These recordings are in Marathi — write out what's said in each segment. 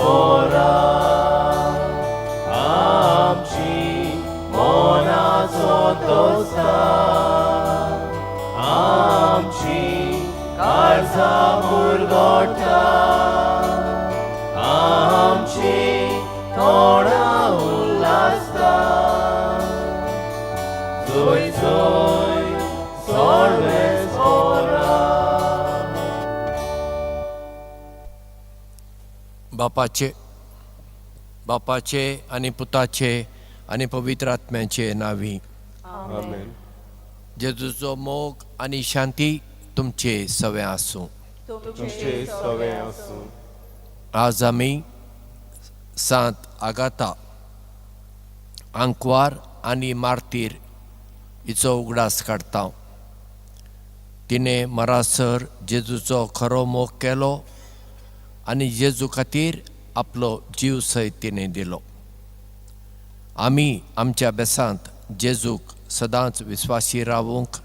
सर्वेस्परा आमची मोनाचो दोस्तार आमची काळजां मुरगोटा आमची तोंडां उल्हासता जोय जोय सर्वेस्परा बापाचे आणि पुताचे आणि पवित्र आत्म्याचे नावी आमेन. जेजूचो मोग आणि शांती तुमचे सवे आसूं. तुमचे सवे आसूं. आज आमी सांत आगाथा आंकवार आनी मार्तीर हिचो उगडास काडटा. तिणें मरासर जेजूचो खरो मोग केलो आनी जेजू खातीर आपलो जीव सयत तिणें दिलो. आमी आमच्या बेसांत जेजूक सदांच विस्वासी रावूंक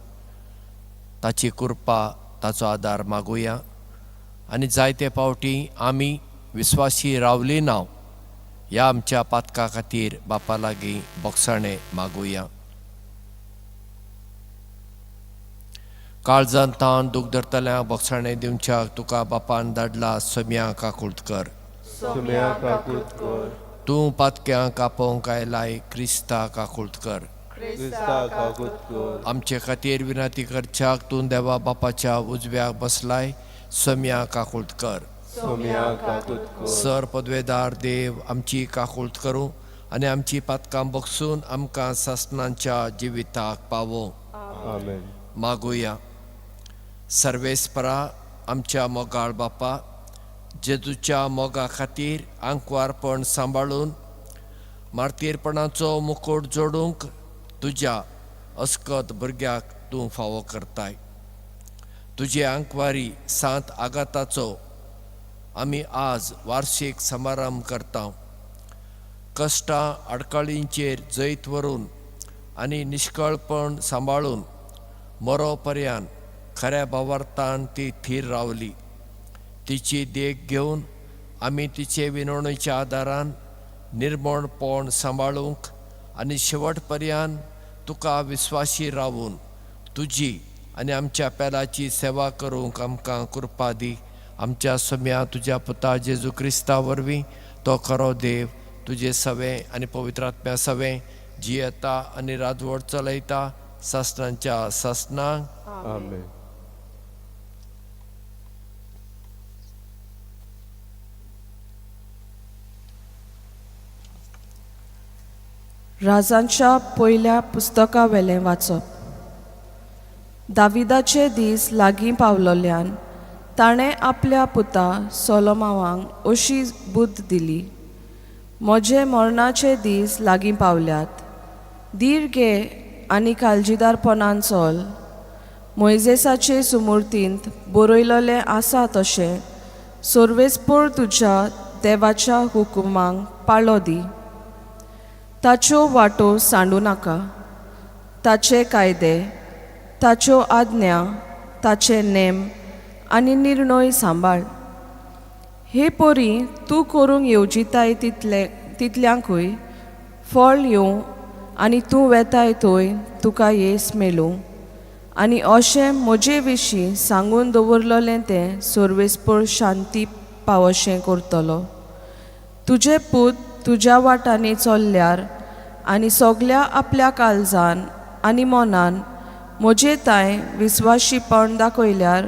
ताची कृपा ताचो आदार मागुया आनी जायते फावटी आमी विस्वासी रावली ना ह्या आमच्या पातका खातीर बापा लागीं बोगसाणें मागुया. काळजांत ताण दूख धरतल्यांक बोगसाणें दिवच्याक तुका बापान धाडला सोम्या काकुळटकर. सोम्या काकुळटकर. तूं पातक्यांक कापोवंक आयलाय क्रिस्ता काकुळटकर. क्रिस्ता काकुळटकर. आमचे खातीर विनंती करच्याक तूं देवा बापाच्या उजव्याक बसलाय सोम्या काकुळटकर. सोम्या काकुळटकर. सर पदवेदार देव आमची काकुळट करूं आनी आमची पातकां बोगसून आमकां सासणांच्या जिविताक पावो. आमेन. मागुया. सर्वेस्परा आमच्या मोगाळ बापा, जेजूच्या मोगा खातीर आंकवारपण सांबाळून मार्तीरपणाचो मुकोट जोडूंक तुज्या अस्कत भुरग्याक तूं फावो करताय. तुजे आंकवारी सांत आगाताचो आमी आज वार्षिक समारंभ करता. कश्टां आडकाळींचेर जैत व्हरून आनी निश्कळपण सांबाळून मरो पर्यान खऱ्या भावार्थान ती थीर रावली. तिची देख घेवन आमी तिचे विनवणेच्या आदारान निर्मळपण सांबाळूंक आनी शेवट पर्यान तुका विस्वासी रावून तुजी आनी आमच्या पेलाची सेवा करूंक आमकां कृपा दी. आमच्या सोम्या तुज्या पुता जेजू क्रिस्ता वरवीं तो खरो देव तुजे सवें आनी पवित्र आत्म्या सवें जियेता आनी राजवट चलयता सासणांच्या सासणांक. आमेन. राजांच्या पयल्या पुस्तका वेलें वाचप. दाविदाचे दीस लागीं पावलोल्यान ताणें आपल्या पुता सोलोमावांक अशी बुद्द दिली. म्हजे मरणाचे दीस लागीं पावल्यात. धीर घे आनी काळजीदारपणान चल. मोइजेसाचे सुमूर्तींत बरयलोलें आसा तशें सर्वेस्पर तुज्या देवाच्या हुकुमांक पाळो दी. ताच्यो वाटो सांडू नाका. ताचे कायदे, ताच्यो आज्ञा, ताचे नेम आनी निर्णय सांबाळ. हे पोरी तूं करूंक येवजिताय तितल्यांकूय फळ येवं आनी तूं वेताय थंय तुका येस मेलूं. आनी अशें म्हजे विशीं सांगून दवरलोलें तें सर्वेस्पर शांती पावशें करतलो. तुजे पूत तुज्या वाटांनी चल्ल्यार आनी सगल्या आपल्या काळजान आनी मनान म्हजे ताय विस्वाशीपण दाखयल्यार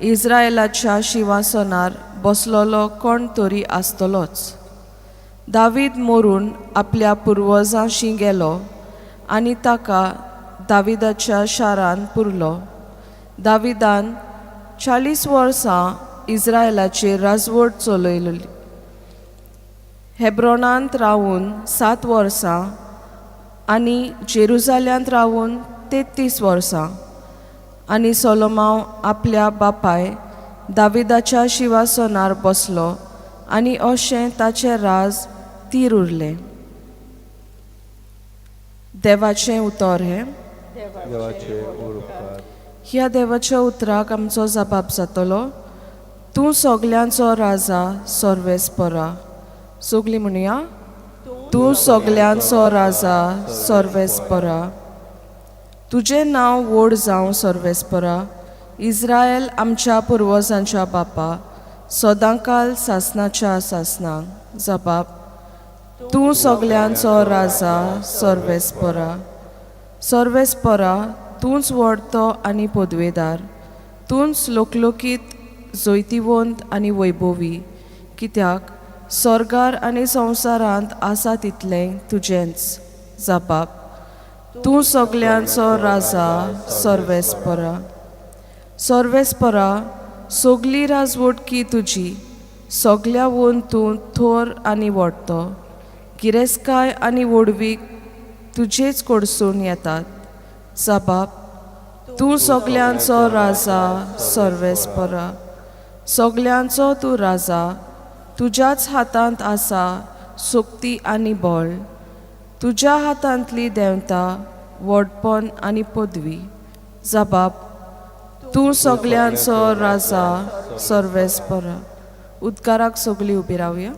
इस्रायेलाच्या शिंवासनार बसलोलो कोण तरी आसतलोच. दावीद मरून आपल्या पुर्वजांशी गेलो आनी ताका दाविदाच्या शारान पुरलो. दाविदान 40 वर्सां इस्रायेलाचेर राजवट चलयली. हेब्रोनांत रावून 7 वर्सां आनी जेरुजाल्यांत रावून 33 वर्सां. आनी सोलोमाव आपल्या बापाय दाविदाच्या शिंवासनार बसलो आनी अशें ताचें राज तीर उरलें. देवाचें उतर हें. देवाचे उपकार. ह्या देवाच्या उतराक आमचो जबाब जातलो. तूं सगल्यांचो राजा सर्वेस्परा. सगळीं म्हणुया. तूं सगल्यांचो राजा सर्वेस्परा. तुजें नांव व्हड जावं सर्वेस्परा. इस्रायल आमच्या पुर्वजांच्या बापा, सदांकाल सासणाच्या सासणांक जबाब. तूं सगल्यांचो राजा सर्वेस्परा. सर्वेस्परा, तूंच व्हडतो आनी पदवेदार. तूंच लोकलोकीत, जैतिवंत आनी वैभवी. कित्याक स्वर्गार आनी संवसारांत आसा तितलें तुजेंच जबाब. तूं सगल्यांचो राजा सर्वेस्परा. सर्वेस्परा, सगली राजवटकी तुजी. सगल्यावन तूं थोर आनी व्हडतो. गिरेस्काय आनी व्हडवीक तुजेच कडसून येतात. जबाब. तूं सगल्यांचो राजा सर्वेस्परा. सगल्यांचो तूं राजा. तुज्याच हातांत आसा शक्ती आनी बळ. तुज्या हातांतली देंवता, व्हडपण आनी पदवी. जबाब. तूं सगल्यांचो राजा सर्वेस्परा. उद्गाराक सगळीं उबी रावया.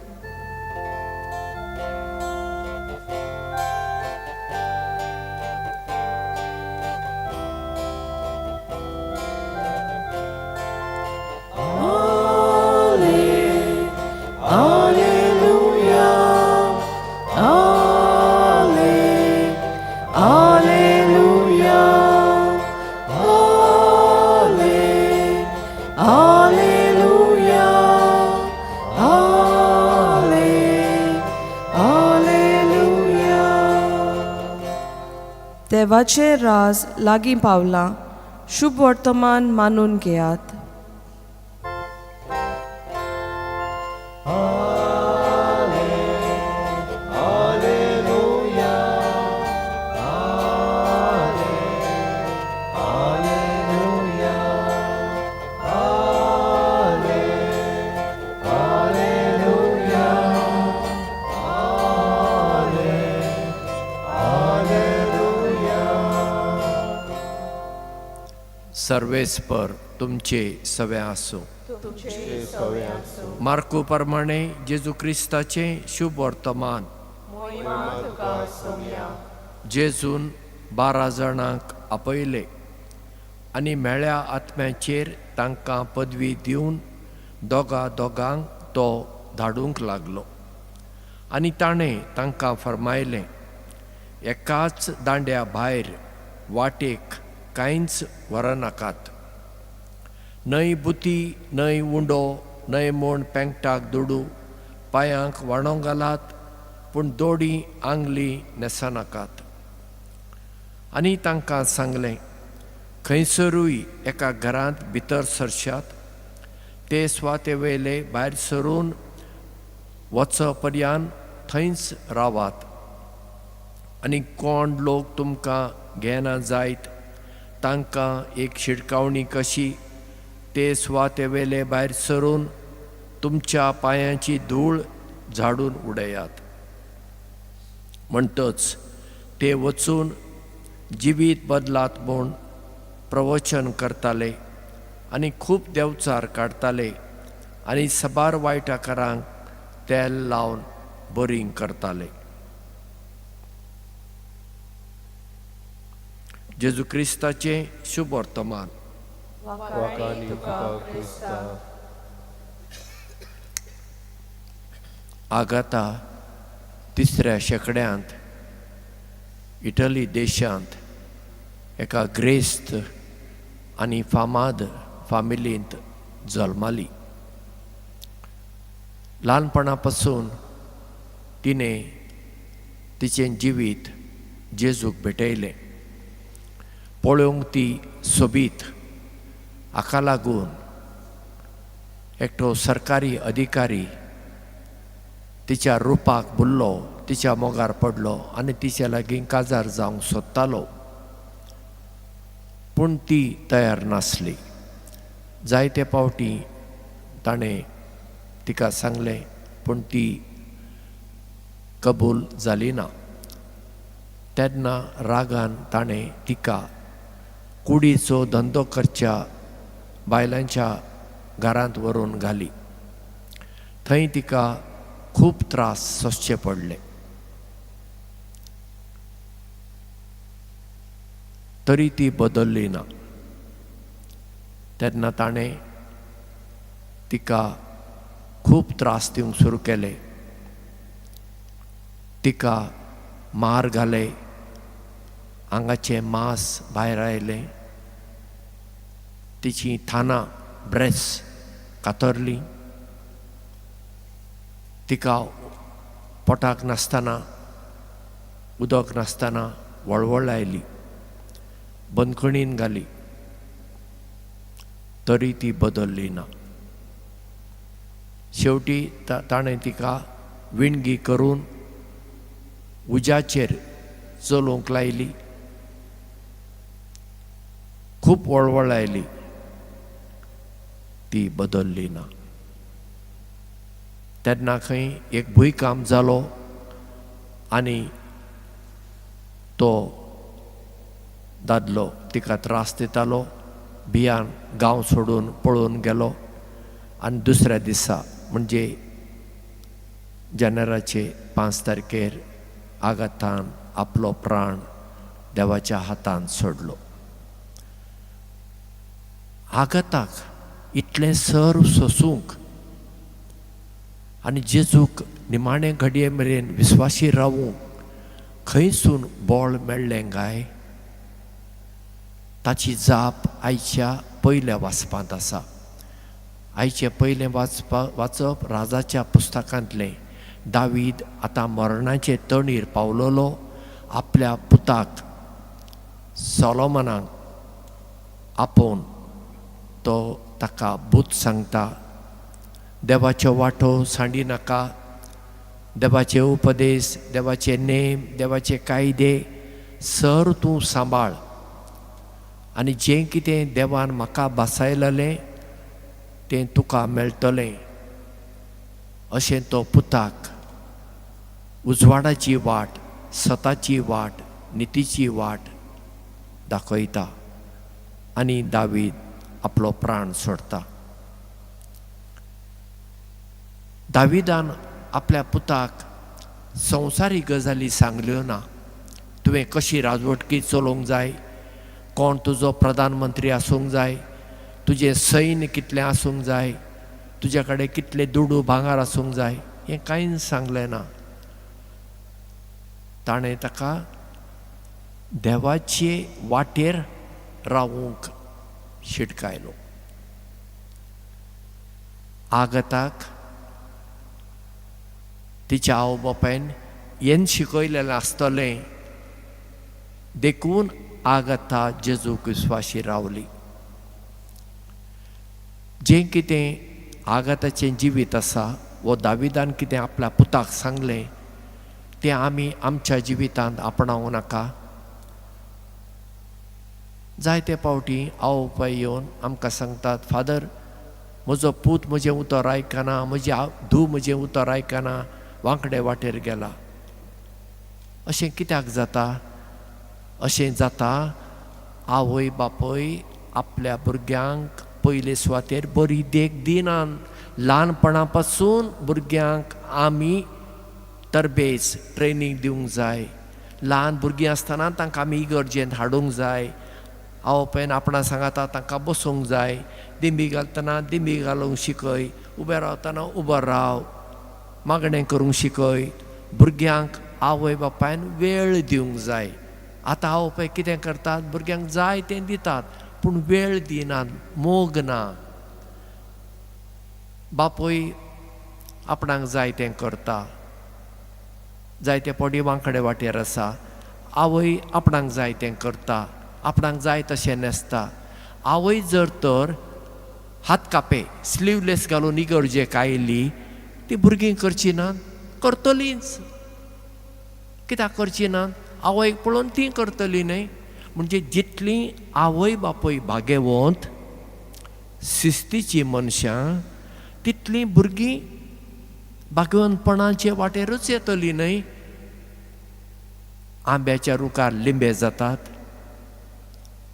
देवाचे राज लागीं पावलां. शुभ वर्तमान मानून घेयात. सर्वेस्पर तुमचे सवे आसूं. मार्कू प्रमाणे जेजू क्रिस्ताचे शुभ वर्तमान. जेजून 12 जाणांक आपयले आनी मेळ्या आत्म्याचेर तांकां पदवी दिवन दोगांक तो धाडूंक लागलो. आनी ताणें तांकां फरमायलें, एकाच दांड्या भायर वाटेक कांयच व्हरनाकात. न्हय बुती, न्हय उंडो, न्हय म्हूण पेंगटाक दुडू, पांयांक वाणो घालात, पूण दोडी आंगली नेसनाकात. आनी तांकां सांगलें, खंयसरूय एका घरांत भितर सरशात, ते स्वाते वयले भायर सरून वचपर्यंत थंयच रावात. आनी कोण लोक तुमकां घेना जायत, तांकां एक शिडकावणी कशी ते स्वाते वेले भायर सरून तुमच्या पांयांची धूळ झाडून उडयात. म्हणटच ते वचून जिवीत बदलात म्हूण प्रवचन करताले आनी खूब देवचार काडताले आनी सबार वायटाकारांक तेल लावन बरी करताले. जेजू क्रिस्ताचे शुभ वर्तमान. वाकानी तुका क्रिस्ता. आगाता 3ऱ्या शेंकड्यांत इटली देशांत एका ग्रेस्त आनी फामाद फामिलींत जल्माली. ल्हानपणा पासून तिणें तिचें जिवीत जेजूक भेटयलें. पळोवंक ती सोबीत, हाका लागून एकटो सरकारी अधिकारी तिच्या रुपाक भुल्लो, तिच्या मोगार पडलो आनी तिच्या लागीं काजार जावंक सोदतालो. पूण ती तयार नासली. जायते फावटी ताणें तिका सांगलें, पूण ती कबूल जाली ना. तेन्ना रागान ताणें तिका कुडीचो धंदो करच्या बायलांच्या घरांत व्हरून घाली. थंय तिका खूप त्रास सोंसचे पडले. तरी ती बदलली ना. तेन्ना ताणें तिका खूब त्रास दिवंक सुरू केले. तिका मार घाले, आंगाचें मांस भायर आयलें, तिची थाना ब्रेस कातरली, तिका पोटाक नासतना उदक नासतना वळवळ आयली, बंदखणीन घाली. तरी ती बदलली ना. शेवटी ताणें तिका विणगी करून उज्याचेर चलोवंक लायली. खूब वळवळ आयली, ती बदलली ना. तेन्ना खंय एक भुंयकांप जालो आनी तो दादलो तिका त्रास दितालो भियान गांव सोडून पळून गेलो. आनी दुसऱ्या दिसा म्हणजे जानेराचे 5 तारखेर आगातान आपलो प्राण देवाच्या हातांत सोडलो. आगाताक इतलें सर्व सोसूंक आनी जेजूक निमाणे घडये मेरेन विस्वासी रावूंक खंयसून बळ मेळ्ळें काय, ताची जाप आयच्या पयल्या वाचपांत आसा. आयचें पयलें वाचप राजाच्या पुस्तकांतलें. दावीद आतां मरणाचे तणीर पावलोलो. आपल्या पुताक सोलोमनाक आपोवन तो ताका बूत सांगता. देवाच्यो वाटो सांडी नाका, देवाचे उपदेश, देवाचे नेम, देवाचे कायदे सर तूं सांबाळ. आनी जें कितें देवान म्हाका बासायलेलें तें तुका मेळटलें अशें तो पुताक उजवाडाची वाट, सताची वाट, नितीची वाट दाखयता. आनी दावीद आपलो प्राण सोडता. दाविदान आपल्या पुताक संवसारी गजाली सांगल्यो ना. तुवें कशी राजवटकी चलोवंक जाय, कोण तुजो प्रधानमंत्री आसूंक जाय, तुजें सैन्य कितलें आसूंक जाय, तुजे कडेन कितलें दुडू भांगार आसूंक जाय, हें कांय सांगलें ना. ताणें ताका देवाचे वाटेर रावूंक शिटकायलो. आगताक तिच्या आवय बापायन हें शिकयलेलें आसतलें देखून आगता जेजूक विस्वाशी रावली. जें कितें आगताचें जिवीत आसा वो दाविदान कितें आपल्या पुताक सांगलें तें आमी आमच्या जिवितांत आपणावंक नाका. जायते फावटी आवय बापाय येवन आमकां सांगतात, फादर म्हजो पूत म्हजें उतर आयकना, म्हजी धूव म्हजें उतर आयकना, वांकडे वाटेर गेला. अशें कित्याक जाता? अशें जाता आवय बापूय आपल्या भुरग्यांक पयले सुवातेर बरी देख दिनात. ल्हानपणा पासून भुरग्यांक आमी तरबेज ट्रेनींग दिवंक जाय. ल्हान भुरगीं आसतना तांकां आमी इगर्जेंत हाडूंक जाय. आवय बापायन आपणा सांगता तांकां बसोवंक जाय. दिंडी घालतना दिंडी घालूंक शिकय, उबें रावतना उबो राव, मागणें करूंक शिकय. भुरग्यांक आवय बापायन वेळ दिवंक जाय. आतां आवय बापाय कितें करतात, भुरग्यांक जाय तें दितात पूण वेळ दिनात, मोग ना. बापूय आपणाक जाय तें करता, जायते फावटी वांकडे वाटेर आसा. आवय आपणाक जाय तें करता, आपणाक जाय तशें न्हेसता. आवय जर तर हात कापे स्लीवलेस घालून इगर्जेक आयली, ती भुरगीं करची नात? करतलींच. कित्याक करची नात? आवयक पळोवन ती करतली न्हय. म्हणजे जितली आवय बापूय भागेवंत शिस्तीची मनशां, तितली भुरगीं भागवंतपणाचे वाटेरूच येतली न्हय. आंब्याच्या रुखार लिंबे जातात,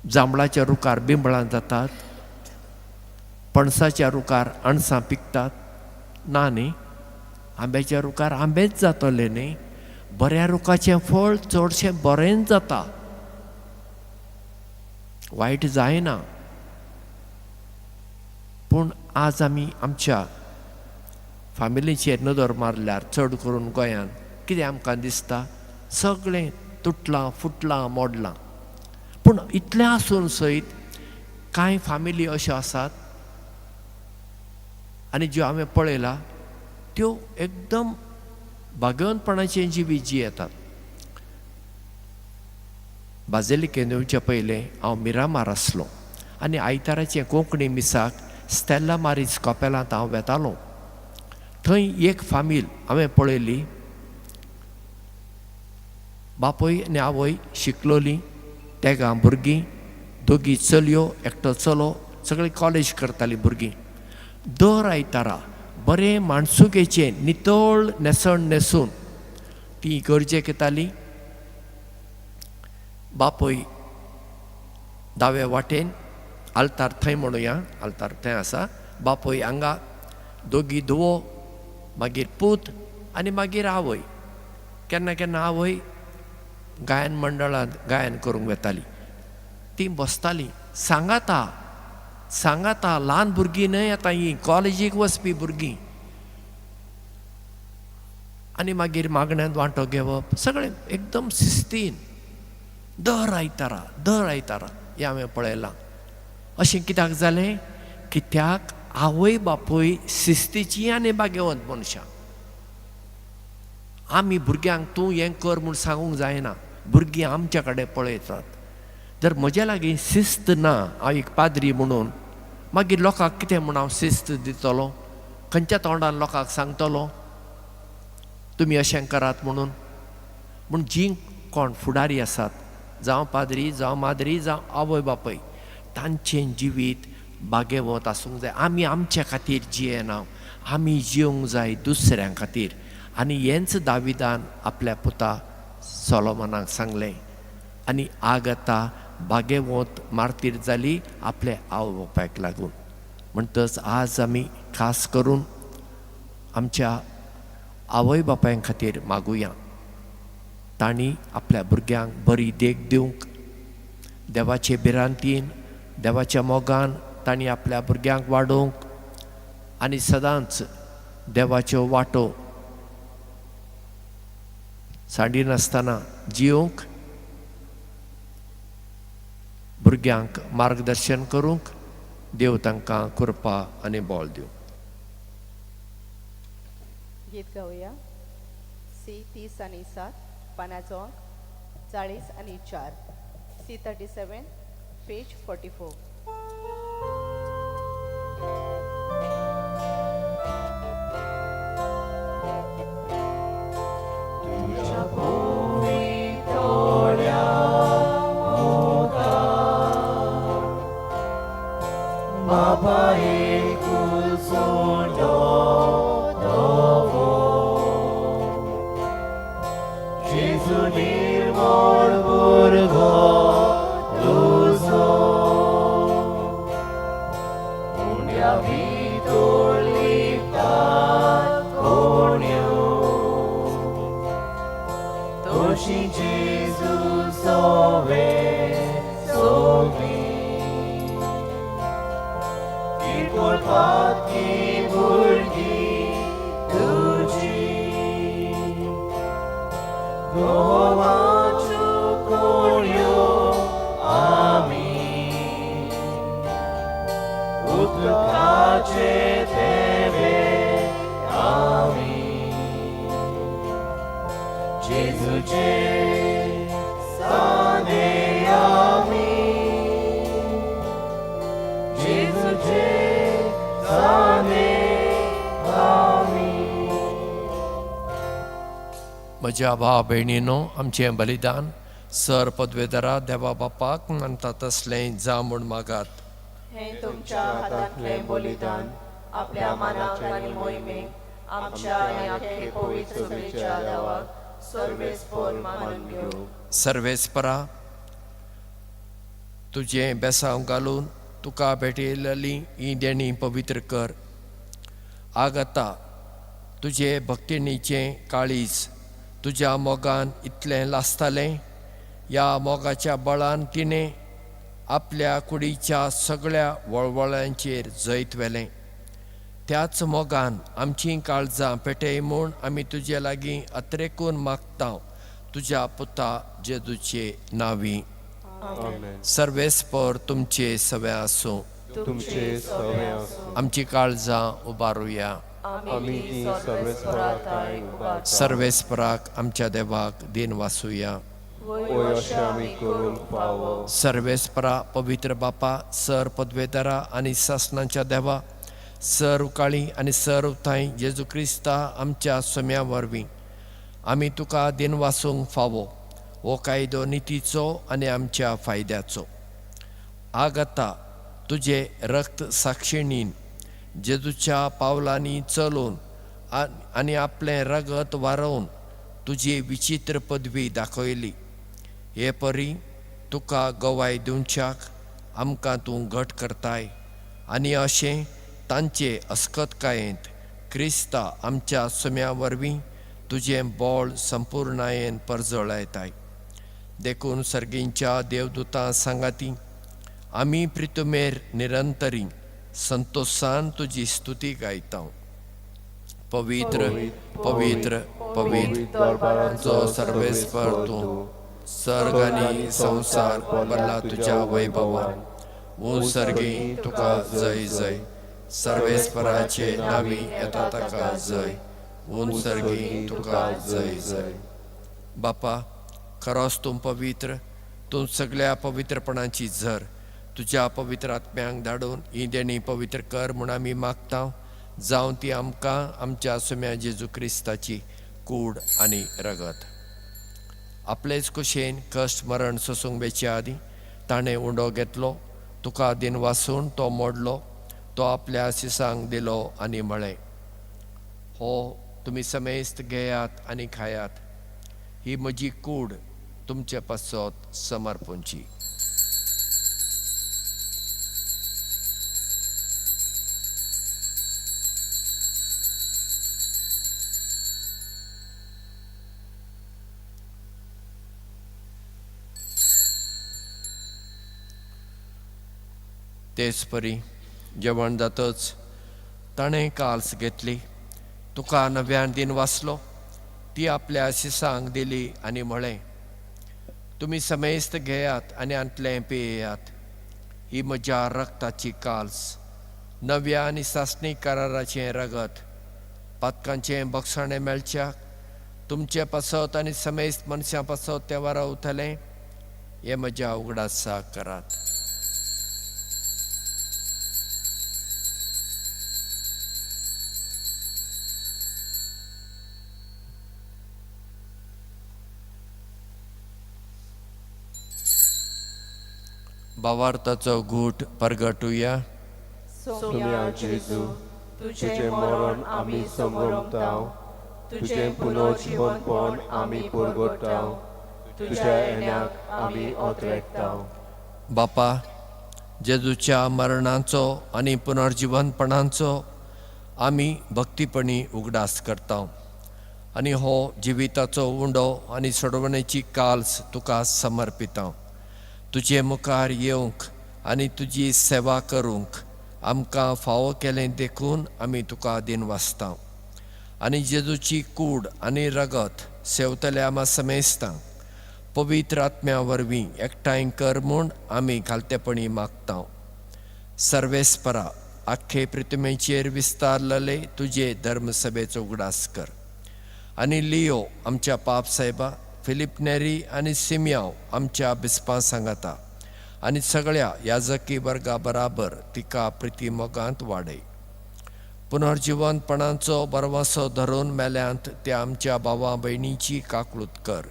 जांबळाच्या रुखार बिंबळां जातात, पणसाच्या रुखार अणसां पिकतात ना न्ही. आंब्याच्या रुखार आंबेच जातले न्ही, बऱ्या रुखाचें फळ चडशें बरेंच जाता, वायट जायना. पूण आज आमी आमच्या फामिलीचेर नदर मारल्यार चड करून गोंयांत कितें आमकां दिसता, सगळें तुटलां फुटलां मोडलां. पूण इतलें आसून सयत कांय फामिली अश्यो आसात आनी ज्यो हांवें पळयला त्यो एकदम भाग्यवंतपणाचें जिवीत जियेतात. बाझिलिकेन येवचे पयलें हांव मिरामार आसलो आनी आयताराचे कोंकणी मिसाक स्टेला मारीज कॉपेलांत हांव वेतालों. थंय एक फामील हांवें पळयली, बापूय आनी आवय शिकलोलीं, तेगा भुरगीं, दोगी चलयो, एकटो चलो, सगळीं कॉलेज करतालीं भुरगीं. दर आयतारा बरें माणसुकेचें नितळ न्हेसण न्हेसून तीं इगर्जेक येतालीं. बापूय दावे वाटेन, आल्तार थंय म्हणुया, आल्तार थंय आसा, बापूय हांगा, दोगी धुवो, मागीर पूत आनी मागीर आवय. केन्ना केन्ना आवय गायन मंडळांत गायन करूंक वेताली. ती बसताली, सांगाता ल्हान भुरगीं न्हय आतां हीं कॉलेजीक वचपी भुरगीं. आनी मागीर मागण्यांत वांटो घेवप, सगळें एकदम शिस्तीन. दर आयतारा हें हांवें पळयलां. अशें कित्याक जालें? कित्याक आवय बापूय शिस्तीचीं आनी भाग्यवंत मनशां. आमी भुरग्यांक तूं हें कर म्हूण सांगूंक जायना, भुरगीं आमच्या कडेन पळयतात. जर म्हज्या लागीं शिस्त ना, हांव एक पाद्री म्हणून, मागीर लोकांक कितें म्हूण हांव शिस्त दितलो? खंयच्या तोंडान लोकांक सांगतलो तुमी अशें करात म्हणून? पूण जीं कोण फुडारी आसात, जावं पाद्री, जावं माद्री, जावं आवय बापूय, तांचें जिवीत भाग्यवंत आसूंक जाय. आमी आमच्या खातीर जियेना, आमी जियोंक जाय दुसऱ्यां खातीर. आनी हेंच दाविदान आपल्या पुता सोलोमोनाक सांगलें. आनी आगता भाग्यवंत मार्तीर जाली आपल्या आवय बापायक लागून. म्हणटच आज आमी खास करून आमच्या आवय बापायां खातीर मागुया, तांणी आपल्या भुरग्यांक बरी देख दिवंक, देवाचे भिरांतीन, देवाच्या मोगान तांणी आपल्या भुरग्यांक वाडोवंक आनी सदांच देवाच्यो वाटो सांडिनासतना जियोंक, भुरग्यांक मार्गदर्शन करूंक. देव तांकां कृपा आनी बोल दिवं. गीत गावया. सी 30 आणि 7, पानाचो 40 आणि 4, सी 37, पेज 44. म्हज्या भाव भयणीनो, आमचें बलिदान सर पदवेदरा देवा बापाक मानता तसलें जा म्हूण मागात. हें तुमच्या हातांतलें बलिदान आपल्या मानाक आनी मोहिमेक आमच्या आनी आख्खे पवित्र सभेच्या देवाक सर्वेस्पर मानून घेवं. सर्वेस्परा, तुजें बेसांव घालून तुका भेटयलेलीं ही देणी पवित्र कर. आगता तुझे भक्तिणीचे काळीज तुझ्या मोगान इतलें लासतालें. ह्या मोगाच्या बळान तिणें आपल्या कुडीच्या सगळ्या वळवळ्यांचेर जैत व्हेलें. त्याच मोगान आमचीं काळजां पेटय म्हूण आमी तुजे लागीं अत्रेकून मागता तुज्या पुता जेजूचे नांवी. आमेन. सर्वेस्पर तुमचे सवे आसूं. तुमचे सवे आसूं. आमची काळजां उबारुया. आमी ती सर्वेस्पराताय उबारता. सर्वेस्पराक आमच्या देवाक दिन वासुया. वय अशें आमी करूंक फावो. सर्वेस्परा पवित्र बापा, सर पदवेतरा आनी सासणाच्या देवा, सर उकाळी आनी सर उथाय जेजू क्रिस्ता आमच्या सोम्या वरवीं आमी तुका दिन वासूंक फावो. हो कायदो नितीचो आनी आमच्या फायद्याचो. आगता तुजे रक्त साक्षिणीन जेजूच्या पावलांनी चलून आनी आपलें रगत वारोवन तुजी विचित्र पदवी दाखयली. हे परी तुका गवाय दिवच्याक आमकां तूं घट करताय आनी अशें तांचे अस्खतकायेंत क्रिस्ता आमच्या सोम्या वरवीं तुजें बोळ संपूर्णायेन परजळयताय. देखून सर्गींच्या देवदूतां सांगाती आमी प्रितुमेर निरंतरी संतोषान तुजी स्तुती गायता. पवित्र पवित्र पवित्र दरबाराचो सर्वेस्पर तूं. सर्ग आनी संवसार भरला तुज्या वैभवान. सर्गी तुका जय जय. सर्वेस्पराचे नांवी येता ताका जय. सर्गी तुका जय जय. बापा, खरोच तूं पवित्र. तूं सगळ्या पवित्रपणाची झर. तुज्या पवित्र आत्म्यांक धाडून ही देणी पवित्र कर म्हूण आमी मागता. जावं ती आमकां आमच्या सोम्या जेजू क्रिस्ताची कूड आनी रगत. आपलेच कुशेन कश्ट मरण सोसूंक बेच्या आदी ताणें उंडो घेतलो. तुका दिन वासून तो मोडलो. तो आपल्या शिसांक दिलो आनी म्हळें, हो तुमी समेस्त घेयात आनी खायात. ही म्हजी कूड तुमचे पासत समर्पूंची. तेच परी जेवण जातच ताणें काल्स घेतली. तुका नव्यान दिन वाचलो. ती आपल्या शिसांक दिली आनी म्हळें, तुमी समेस्त घेयात आनी आंतलें पियेयात. ही म्हज्या रक्ताची काल्स, नव्या आनी सासणी कराराचें रगत. पातकांचें बक्षणें मेळच्याक तुमचे पासत आनी समेस्त मनशां पासत तें वरां उथलें. हें म्हज्या उगडासाक करात. भावार्थाचो घूट परगटुया. सोम्या जेजू, तुजें मरण आमी समरमताव. तुजें पुनर्जीवनपण आमी परगटाव. तुज्या येण्याक आमी ओतरेकताव. बापा, जेजूच्या मरणाचो आनी पुनर्जीवनपणाचो आमी भक्तीपणी उगडास करता. आनी हो जिविताचो उंडो आनी सोडवणेची काल्स तुका समर्पिता. तुजे मुखार येवंक आनी तुजी सेवा करूंक आमकां फावो केलें देखून आमी तुका दिन वाचता. आनी जेजूची कूड आनी रगत सेवतल्या आमा समेस्तांक पवित्र आत्म्या वरवीं एकठांय कर म्हूण आमी घालतेपणी मागता. सर्वेस्परा, आख्खे पृथ्वीचेर विस्तारलेले तुजे धर्मसभेचो उगडास कर. आनी लियो आमच्या पाप साहेबा, फिलिप नेरी आनी सिमियाव आमच्या बिस्पां सांगाता आनी सगळ्या याजकी वर्गा बराबर तिका प्रिती मोगांत वाडय. पुनर्जीवनपणाचो बरवासो धरून मेल्यांत त्या आमच्या भावा भयणीची काकूळट कर.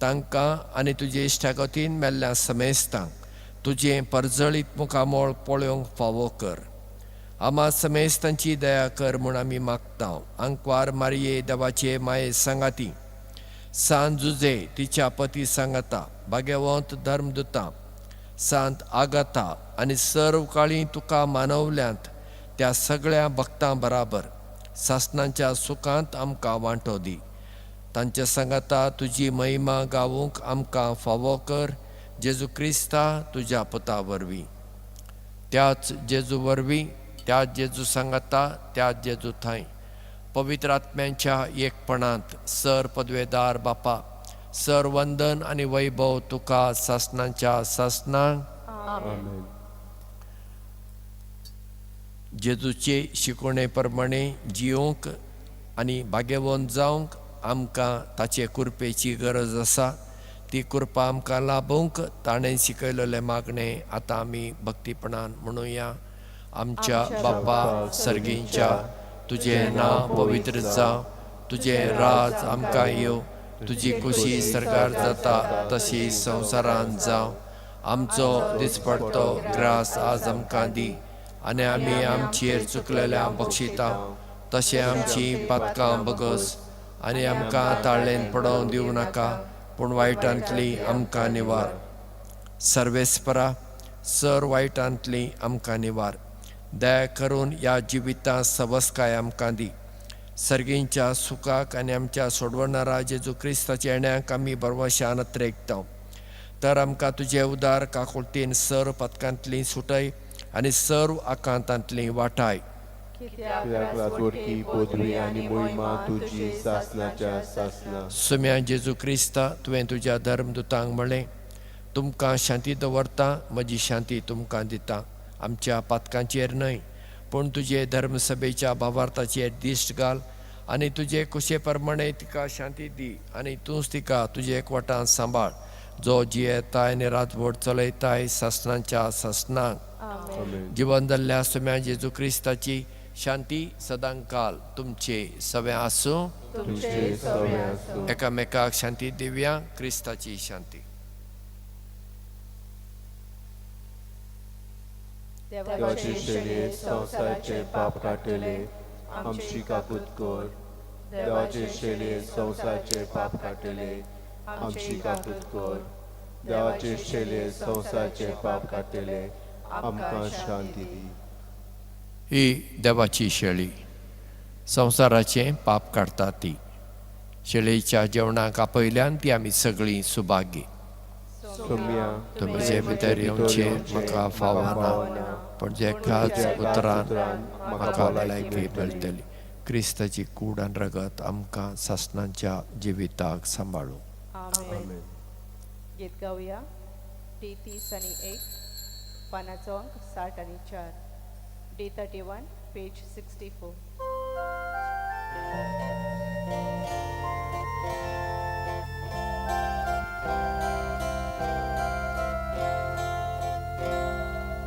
तांकां आनी तुजे इश्टागतीन मेल्ल्या समेस्तांक तुजें परजळीत मुखामोळ पळोवंक फावो कर. आमा समेस्तांची दया कर म्हूण आमी मागता. आंकवार मारये देवाचे माये सांगाती, सांत जुजे तिच्या पती सांगाता, भाग्यवंत धर्मदुतां, सांत आगाथा आनी सर्व काळी तुका मानवल्यांत त्या सगळ्या भक्तां बराबर सासणांच्या सुखांत आमकां वांटो दी. तांच्या सांगाता तुजी महिमा गावूंक आमकां फावो कर. जेजू क्रिस्ता तुज्या पुता वरवीं. त्याच जेजू वरवीं, त्याच जेजू सांगाता, त्याच जेजू थंय पवित्र आत्म्यांच्या एकपणांत सर पदवेदार बापा, सर वंदन आनी वैभव तुका सासणांच्या सासणांक. आमेन. जेजूचे शिकवणे प्रमाणे जिवंक आनी भाग्यवंत जावंक आमकां ताचे कृपेची गरज आसा. ती कृपा आमकां लाभूंक ताणें शिकयलेले मागणें आतां आमी भक्तीपणान म्हणुया. आमच्या बापा सर्गींच्या, तुजें नांव पवित्र जावं, तुजें राज आमकां येवं, तुजी खुशी सरकार जाता तशी संवसारांत जावं. आमचो दिसपडटो ग्रास आज आमकां दी, आनी आमी आमचेर चुकलेल्या बक्षिता तशें आमची पातकां बगस, आनी आमकां ताळ्ळेन पडोवंक दिवं नाका, पूण वायटांतली आमकां निवार. सर्वेस्परा, सर वायटांतली आमकां निवार. दया करून ह्या जिवितांत सबस्काय आमकां दी. सर्गींच्या सुखाक आनी आमच्या सोडवणारा जेजू क्रिस्ताच्या येण्याक आमी बरवशान नत्रेकता. तर आमकां तुजे उदार काकुळटीन सर्व पथकांतली सुटय आनी सर्व आकांतांतली वाटाय. कित्याक राजवटकी पदवी आनी मोहिमा तुजी सासणाच्या सासणा. सुम्या जेजू क्रिस्ता, तुवें तुज्या धर्मदुतांक म्हणलें, तुमकां शांती दवरता, म्हजी शांती तुमकां दिता. आमच्या पातकांचेर न्हय, पूण तुजे धर्मसभेच्या भावार्थाचेर दिश्ट घाल, आनी तुजे कुशे प्रमाणे तिका शांती दी, आनी तूंच तिका तुजे एकवटांत सांबाळ, जो जियेताय आनी राजवट चलयताय सासणांच्या सासणांक. आमेन. जिवन जाल्ल्या सुम्या जेजू क्रिस्ताची शांती सदांकाल तुमचे सवे आसूं. तुमचे सवे आसूं. एकामेकाक शांती दिवया. क्रिस्ताची शांती. देवाचे शेळे संवसाराचे पाप काटले, आमची काकूत कर. देवाचे शेळे संवसाराचे पाप काटले, आमची काकूत कर. देवाचे शेळे संवसाराचे पाप काटले, आमकां शांती दी. ही देवाची शेळी संवसाराचें पाप काडटा ती. शेळयेच्या जेवणाक आपयल्यान ती आमी सगळीं सुभागी. सोम्या, तुमी म्हजे भितर येवचे म्हाका फावना, पण जे एकाच उतरान म्हाका भलायकी मेळटली. क्रिस्ताची कूड आनी रगत आमकां सासणांच्या जिविताक सांबाळूं. आमेन. गीत गावया. D30 पानाचो अंक 60 आणि 4. D31 page 64.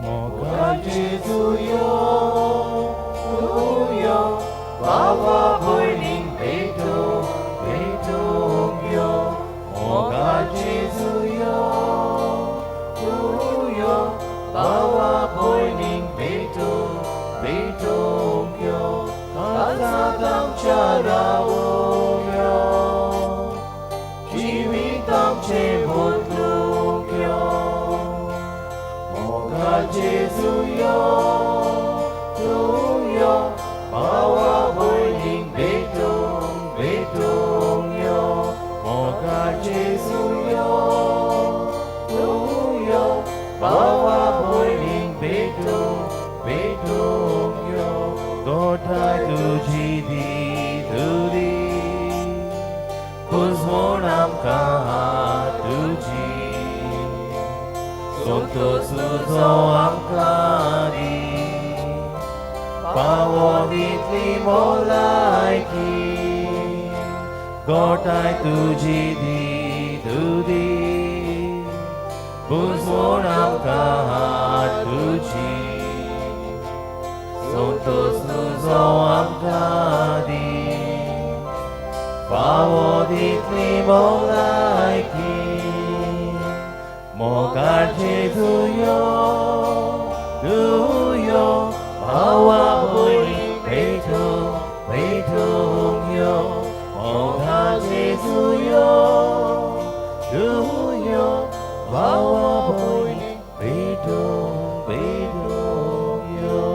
Moga Jesuyo, Tuyo, Baba Boiling Beto, Beto Yo. Moga Jesuyo, Tuyo, Baba Boiling Beto, Beto Yo. Kazagam Charao Yo, Jivitam Chebodluk Yo. Moga Jesuyo, Tuyo, Baba Boiling Beto, Beto Yo. Moga Jesuyo, Tuyo, Baba Boiling Beto, Beto Yo. Dotai tuji di duri, Kuzmonam kaha tuji. Sonto suzo amkari, pawoditli molaiki. Gotai tuji di dudi, Kuzmonam kaha tuji. Sonto suzo amkari, pawoditli molaiki. Moga Jesuyo, Tuyo, Bawa Boiling Beto, Beto Yo. Moga Jesuyo, Tuyo, Bawa Boiling Beto, Beto Yo.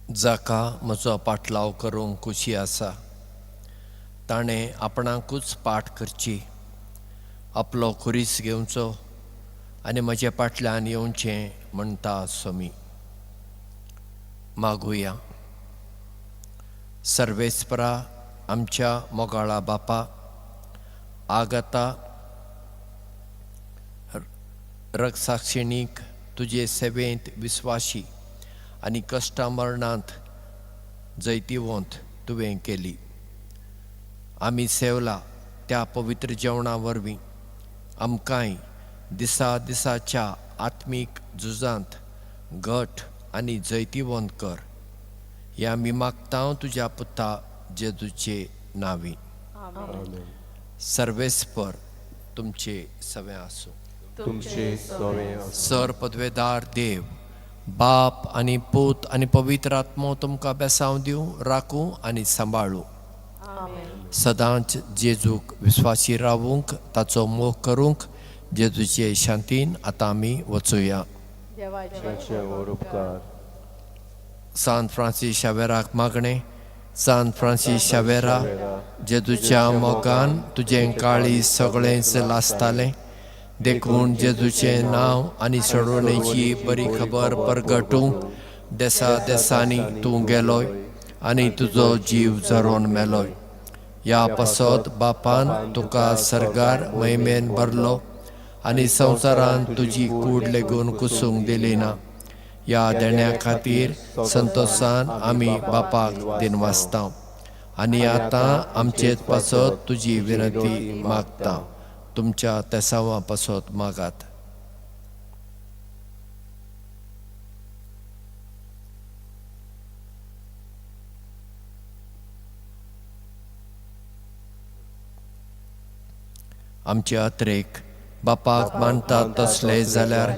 जाका म्हजो पाटलाव करूंक खुशी आसा. ताणें आपणाकूच पाठ करची, आपलो खुरीस घेवचो आनी म्हज्या फाटल्यान येवचें म्हणटा सोमी. मागुया. सर्वेस्परा आमच्या मोगाळा बापा, आगता रगसाक्षिणीक तुजे सेवेंत विस्वाशी आनी कश्टा मरणांत जैतिवंत तुवें केली. आमी सेवला त्या पवित्र जेवणा वरवीं आमकांय दिसा दिसाच्या आत्मीक झुजांत घट आनी जैतिवंत कर. हें आमी मागता तुज्या पुता जेजूचे नांवी. सर्वेस्पर तुमचे सवे आसूं. तुमचे सवे सर पदवेदार देव, बाप आनी पूत आनी पवित्र आत्मो तुमकां बेसांव दिवं, राखूं आनी सांबाळूं. सदांच जेजूक विस्वासी रावूंक, ताचो मोग करूंक जेजूचे शांतीन आतां आमी वचुया. देवाचे उपकार. सांत फ्रांसीस शावेराक मागणें. सांत फ्रांसीस शावेरा, जेजूच्या मोगान तुजें काळी सगळेंच लासतालें, देखून जेजूचें नांव आनी सोडवणेची बरी खबर परगटूंक देसा देसांनी तूं गेलोय आनी तुजो जीव झरोवन मेलोय. ह्या पासत बापान तुका सर्गार महिमेन भरलो आनी संवसारान तुजी कूड लेगून कुसूंक दिली ना. ह्या देण्या खातीर संतोशान आमी बापाक दिनवासता आनी आतां आमचेच पासत तुजी विनंती मागता. तुमच्या तेसावा पासत मागात. आमचे अत्रेक बापाक मानता तसले जाल्यार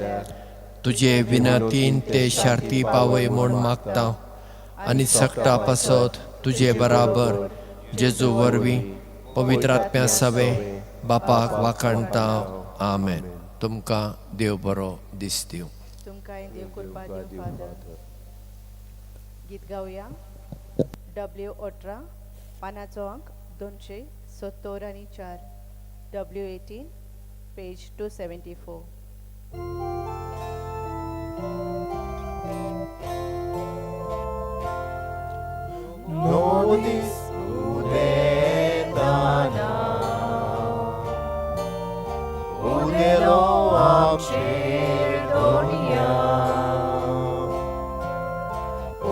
तुजे विनंतीन ते शार्ती पावय म्हूण मागता आनी सकटा पासत तुजे बराबर जेजू वरवीं पवित्र आत्म्या सवे बापाक वाखाणता. आमेन. तुमकां देव बरो दीस दिवं. तुमकां देव कृपा दिवं फादर. गीत गावया. W18 पानाचो अंक 274. W18 page 274. Nodis udetana, udelo amcedonia,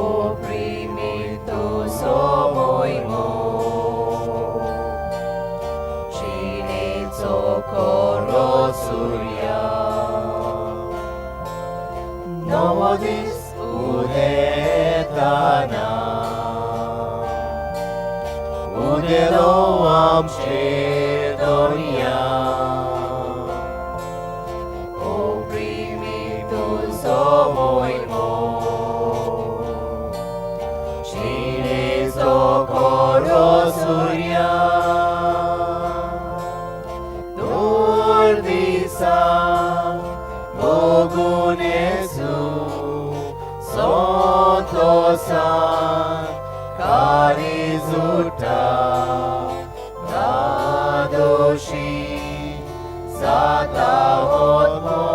Oprimido somoimo, Cine socorro suria. Nodis udetana, udelo amcedonia, Oprimidos somoimo, Cine socorro suria. Dordisa Bogun Jesus Santosan Carizuta Dadoshi Sata Hotmo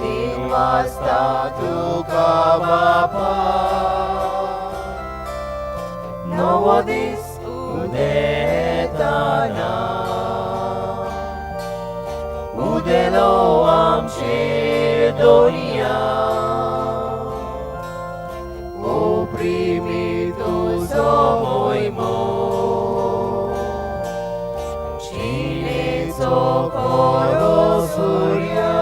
Dimasta Tukabapa Novodis Udetana Udelo amcedonia, oprimidos homoimo, Cine socorro suria.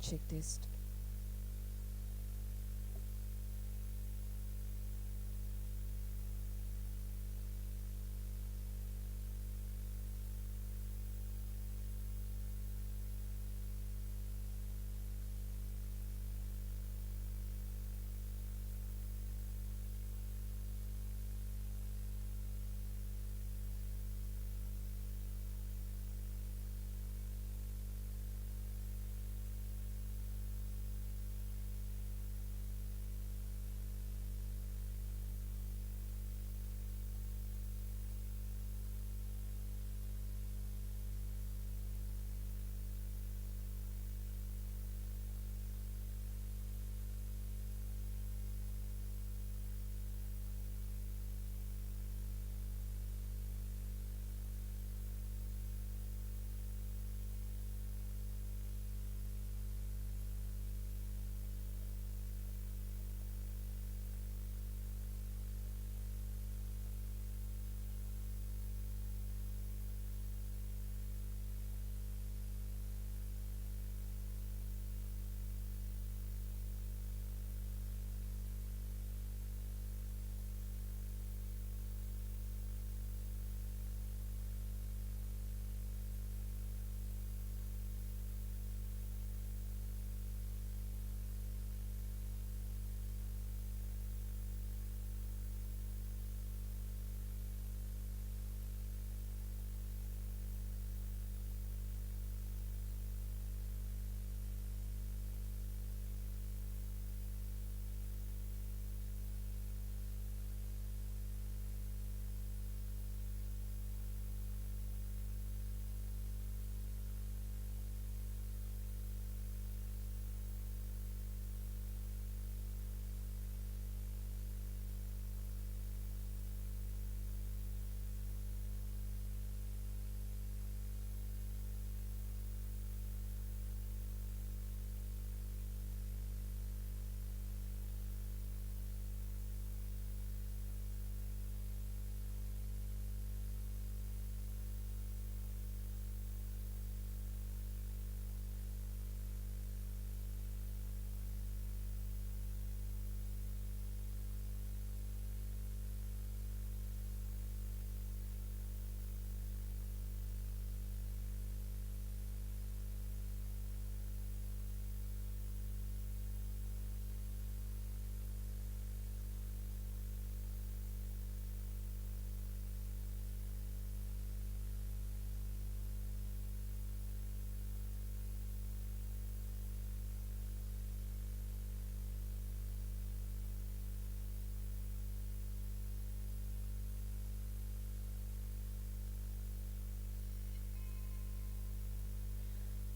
शिकतेस्ट.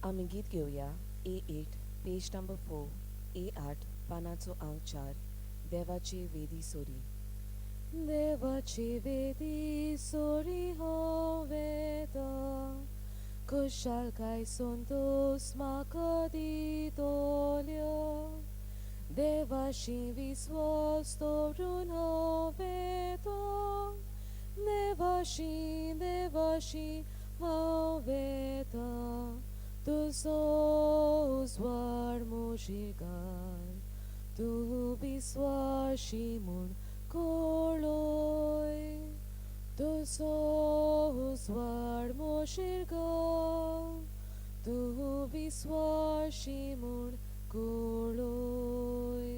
आम्ही गीत घेऊया. A8 पेज नंबर 4, A8 पानाचो अंक 4, देवाची वेदी सोरी. देवाची वेदी सोरी हो वेद, खुशालकाय संतोष म्हाका दितल्यो. देवाशी विश्वास दवरून हो वेद, देवाशी हो वेद. तुझो उजवाड मोशिगार, तूं विश्वासी म्हूण कळय. तुझो उजवाड मोशिगार, तूं विश्वासी म्हूण कळय.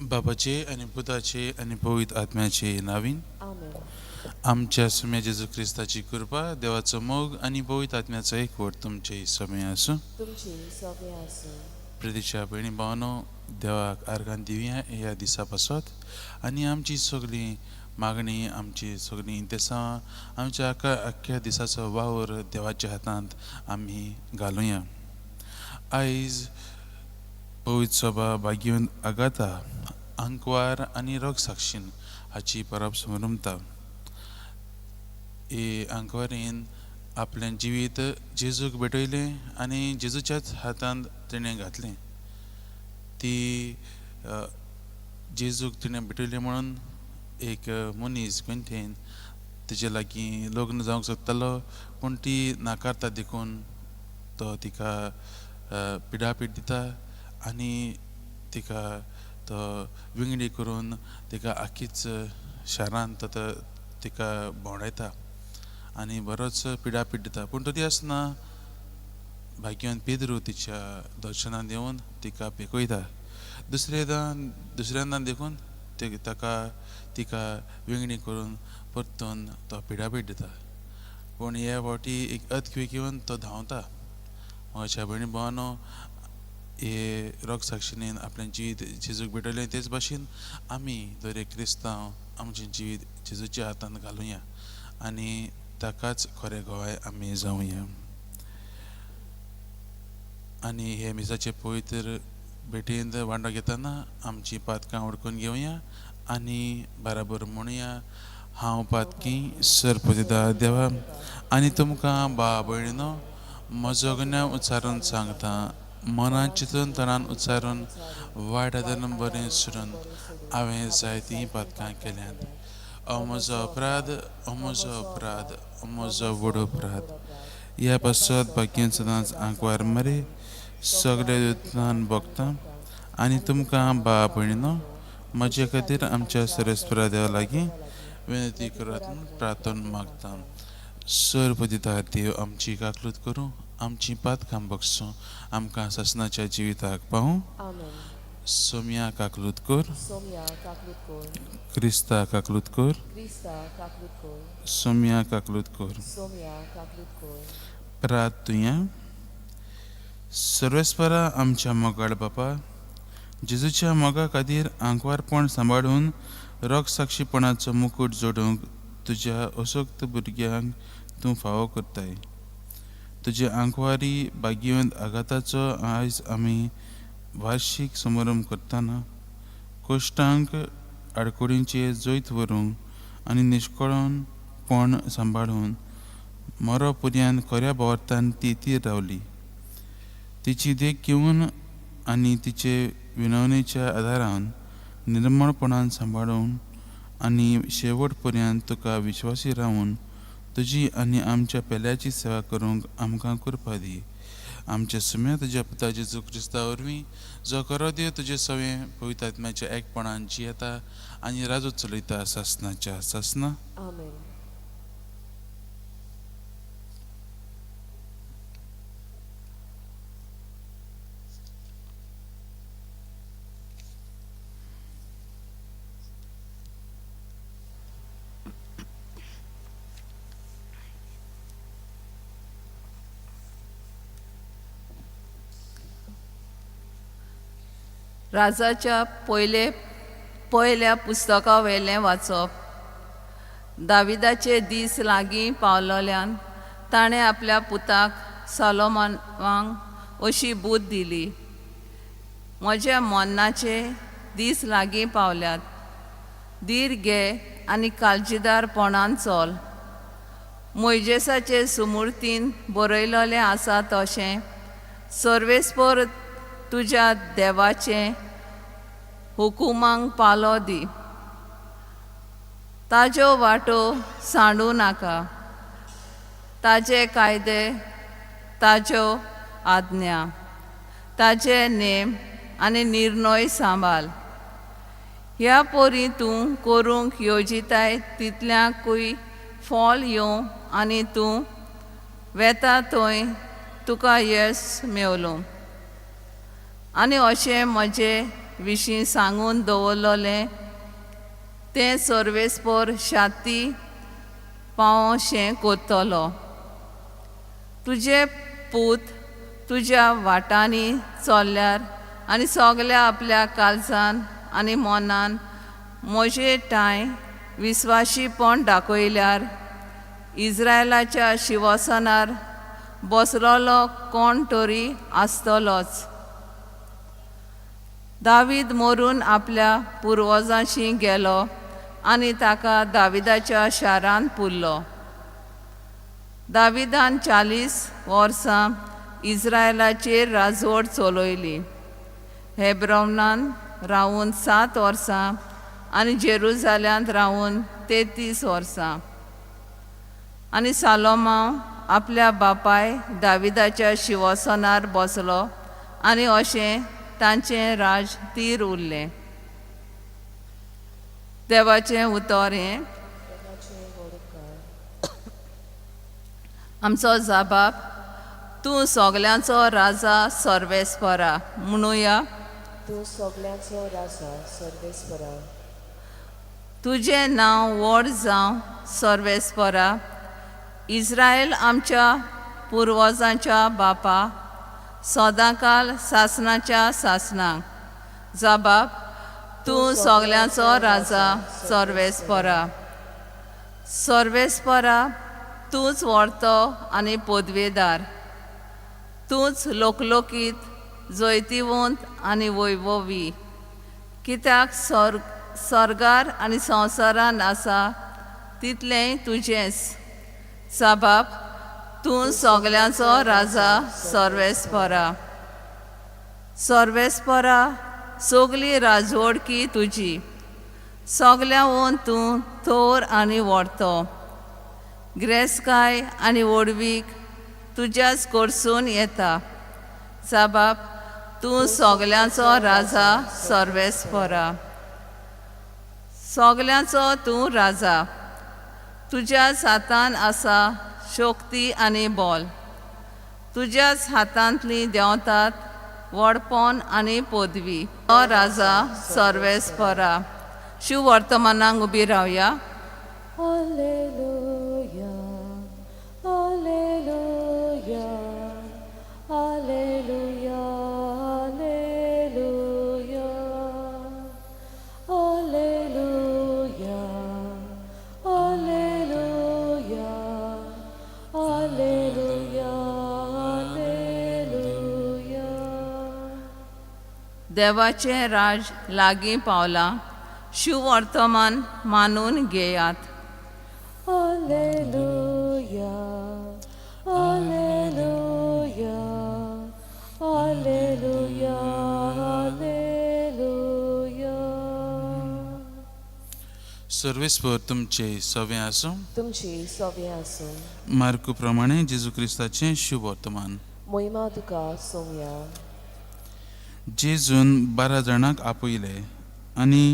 बाबाचे आणि पुताचे आणि पवित्र आत्म्याचे नावीन. आमेन. आमच्या सुम्या जेजू ख्रिस्ताची कृपा, देवाचो मोग आणि पवित्र आत्म्याचो एकवट तुमचे समय आसूं. तुमची सगळे आसूं. प्रितीच्या भयणी भावनो, देवाक आर्गां दिवया ह्या दिसा पासत आनी आमची सगळी मागणी, आमची सगळी इंतेसां, आमच्या आख्ख्या दिसाचो वावर देवाच्या हातांत आमी घालुया. आयज पवित्र सभा बागीवन आगाता अंकवार आनी रोग साक्षीन हाची परब समरुमता. हे अंकवारीन आपलें जिवीत जेजूक भेटयलें आनी जेजूच्याच हातांत तिणें घातलें. ती जेजूक तिणें भेटयलें म्हणून एक मनीस कोणतें तिचे लागीं लग्न जावंक सोदतालो, पूण ती नाकारता देखून तो तिका पिडापीड दिता आनी तिका तो विंगडी करून तिका आख्खीच शारांत तो तिका भोंवडायता आनी बरोच पिडापीड दिता. पूण तरी आसतना भाग्यवान पेद्रू तिच्या दर्शनांत येवन तिका पेकयता. दुसऱ्यांदा देखून ताका तिका विंगडी करून परतून तो पिडापीड दिता. पूण ह्या फावटी एक अर्थक्वेक येवन तो धांवता. म्हज्या भयणी भावांनो, हे रोग साक्षिणेन आपलें जिवीत जेजूक भेटयलें तेच भाशेन आमी दर एक क्रिस्तांव आमचें जिवीत जेजूच्या हातांत घालुया आनी ताकाच खरें गोवाय आमी जावुया. आनी हे मिसाचे पवित्र भेटेंत वांटो घेतना आमची पातकां उडकून घेवया आनी बराबर म्हणुया, हांव पातकी सर्पदिता देवा आनी तुमकां भाव भयणीनो म्हजो गुन्यांव उच्चारून सांगता. मनान चिंतून तोंडान उच्चारून वायटांतल्यान बरें सुरून हांवें जायतीं पातकां केल्यांत. हो म्हजो अपराध, हो म्हजो अपराध, हो म्हजो व्हड अपराध. ह्या पासत बाकीन सदांच आंकवार मारी सगळे युद्धान भोगता आनी तुमकां भाव भयणीनो म्हजे खातीर आमच्या सर्वेस्परा देवा लागीं विनंती करात प्रार्थना मागता. सर्व दिता देव आमची काकलूत करूं, आमची पातकां बगसूं, आमकां ससनाच्या जिविताक पावूं. आमेन. सोम्या काकलूत कर, सोम्या काकलूत कोर, क्रिस्ता काकलूत कर, क्रिस्ता काकलूत कोर, सोम्या काकलूत कर. सोम्या काकलूत कोर. प्रार्थुया. सर्वेस्परा आमच्या मोगाळ बापा, जेजूच्या मोगा खातीर आंकवारपण सांबाळून रोग साक्षीपणाचो मुकूट जोडूंक तुज्या असोक्त भुरग्यांक तूं फावो करताय. तुजे आंकवारी भाग्यवंत आघाताचो आयज आमी वार्षिक समारंभ करतना कोश्टांक आडकुडींचेर जैत व्हरूंक आनी निश्कळोनपण सांबाळून मरो पर्यंत खऱ्या भावार्थान ती तीर रावली. तिची देख घेवन आनी तिचे विनवणेच्या आदारान निर्मळपणान सांबाळून आनी शेवट पर्यंत तुका विश्वासी रावून तुजी आनी आमच्या पेल्याची सेवा करूंक आमकां कृपा दी. आमच्या सुम्या तुज्या पुता जेजू क्रिस्ता वरवीं जो खरो देव तुजे सवें पवित्र आत्म्याच्या एकपणान जियेता आनी राजू चलयता ससनाच्या ससना. आमेन. राजाच्या पयल्या पुस्तका वेलें वाचप. दाविदाचे दीस लागीं पावलोल्यान ताणें आपल्या पुताक सोलोमोनाक अशी बूद दिली. म्हज्या मोन्नाचे दीस लागीं पावल्यात. धीर घे आनी काळजीदारपणान चल. मोइजेसाचे सुमूर्तीन बरयलोलें आसा तशें सर्वेस्पर तुज्या देवाचे हुकुमांक पालो दी. ताज्यो वाटो सांडूं नाका. ताजे कायदे, ताज्यो आज्ञा, ताजे नेम आनी निर्णय सांबाळ. ह्या पोरी तूं करूंक येवजिताय तितल्याकूय फॉल येवं आनी तूं वेता थंय तुका येस मेवलो. आनी अशें म्हजे विशीं सांगून दवरलोलें तें सर्वेस्पर शाती पावोशें कोत्तलो. तुजे पूत तुज्या वाटांनी चल्ल्यार आनी सगल्या आपल्या काळजान आनी मोनान मोजेटाय विस्वाशीपण दाखयल्यार इस्रायलाच्या शिवसनार बसलोलो कोण तरी आसतलोच. दावीद मरून आपल्या पुर्वजांशी गेलो आनी ताका दाविदाच्या शारांत पुरलो. दाविदान 40 वर्सां इस्रायलाचेर राजवट चलयली. हेब्रोनान रावून 7 वर्सां आनी जेरुजाल्यांत रावून 33 वर्सां. आनी सालोमाव आपल्या बापाय दाविदाच्या शिवसनार बसलो आनी अशें तांचें राज तीर उरलें. देवाचें उतर हें आमचो जबाब तूं सगल्यांचो राजा सर्वेस्परा म्हणुया. तूं सगल्यांचो राजा सर्वेस्परा. तुजें नांव व्हड जावं सर्वेस्परा. इस्रायल आमच्या पुर्वजांच्या बापा सदांकाल सासणाच्या सासणांक. जबाब तूं सगल्यांचो राजा सर्वेस्परा. सर्वेस्परा तूंच व्हरतो आनी पदवेदार. तूंच लोकलोकीत जैतिवंत आनी वैभवी. कित्याक सर्गार आनी संवसारान आसा तितलें तुजेंच. जबाब तूं सगल्यांचो राजा सर्वेस्परा. सर्वेस्परा सगली राजवडकी तुजी. सगल्यांवन तूं थोर आनी व्हरतो. ग्रेस्काय आनी व्हडवीक तुज्याच कडसून येता. जबाब तूं सगल्यांचो राजा सर्वेस्परा. सगल्यांचो तूं राजा. तुज्याच हातान आसा शक्ती आनी बॉल. तुज्याच हातांतली देंवतात व्हडपण आनी पदवी. हो राजा सर्वेस्परा. शिव वर्तमानाक उबी रावया. Alleluia, Alleluia, Alleluia, Alleluia, Alleluia, Alleluia, Alleluia, Alleluia. देवाचें राज लागीं पावलां. शिव वर्तमान मानून घेयात. Alleluia, Alleluia, Alleluia, Alleluia. सर्वेस्पर तुमचे सवे आसूं. तुमची सव्या आसूं. मार्कू प्रमाणे जेजू क्रिस्ताचें शुभ वर्तमान. मोहिमा तुका सोमया. जेजून 12 जाणांक आपयले आनी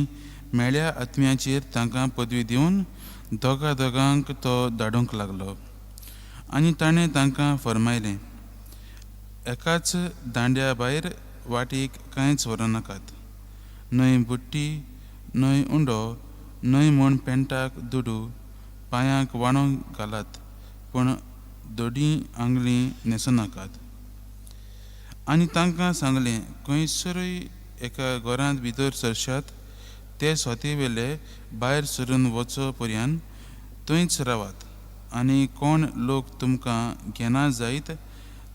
मेळ्या आत्म्याचेर तांकां पदवी दिवन दोगांक तो धाडूंक लागलो. आनी ताणें तांकां फरमायलें, एकाच दांड्या भायर वाटेक कांयच व्हरनाकात. न्हय बुट्टी, न्हय उंडो, न्हय म्हूण पेंटाक दुडू, पांयांक वाणो घालात, पूण दोडी आंगली न्हेसनाकात. आनी तांकां सांगलें, खंयसरूय एका घरांत भितर सरशात ते स्वते वेले भायर सरून वचो पर्यंत थंयच रावात. आनी कोण लोक तुमकां घेना जायत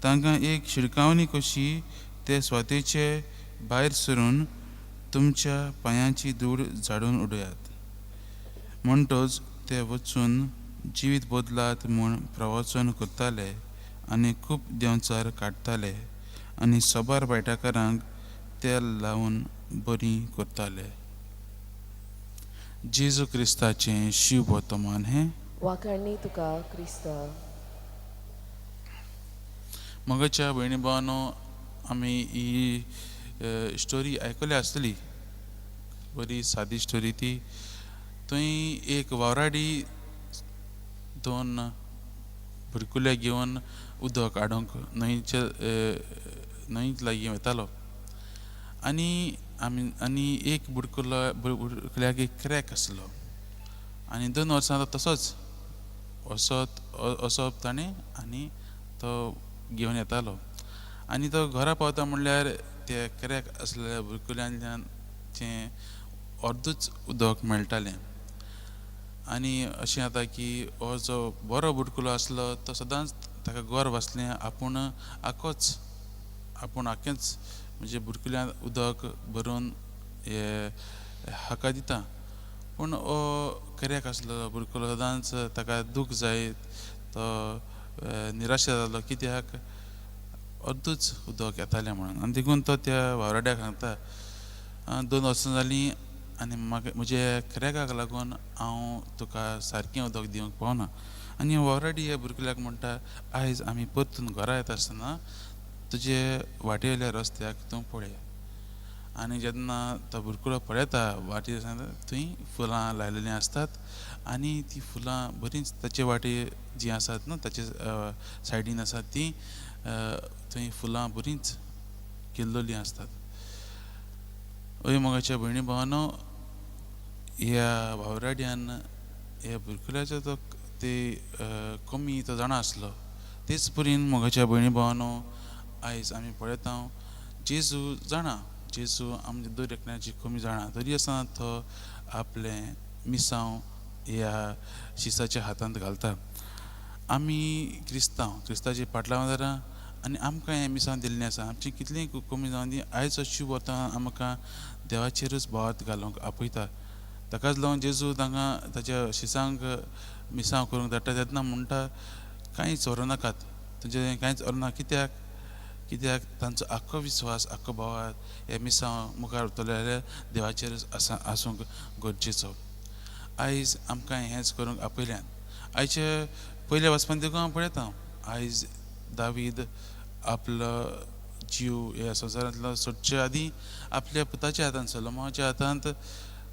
तांकां एक शिडकावणी कशी ते स्वतेचे भायर सरून तुमच्या पांयांची धूळ झाडून उडयात. म्हणटच ते वचून जिवीत बदलात म्हूण प्रवचन करताले आनी खूब देंवचार काडटाले आनी सोबार बैठकारांक तेल लावन बरी करताले. जेजू क्रिस्ताचें शिव वर्तमान हें. वाखाणणी तुका क्रिस्ता. मगाच्या भयणी भावांनो, आमी ही स्टोरी आयकली आसतली. बरी सादी स्टोरी ती. थंय एक वावराडी 2 भुरकुले घेवन उदक हाडूंक न्हंयच लागीं वतालो. आनी एक बुडकुल्याक एक क्रॅक आसलो. आनी 2 वर्सां तसोच वसप ताणें आनी तो घेवन येतालो. आनी तो घरा पावता म्हणल्यार त्या क्रॅक आसलेल्या बुडकुल्यांतल्यान तें अर्दूच उदक मेळटालें. आनी अशें जाता की हो जो बरो बुडकुलो आसलो तो सदांच ताका गर्व आसलें, आपूण आख्खेंच म्हणजे बुडकुल्यांत उदक भरून हाका दिता. पूण हो क्रॅक आसलो बुडकुलो सदांच ताका दूख जायत, तो निराशा जालो कित्याक अर्दूच उदक येतालें म्हणून. आनी देखून तो त्या वावराड्याक सांगता, 2 वर्सां जालीं आनी म्हज्या क्रॅकाक लागून हांव तुका सारकें उदक दिवंक पावना. आनी ऑलरेडी ह्या भुरग्याक म्हणटा आयज आमी परतून घरा येता आसतना तुजे वाटेल्या रस्त्याक तूं पळय. आनी जेन्ना तो भुरकुलो पळयता वाटेर थंय फुलां लायलेलीं आसतात आनी ती फुलां बरींच ताचे वाटे जीं आसात न्हू ताचे सायडीन आसात तीं थंय फुलां बरींच किल्लोलीं आसतात. हय मोगाच्या भयणी भावानो, ह्या वावराड्यान ह्या भुरकुल्याचो तो ते कमी तो जाणा आसलो. तेच परीन मोगाच्या भयणी भावानो, आयज आमी पळयता जेजू जाणा, जेजू आमच्या दर एकल्याची कमी जाणा, तरी आसतना तो आपलें मिसांव ह्या शिसाच्या हातांत घालता. आमी क्रिस्तांवाची पाटलांवादारां आनी आमकां हें मिसांव दिल्लें आसा. आमची कितलींय कमी जावन दी आयज अशीं वतां आमकां देवाचेरच बोवात घालूंक आपयता. ताकाच लागून जेजू तांकां ताच्या शिसांक मिसांव करूंक धाडटा तेन्ना म्हणटा कांयच व्हरो नाकात, तुजें कांयच व्हरो ना. कित्याक तांचो आख्खो विस्वास आख्खो बोवात हे मिसांव मुखार व्हरतले जाल्यार देवाचेरच आसूंक गरजेचो. आयज आमकां हेंच करूंक आपयल्यान. आयचे पयल्या वचपान देखून हांव पळयता, आयज दावीद आपलो जीव ह्या संवसारांतलो सोडचे आदीं आपल्या पुताच्या हातांत सोलोमोनाच्या हातांत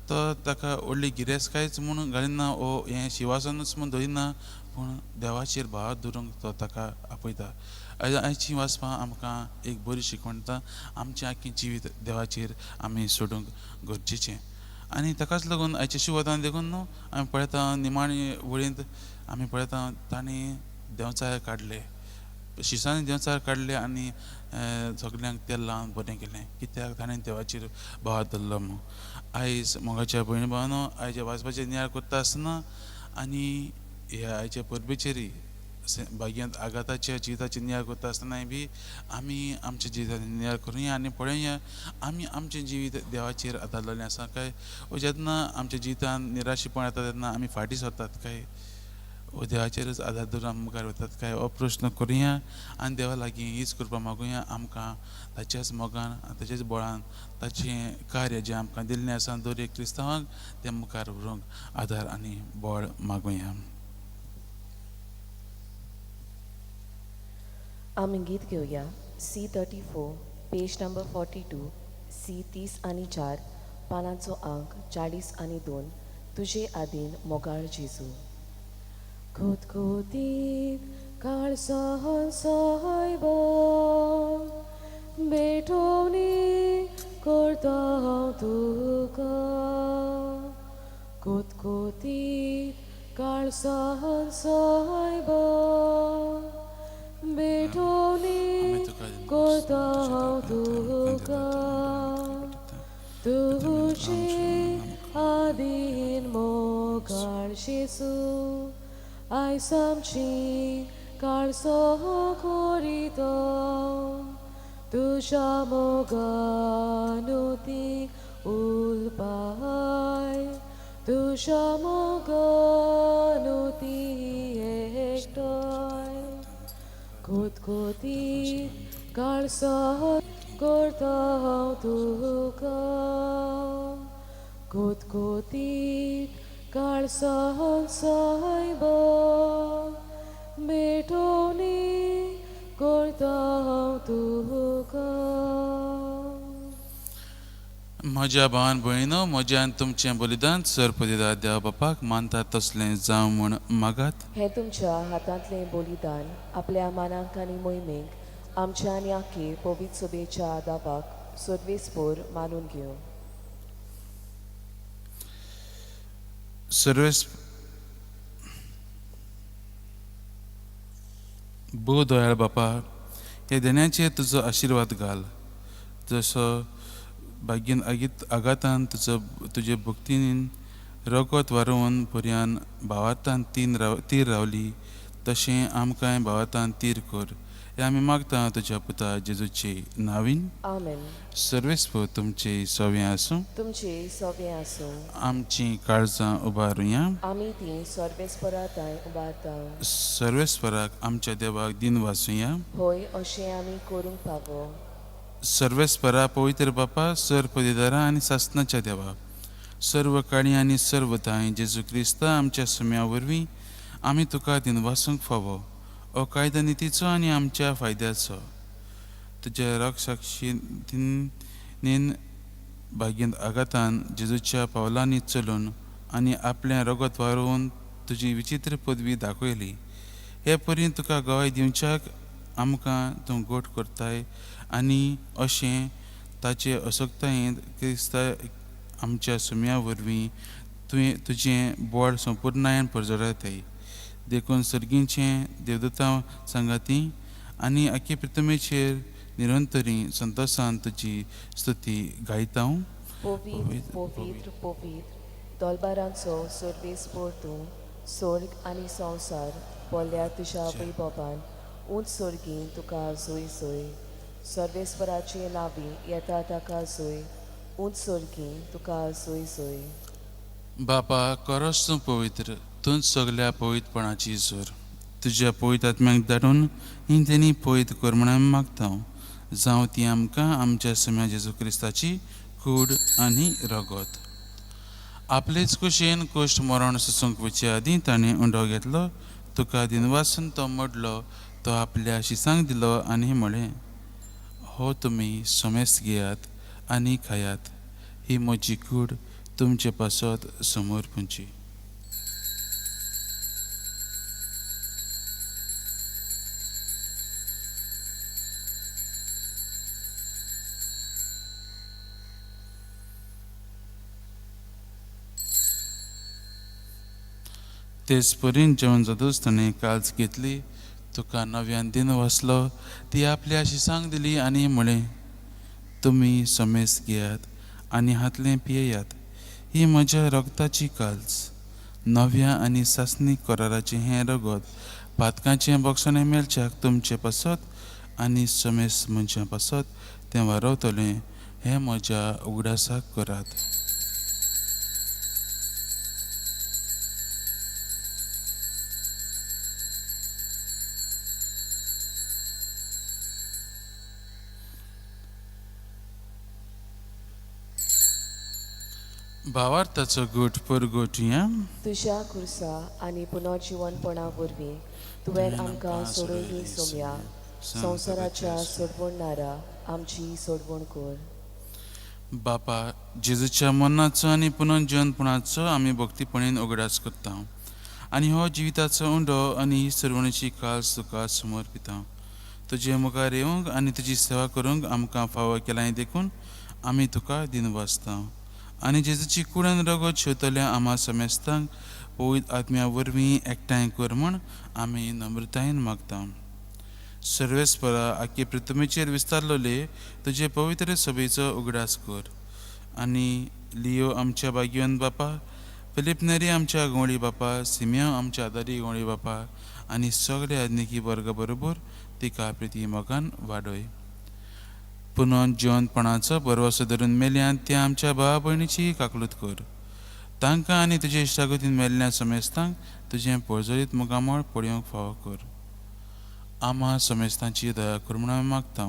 तो ताका व्हडली गिरेस्तकायच म्हूण घालिना, वो हें शिवासनूच म्हूण धरिना, पूण देवाचेर भाव दवरूंक तो ताका आपयता. आयची वाचपां आमकां एक बरी शिकवण दिता, आमचें आख्खें जिवीत देवाचेर आमी सोडूंक गरजेचें. आनी ताकाच लागून आयच्या शिवतान देखून न्हू आमी पळयता निमाणी वळींत आमी पळयता तांणी देंवचार काडले, शिसांनी देंवचार काडले आनी सगल्यांक तेल लावन बरें केलें, कित्याक ताणें देवाचेर भाव धरलो म्हूण. आयज मोगाच्या भयणी भावानो, आयच्या वाचपाचें नियाळ करता आसतना आनी ह्या आयच्या परबेचेरय भाग्यांत आघाताच्या जिविताचेर नियाळ करता आसतनाय बी आमी आमच्या जिविताचेर नियाळ करुया आनी पळोवया आमी आमचें जिवीत देवाचेर आदारलेलें आसा काय, वो जेन्ना आमच्या जिवितांत निराशीपण येता तेन्ना आमी फाटीं सरतात काय, वो देवाचेरच आदार दवरून आमी मुखार वतात काय, हो प्रश्न करुया आनी देवा लागीं हीच कृपा मागुया आमकां ताच्याच मोगान ताच्याच बळान ताचें कार्य जें आमकां दिल्लें आसा दर एक क्रिस्तांवाक तें मुखार व्हरूंक आदार आनी बळ मागुया. आमी गीत घेवया C34 पेज नंबर 42, C30 आनी 4 पानांचो अंक 40 आनी 2. तुजे आदीन मोगाळ जेजू. खुदखुदीत काळ सहन सहायब बेठवणी करता हांव तुका. खुदखुदीत काळ सहन सहायब बेठवणी करता हांव तुका. तुजे आदीन मोगाळ जेजू. आयज आमची काळ सह करीतो तुज्या मोगानुती उलपाय. तुज्या मोगानुती एकठांय. खुदखुदीत काळ सहन करता हांव तुका. खुदखुदीत काळ सहन सहायब बेठवणी करता हांव तुका. म्हज्या भावान भयणीनो, म्हज्यान तुमचें बलिदान सर्प दिता देवा बापाक मानता तसलें जावं म्हूण मागात. हें तुमच्या हातांतलें बलिदान आपल्या मानांक आनी मोहिमेक आमच्या आनी आख्खे पवित्र सभेच्या आदाबाक सर्वेस्पोर मानून घेवं. सर्वेस भोव दयाळ बापा, ह्या देण्याचेर तुजो आशिर्वाद घाल. जसो भाग्येन आघातान तुजे भक्तीन रगत वारोवन पर्यान भावार्थान तीर रावली, तशें आमकांय भावार्थान तीर कर. हे आमी मागता तुज्या पुता जेजूचे नांवीन. आमेन. सर्वेस्प तुमचे सवें आसूं. तुमचे सवें आसूं. आमची काळजां उबारुया. आमी ती सर्वेस्पराताय उबारता. सर्वेस्पराक आमच्या देवाक दिन वाचुया. होय, अशें आमी करूंक पावो. सर्वेस्परा पवित्र बापा, सर्पदिदारा आनी सासणाच्या देवा, सर्व काळी आनी सर्व दाय जेजू क्रिस्ता आमच्या सुम्या वरवीं आमी तुका दिनवासूंक फावो हो कायदो नितीचो आनी आमच्या फायद्याचो. तुज्या रक्षसाक्षीन भाग्यंत आगातान जेजूच्या पावलांनी चलून आनी आपलें रगत वारोवन तुजी विचित्र पदवी दाखयली. हे परीन तुका गवाय दिवच्याक आमकां तूं गोट करताय आनी अशें ताचे असोक्तायेंत क्रिस्ता आमच्या सुम्या वरवीं तुजें बोड संपूर्णायेन परजळटाय. देखून सर्गींचे देवदूतां सांगाती आनी आख्खे पृथ्वीचेर निरंतरी संतोशान तुजी स्तुती गायता. पवित्र पवित्र पवित्र दोलबारांचो सर्वेस्पोर तूं स्वर्ग आनी संवसार बोल्या तुज्या वैभवान उंच सर्गीन तुका जोय जोय. सर्वेस्पराचे नावी येता ताका जोय उंच सर्गीन तुका जोय जोय. बापा खरोच तूं पवित्र, तूंच सगल्या पवित्रपणाची जोर. तुज्या पवित्र आत्म्याक धाडून ही तेणी पवित्र कर म्हणून मागता. जावं ती आमकां आमच्या सम्या जेजू क्रिस्ताची कूड आनी रगत. आपलेच कुशेन कोश्ट मरण सुसूंक वचे आदीं ताणें उंडो घेतलो. तुका दिनवासून तो मोडलो. तो आपल्या शिसांक दिलो आनी म्हळें, हो तुमी सोमेस्त घेयात आनी खायात. ही म्हजी कूड तुमचे पासत समोर पुंची. तेच परीन जेवण जातूच ताणें काल्च घेतली. तुका नव्यान दिन वाचलो. ती आपल्या शिसांक दिली आनी म्हळें, तुमी सोमेस्त घेयात आनी हातलें पियेयात. ही म्हज्या रगताची काल्च, नव्या आनी सासनीक कराराचें हें रगत पातकांचें बोगसणें मेलच्याक तुमचे पासत आनी सोमेस्त मनशां पासत तें वारवतलें. हें म्हज्या उगडासाक करात. भावार्थाचो गोठ परगोटया. तुज्या खुर्सा आनी पुनर्जीवनपणा वरवीं तुवें आमकां सोडयली सोम्या. संवसाराच्या सोडवणारा आमची सोडवण कर. बापा, जेजूच्या मरणाचो आनी पुनर्जीवनपणाचो आमी भक्तीपणेन उगडास करता आनी हो जिविताचो उंडो आनी ही सर्वणेची काल्स तुका समर्पिता. तुजे मुखार येवंक आनी तुजी सेवा करूंक आमकां फावो केलाय देखून आमी तुका दिनवासता. आनी जेजूची कूड आनी रगत शेवतल्या आम्हा समेस्तांक पवित्र आत्म्या वरवीं एकठांय कर म्हूण आमी नम्रतायेन मागता. सर्वेस्परा आख्खे पृथ्वीचेर विस्तारलोले तुजे पवित्र सभेचो उगडास कर. आनी लियो आमच्या भाग्यवंत बापा, फिलीप नेरी आमच्या गवळी बापा, सिमियो आमच्या आदारी गवळी बापा आनी सगळे आदनिकी वर्गा बरोबर तिका प्रिती मोगान वाडय. पुनर्जीवनपणाचो बरवसो धरून मेल्यान त्या आमच्या भावा भयणीची काकलूत कर. तांकां आनी तुजे इश्टागतीन मेल्ल्या समेस्तांक तुजें पळजळीत मुगामळ पळोवंक फावो कर. आम्हा समेस्तांची दया कर म्हणून मागता.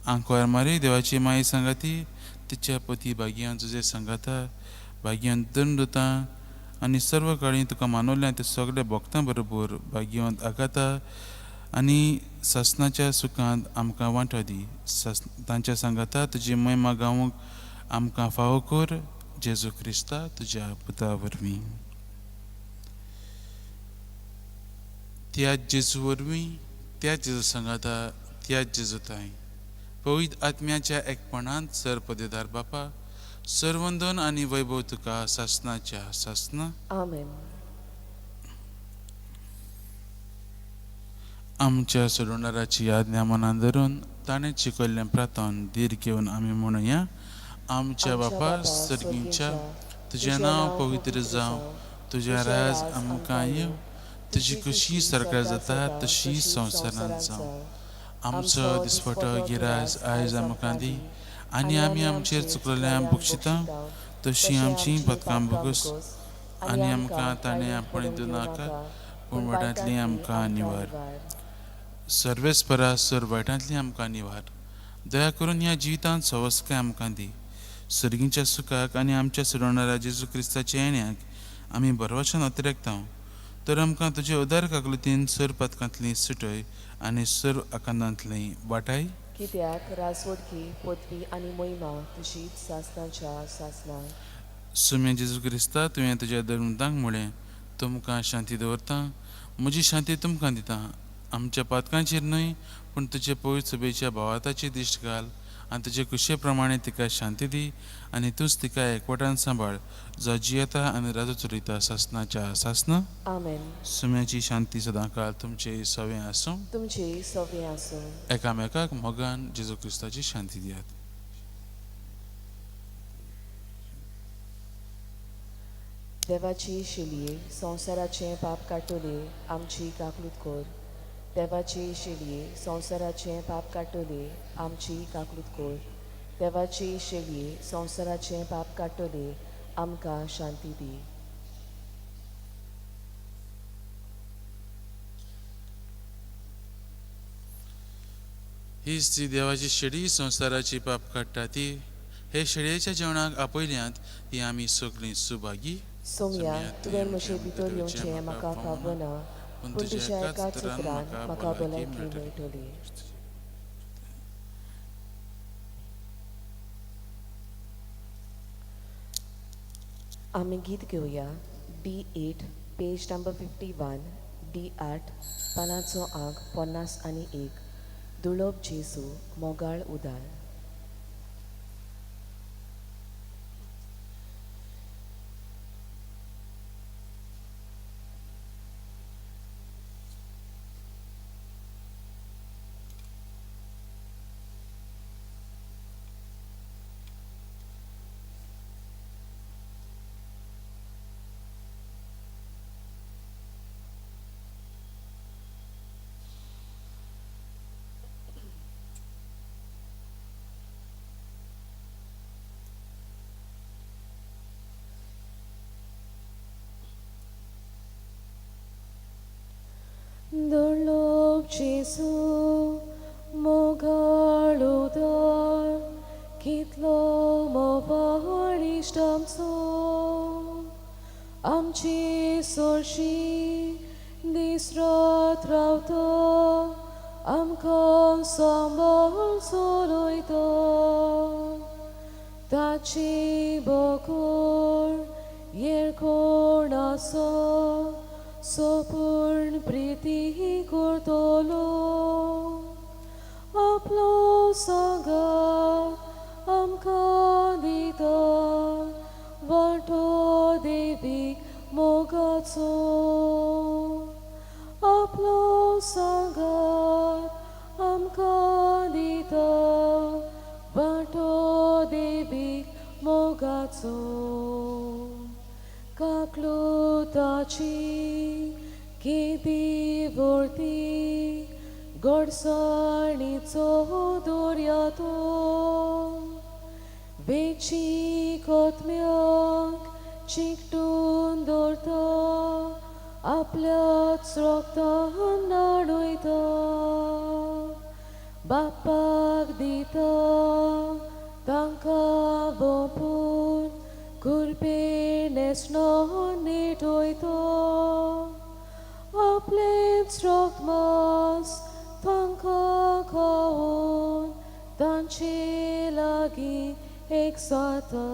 आंकोर मारी देवाची माई सांगाती, तिच्या पती भाग्यान तुजे सांगाता, भाग्यवंत दंडुतां आनी सर्व काळी तुका मानवल्या ते सगळे भक्तां बरोबर भाग्यवंत आगाता आनी सासनाच्या सुखांत आमकां वांटो दी. तांच्या सांगाता तुजी महिमा गावूंक आमकां फावो कर. जेजू क्रिस्ता तुज्या पुता वरवीं. त्या जेजू वरवीं, त्या जेजू सांगाता, त्या जेजूताय पवित्र आत्म्याच्या एकपणांत सर पदेदार बापा, सर्वंदन आनी वैभव तुका सासनाच्या सासना. आमेन. आमच्या सोडवणाराची आज्ञा मनान धरून ताणें शिकयल्लें प्रार्थन धीर घेवन आमी म्हणुया. आमच्या बापा सर्गींच्या, तुजें नांव पवित्र जावं, तुजें राज आमकां येवं, तुजी खुशी सरकार जाता तशी संवसारांत जावं. आमचो दिसपटो गिरायज आयज आमकां दी आनी आमी आमचेर चुकलेल्यांक बक्षिता तशी आमची पथकां बगस आनी आमकां ताणें आपणे दिनाका पूण वाटांतली आमकां निवार. सर्वेस्परा सर वायटांतली आमकां निवार. दया करून ह्या जिवितांत सवस्काय आमकां दी. सर्गींच्या सुखाक आनी आमच्या सोडवणाऱ्या जेजू क्रिस्ताच्या येण्याक आमी बरवशान अतिरेकता. तर आमकां तुजे उदार काकलुतीन सर पथकांतली सुटय आनी सर आकांतांतली वाटाय कित्याक राजवडकी पदवी आनी मोहिमा तशीच सासणाच्या सासना सुम्या जेजू क्रिस्ता तुवें तुज्या धर्मतांक म्हळें तुमकां शांती दवरता म्हजी शांती तुमकां दिता आमच्या पातकांचेर न्हय पूण तुजे पवित्र सभेच्या भावाताची दिश्ट घाल आनी तुजे कुशे प्रमाणे तिका शांती दी आनी तूंच तिका एकवटान सांबाळ जो जियेता आनी राजू चलयता सासनाच्या सासना आमेन. सुम्याची शांती सदां काळ तुमचे सवें आसूं तुमचे सव्वे आसूं. एकामेकाक मोगान जेजू क्रिस्ताची शांती दियात. देवाची शिलये संवसाराचें पाप काडटले आमची काकलूत कोर. देवाची शिलये संवसाराचें पाप काडटले आमची काकलूत कोर. देवाची शिलये संवसाराचें पाप काडटले आमकां शांती दी. हीच ती देवाची शेळी संवसाराची पाप काडटा ती हे शेळयेच्या जेवणाक आपयल्यांत ही आमी सगळीं सुभागी. सोम्या तुवें म्हजे भितर येवचें म्हाका फावना पूण तुज्या एकाच उतरान म्हाका भलायकी मेळटली. आमी गीत घेवया D8 पेज नंबर 51 D8 पानाचो आंक 51 दुळोब जेजू मोगाळ उदार. दुर्लभ जेजू मोगाळ उदार कितलो मोवाळ इश्ट आमचो आमची सोरशी दीस रात रावता आमकां सांबाळ चलयता ताची बोकोर येरकोण आसा सोपूर्ण प्रिती करतलो आपलो सांगात आमकां दिता वांटो देवीक मोगाचो आपलो सांगात आमकां दिता वांटो देवीक मोगाचो काकलुताची केदी वर्ती गोडसाणीचो दर्यातो वेची कोथम्याक चिकटून दवरता आपल्याच रोगतान नाडयता बापाक दिता तांकां भोंपून कुरपे नेसनो नेटोयता आपलेच रोगत मास तांकां खावून तांचे लागीं एक जाता.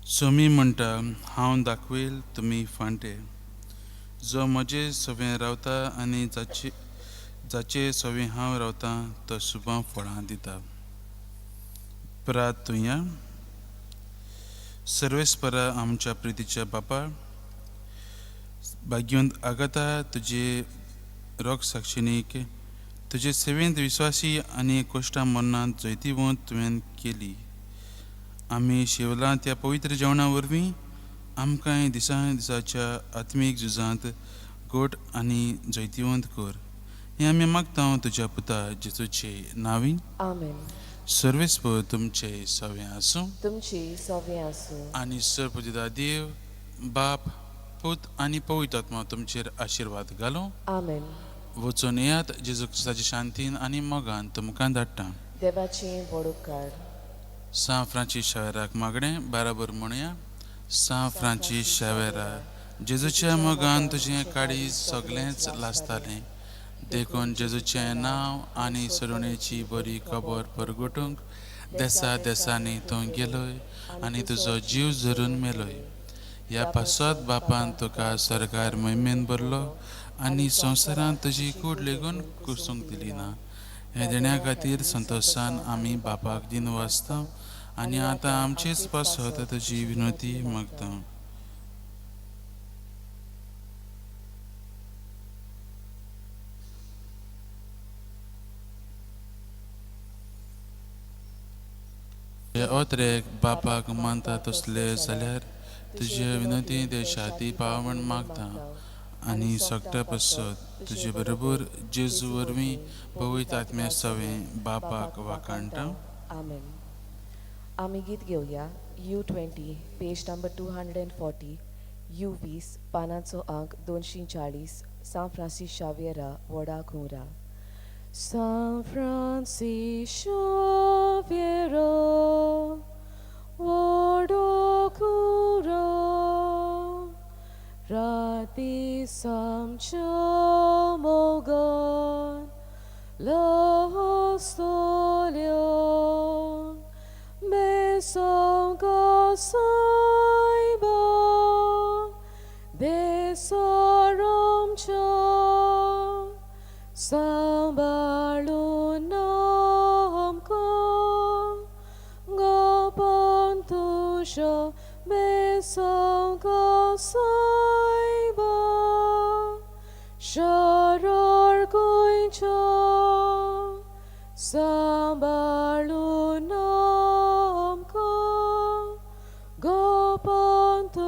सो मी म्हणटा हांव दाखवेल तुमी फांटे जो म्हजे सवें रावता आनी जाचे सवें हांव रावता तो शुभां फळां दिता. प्रार्थुया. सर्वेस्परा आमच्या प्रितीच्या बापा, भाग्यवंत आगाता तुजे रोग साक्षिणीक तुजे सेवेंत विस्वासी आनी कोश्टां मरणांत जैतिवंत तुवें केली. आमी शेवलां त्या पवित्र जेवणा वरवीं आमकां दिसाच्या आत्मीक झुजांत गोट आनी जैतिवंत कर. हें आमी मागता तुज्या पुता जेजूचे नांवीं. आमेन. सर्वेस्पर तुमचे सवें आसूं तुमची सवें आसूं आनी सर्वपुजिता देव बाप पूत आनी पवित्र आत्मा तुमचेर आशिर्वाद घालूं. आमेन. वचून येयात जेजू क्रिस्ताच्या शांतीन आनी मोगान तुमकां धाडटा. देवाचें व्हड उपकार. सा फ्रांचीस शावेराक मागणें बराबर म्हणया. सा फ्रांचीस शावेरा, जेजूच्या मोगान तुजें काळीज सगळेंच लासतालें देखून जेजूचें नांव आनी सरुणेची बरी खबर परगटूंक देसा देसांनी तूं गेलोय आनी तुजो जीव झरून मेलोय. ह्या पासत बापान तुका सरकार महिमेन भरलो आनी संवसारांत तुजी कूड लेगून कुसूंक दिली ना. हे देण्या खातीर संतोशान आमी बापाक दिन वाचता आनी आतां आमचेच पासत तुजी विनंती मागता. ओत्रेक बापाक मानता तसले जाल्यार तुजे विनंती देशाती पावण मागता आनी सगळ्या पासत तुजे बरोबर जेजू वरवीं पवित्र आत्म्या सवें बापाक वाकाणटा. आमेन. आमी गीत घेवया U20 पेज नंबर 240 U20 पानाचो अंक 240 सान फ्रांसीस शावेरा वडा खुरा. San Francisco Xaviera Wodokuro Rati Samcho Mogan Lostolion Besonga Saiba Besoromcho Sambalunamko Gopantusho Besonga Saiba Sharar Goincho Sambalunamko Gopantusho.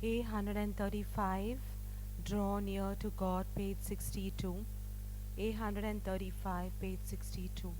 A135, Draw Near to God, page 62. A135, page 62.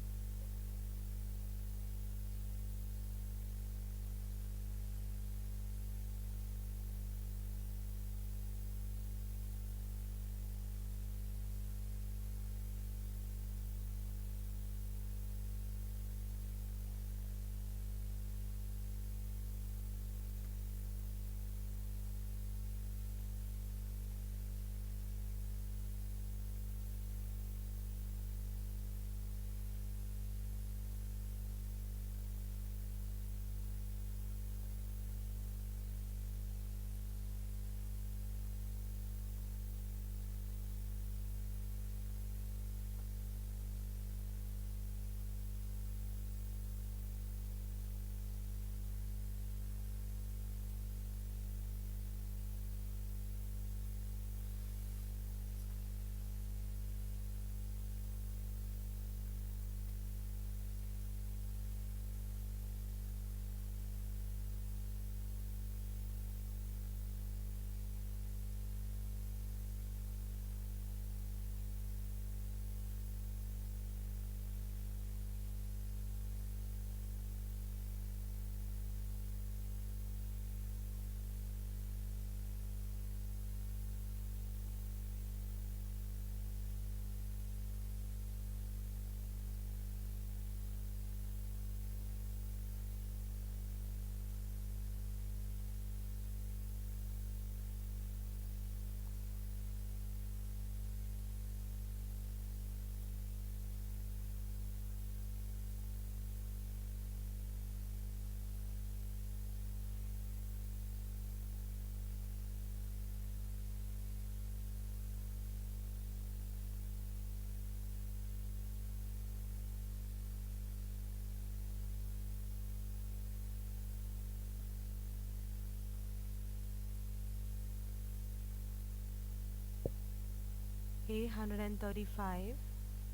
A135,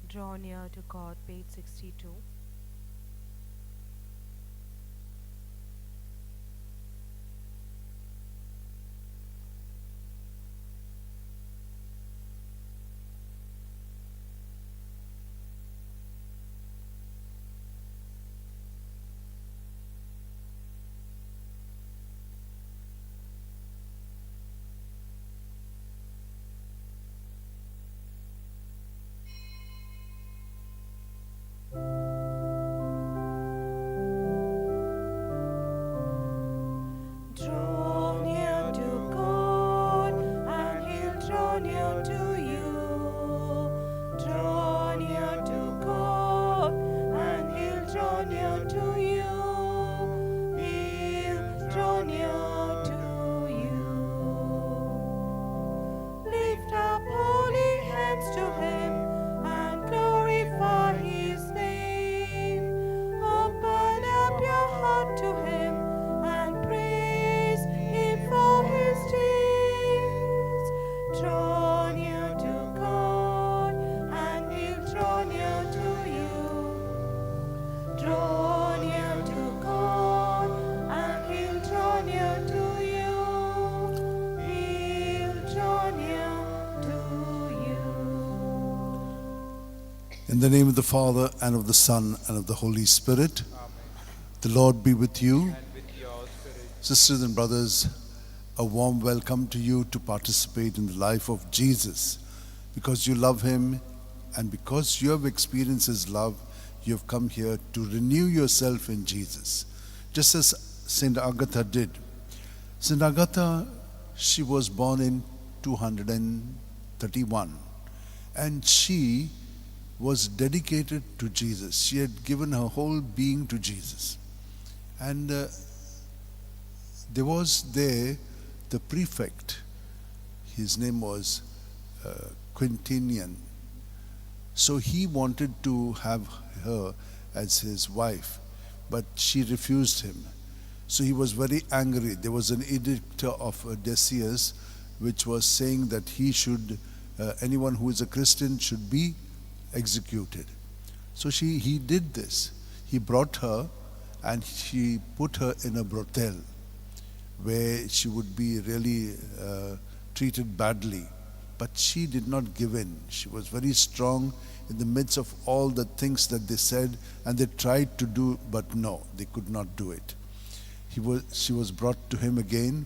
Draw Near to God, page 62. Draw near to God, and He'll draw near to you. Draw near to God, and He'll draw near to you. He'll draw near to you. Lift up holy hands to Him and glorify His name. Open up your heart to Him and praise Him for His deeds. Draw near to God, and He'll draw near to you. Draw near to God, and He'll draw near to you. He'll draw near to you. In the name of the Father, and of the Son, and of the Holy Spirit. The Lord be with you. Sisters and brothers, a warm welcome to you to participate in the life of Jesus. Because you love Him and because you have experienced His love, you have come here to renew yourself in Jesus. Just as Saint Agatha did. Saint Agatha, she was born in 231, and she was dedicated to Jesus. She had given her whole being to Jesus. And there was the prefect. His name was Quintinian. So he wanted to have her as his wife, but she refused him. So he was very angry. There was an edict of Decius which was saying that he should, anyone who is a Christian should be executed. So he did this. He brought her and he put her in a brothel. where she would be really treated badly. But she did not give in. She was very strong in the midst of all the things that they said, and they tried to do, but no, they could not do it. She was brought to him again,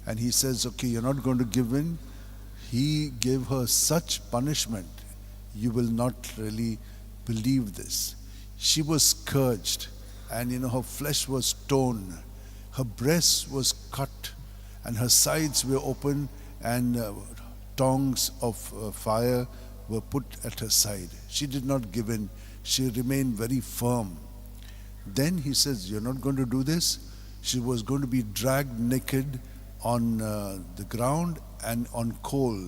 and he says, okay, you're not going to give in. He gave her such punishment, you will not really believe this. She was scourged, and her flesh was torn, her breast was cut, and her sides were open, and tongs of fire were put at her side. She did not give in. She remained very firm. Then he says, you're not going to do this? She was going to be dragged naked on the ground and on coal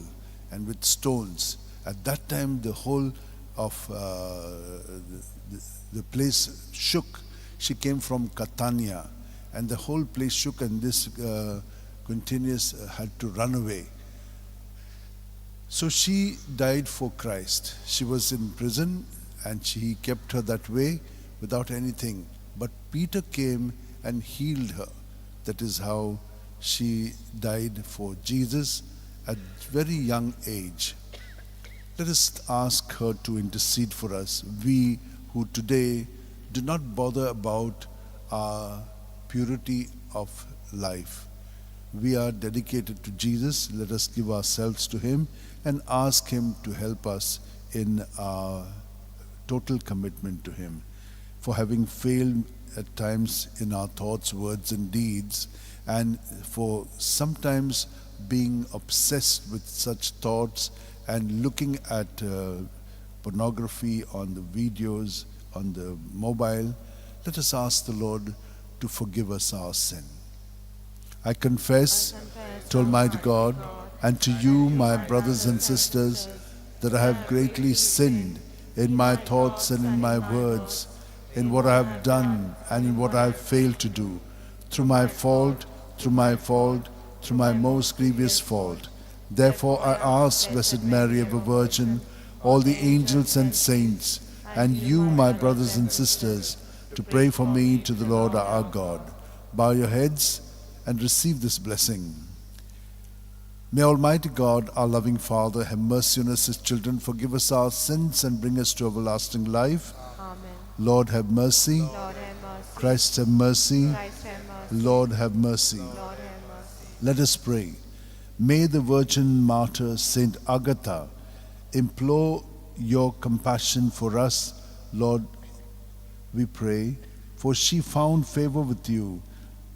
and with stones. At that time, the whole of the place shook. She came from Catania, and the whole place shook, and this Quintinius had to run away. So she died for Christ. She was in prison, and he kept her that way without anything. But Peter came and healed her. That is how she died for Jesus at very young age. Let us ask her to intercede for us, we who today do not bother about our purity of life. We are dedicated to Jesus. Let us give ourselves to him and ask him to help us in our total commitment to him. For having failed at times in our thoughts, words and deeds, and for sometimes being obsessed with such thoughts and looking at pornography on the videos, on the mobile, let us ask the Lord to forgive us our sin. I confess to Almighty God and to you, my brothers and sisters, that I have greatly sinned in my thoughts and in my words, in what I have done and in what I have failed to do, through my fault, through my most grievous fault. Therefore I ask Blessed Mary, ever Virgin, all the angels and saints, and you, my brothers and sisters, to pray for me to the Lord our God. Bow your heads and receive this blessing. May Almighty God, our loving Father, have mercy on us, his children, forgive us our sins, and bring us to everlasting life. Amen. Lord, have mercy. Lord have mercy. Christ, have mercy. Christ have mercy. Lord, have mercy. Lord have mercy. Let us pray. May the Virgin Martyr, Saint Agatha, implore your compassion for us, Lord, we pray, for she found favor with you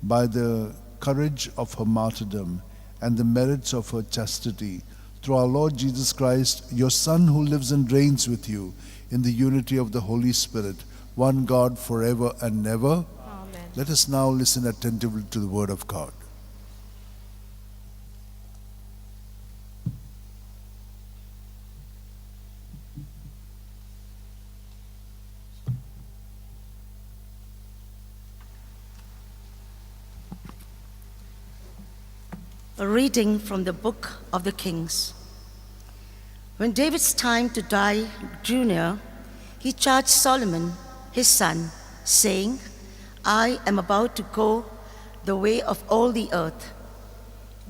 by the courage of her martyrdom and the merits of her chastity. Through our Lord Jesus Christ, your Son, who lives and reigns with you in the unity of the Holy Spirit, one God forever and ever. Amen. Let us now listen attentively to the word of God. A reading from the book of the Kings. When David's time to die drew near, he charged Solomon, his son, saying, I am about to go the way of all the earth.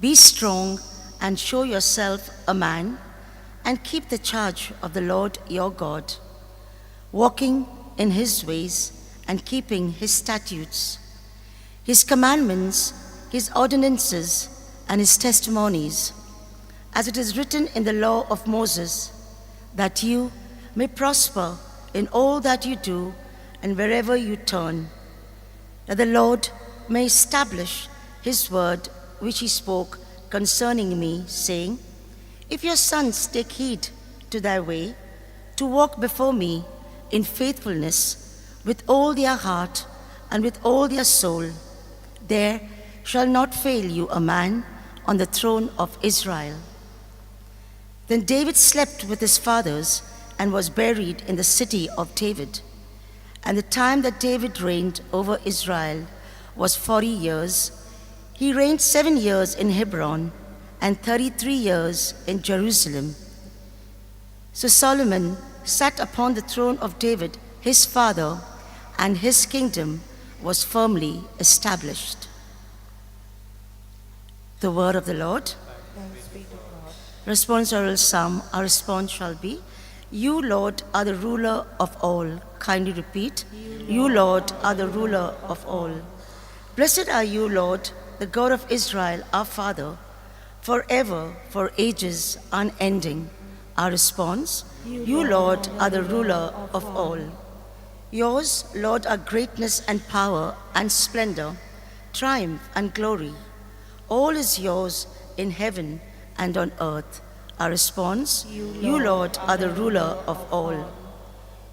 Be strong and show yourself a man, and keep the charge of the Lord your God, walking in his ways and keeping his statutes, his commandments, his ordinances, and his testimonies, as it is written in the law of Moses, that you may prosper in all that you do and wherever you turn, that the Lord may establish his word which he spoke concerning me, saying, if your sons take heed to their way, to walk before me in faithfulness with all their heart and with all their soul, there shall not fail you a man on the throne of Israel. Then David slept with his fathers and was buried in the city of David. And the time that David reigned over Israel was 40 years. He reigned 7 years in Hebron and 33 years in Jerusalem. So Solomon sat upon the throne of David, his father, and his kingdom was firmly established. The word of the Lord. Thanks be to God. Responsorial Psalm. Our response shall be, You, Lord, are the ruler of all. Kindly repeat, You, Lord, are the ruler of all. Blessed are you, Lord, the God of Israel, our Father, forever, for ages unending. Our response, You, Lord, are the ruler of all. Yours, Lord, are greatness and power and splendor, triumph and glory. All is yours in heaven and on earth. Our response, You, Lord, are the ruler of all.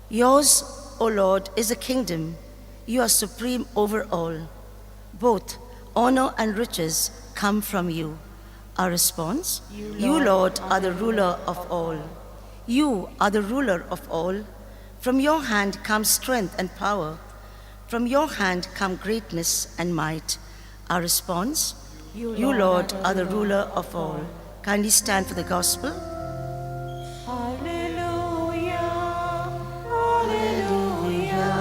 Yours, O Lord, is the kingdom. You are supreme over all. Both honor and riches come from you. Our response, You, Lord, are the ruler of all. You are the ruler of all. From your hand comes strength and power. From your hand come greatness and might. Our response, You, Lord, are the ruler of all. Kindly stand for the gospel. Hallelujah. Hallelujah.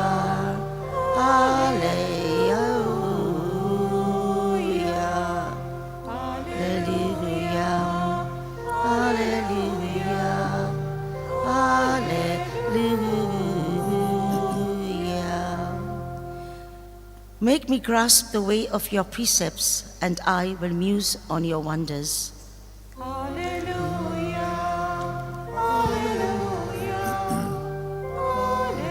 Hallelujah. Hallelujah. Hallelujah. Hallelujah. Make me grasp the way of your precepts, and I will muse on your wonders. Hallelujah. Hallelujah. Hallelujah.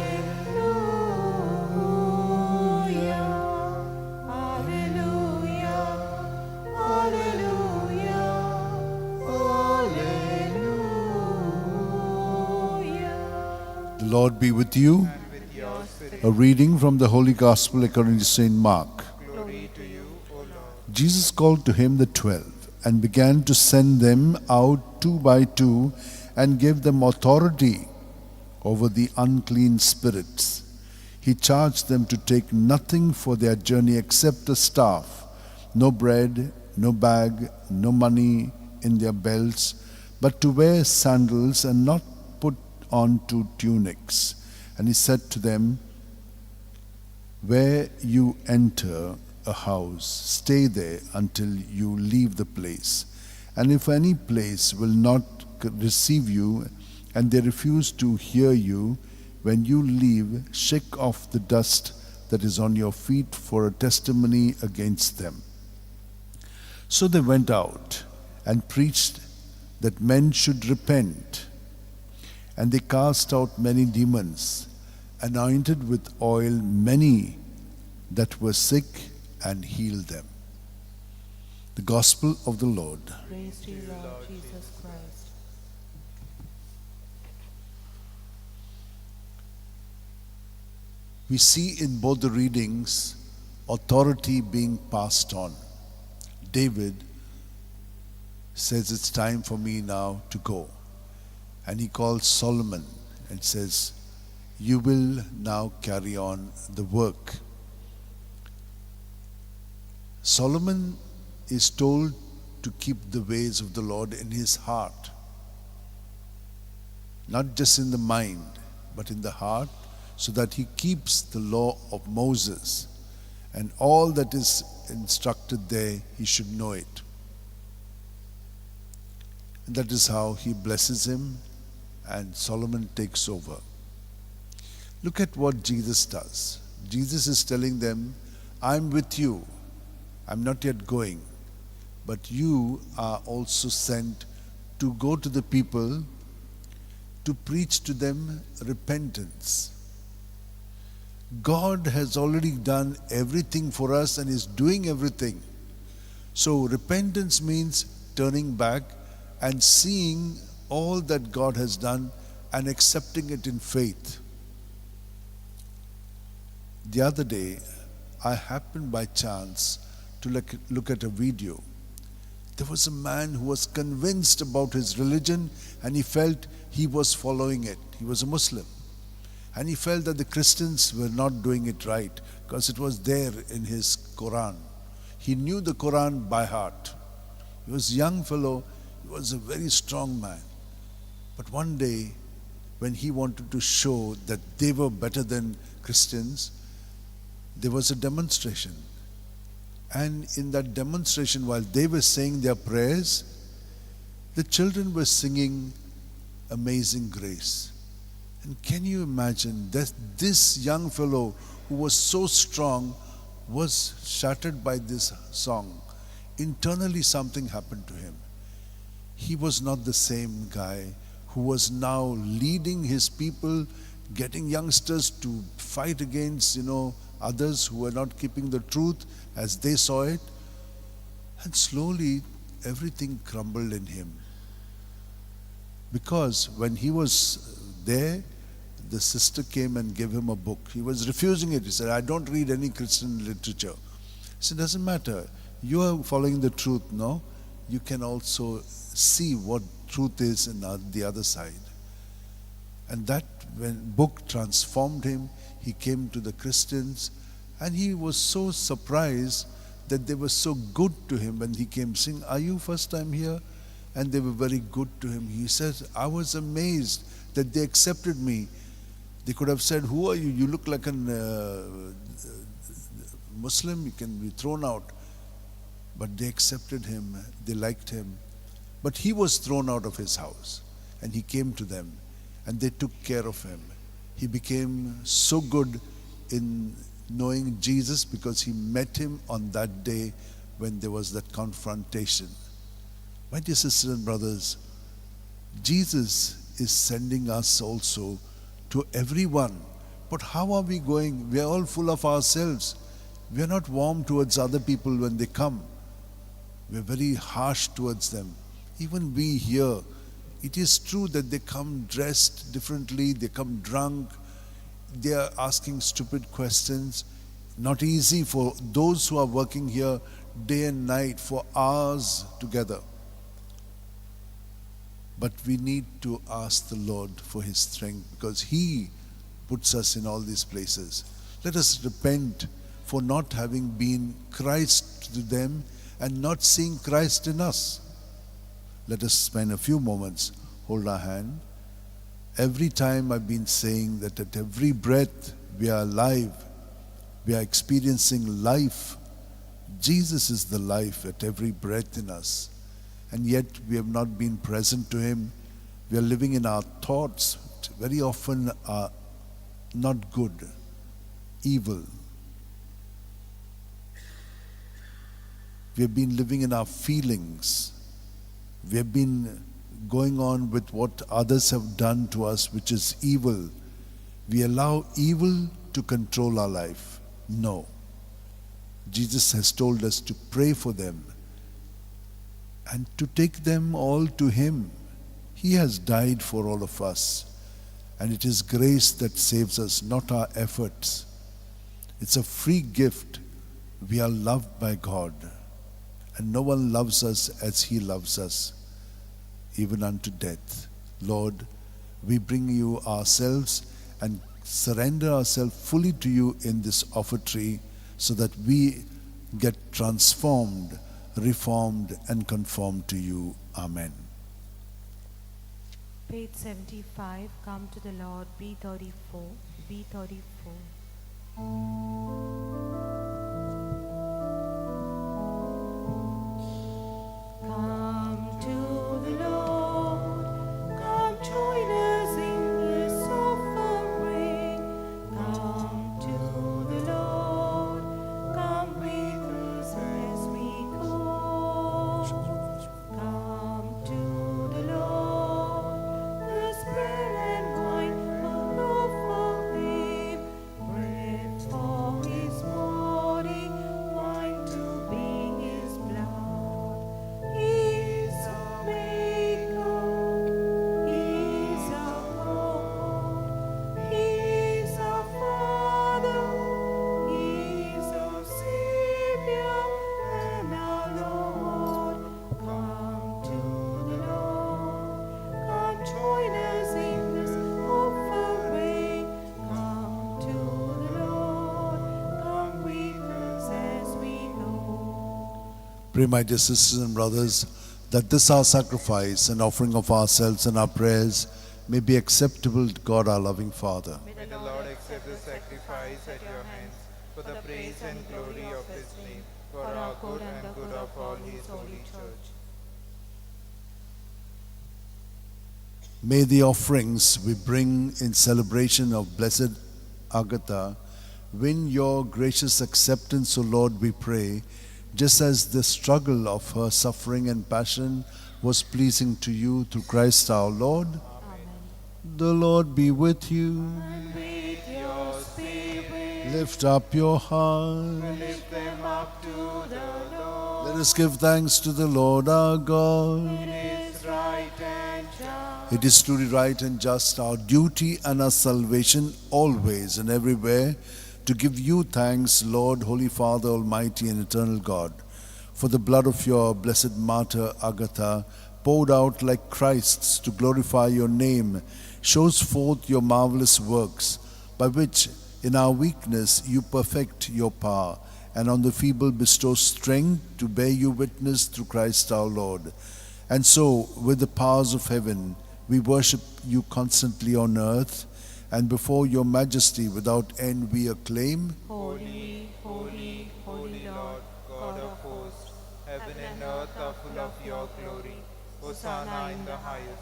Hallelujah. Hallelujah. Hallelujah. The Lord be with you. A reading from the Holy Gospel according to St. Mark. Jesus called to him the 12 and began to send them out 2 by 2 and gave them authority over the unclean spirits. He charged them to take nothing for their journey except a staff, no bread, no bag, no money in their belts, but to wear sandals and not put on 2 tunics. And he said to them, Where you enter a house, stay there until you leave the place. And if any place will not receive you, and they refuse to hear you, when you leave, shake off the dust that is on your feet for a testimony against them. So they went out and preached that men should repent. And they cast out many demons, anointed with oil many that were sick, and healed them. The Gospel of the Lord. Praise to you, Lord Jesus Christ. We see in both the readings authority being passed on. David says, It's time for me now to go. And he calls Solomon and says, You will now carry on the work. Solomon is told to keep the ways of the Lord in his heart. Not just in the mind, but in the heart, so that he keeps the law of Moses. And all that is instructed there, he should know it. And that is how he blesses him, and Solomon takes over. Look at what Jesus does. Jesus is telling them, I'm with you. I'm not yet going, but you are also sent to go to the people to preach to them repentance. God has already done everything for us and is doing everything. So repentance means turning back and seeing all that God has done and accepting it in faith. The other day, I happened by chance to look at a video. There was a man who was convinced about his religion, and he felt he was following it. He was a Muslim. And he felt that the Christians were not doing it right because it was there in his Quran. He knew the Quran by heart. He was a young fellow. He was a very strong man. But one day, when he wanted to show that they were better than Christians, there was a demonstration. And in that demonstration, while they were saying their prayers, the children were singing Amazing Grace. And can you imagine that this young fellow who was so strong was shattered by this song? Internally, something happened to him. He was not the same guy who was now leading his people, getting youngsters to fight against, others who were not keeping the truth as they saw it. And slowly, everything crumbled in him. Because when he was there, the sister came and gave him a book. He was refusing it. He said, I don't read any Christian literature. He said, doesn't matter. You are following the truth, no? You can also see what truth is in the other side. And that book transformed him. He came to the Christians, and he was so surprised that they were so good to him when he came saying, are you first time here? And they were very good to him. He said, I was amazed that they accepted me. They could have said, who are you? You look like a Muslim, you can be thrown out. But they accepted him, they liked him. But he was thrown out of his house, and he came to them, and they took care of him. He became so good in knowing Jesus because he met him on that day when there was that confrontation. My dear sisters and brothers, Jesus is sending us also to everyone. But how are we going? We are all full of ourselves. We are not warm towards other people when they come. We are very harsh towards them. Even we here, it is true that they come dressed differently, they come drunk, they are asking stupid questions. Not easy for those who are working here day and night for hours together. But we need to ask the Lord for His strength because He puts us in all these places. Let us repent for not having been Christ to them and not seeing Christ in us. Let us spend a few moments, hold our hand. Every time I've been saying that at every breath we are alive, we are experiencing life. Jesus is the life at every breath in us. And yet we have not been present to Him. We are living in our thoughts, which very often are not good, evil. We have been living in our feelings. We have been going on with what others have done to us, which is evil. We allow evil to control our life. No. Jesus has told us to pray for them and to take them all to Him. He has died for all of us. And it is grace that saves us, not our efforts. It's a free gift. We are loved by God. And no one loves us as He loves us, even unto death. Lord, we bring you ourselves and surrender ourselves fully to you in this offertory so that we get transformed, reformed, and conformed to you. Amen. Page 75, Come to the Lord, B34, B34. Come to the Lord, come join us in His offering. Come to the Lord, come with us as we go. Come to the Lord, the bread and wine will offer Him, bread for His body, wine to be His blood. He is our Maker, He is our God, He is our Father, He is our Savior and our Lord. Come to the Lord, come join us in this offering. Come to the Lord, come with us as we go. Pray, my dear sisters and brothers, that this our sacrifice and offering of ourselves and our prayers may be acceptable to God our loving Father. May the Lord accept the sacrifice at your hands for the praise and glory of His name, for our good and the good of all his holy church. May the offerings we bring in celebration of Blessed Agatha win your gracious acceptance, O Lord, we pray, just as the struggle of her suffering and passion was pleasing to you through Christ our Lord. The Lord be with you. With your spirit, Lift up your heart. lift them up to the Lord. Let us give thanks to the Lord our God. It is right and just. It is truly right and just, our duty and our salvation, always and everywhere, to give you thanks, Lord, Holy Father, Almighty and Eternal God, for the blood of your blessed martyr Agatha, poured out like Christ's to glorify your name, shows forth your marvelous works, by which in our weakness you perfect your power, and on the feeble bestow strength to bear you witness through Christ our Lord. And so, with the powers of heaven, we worship you constantly on earth, and before your majesty without end we acclaim, Holy, holy, holy Lord, God of hosts, heaven and earth are full of your glory. Hosanna in the highest.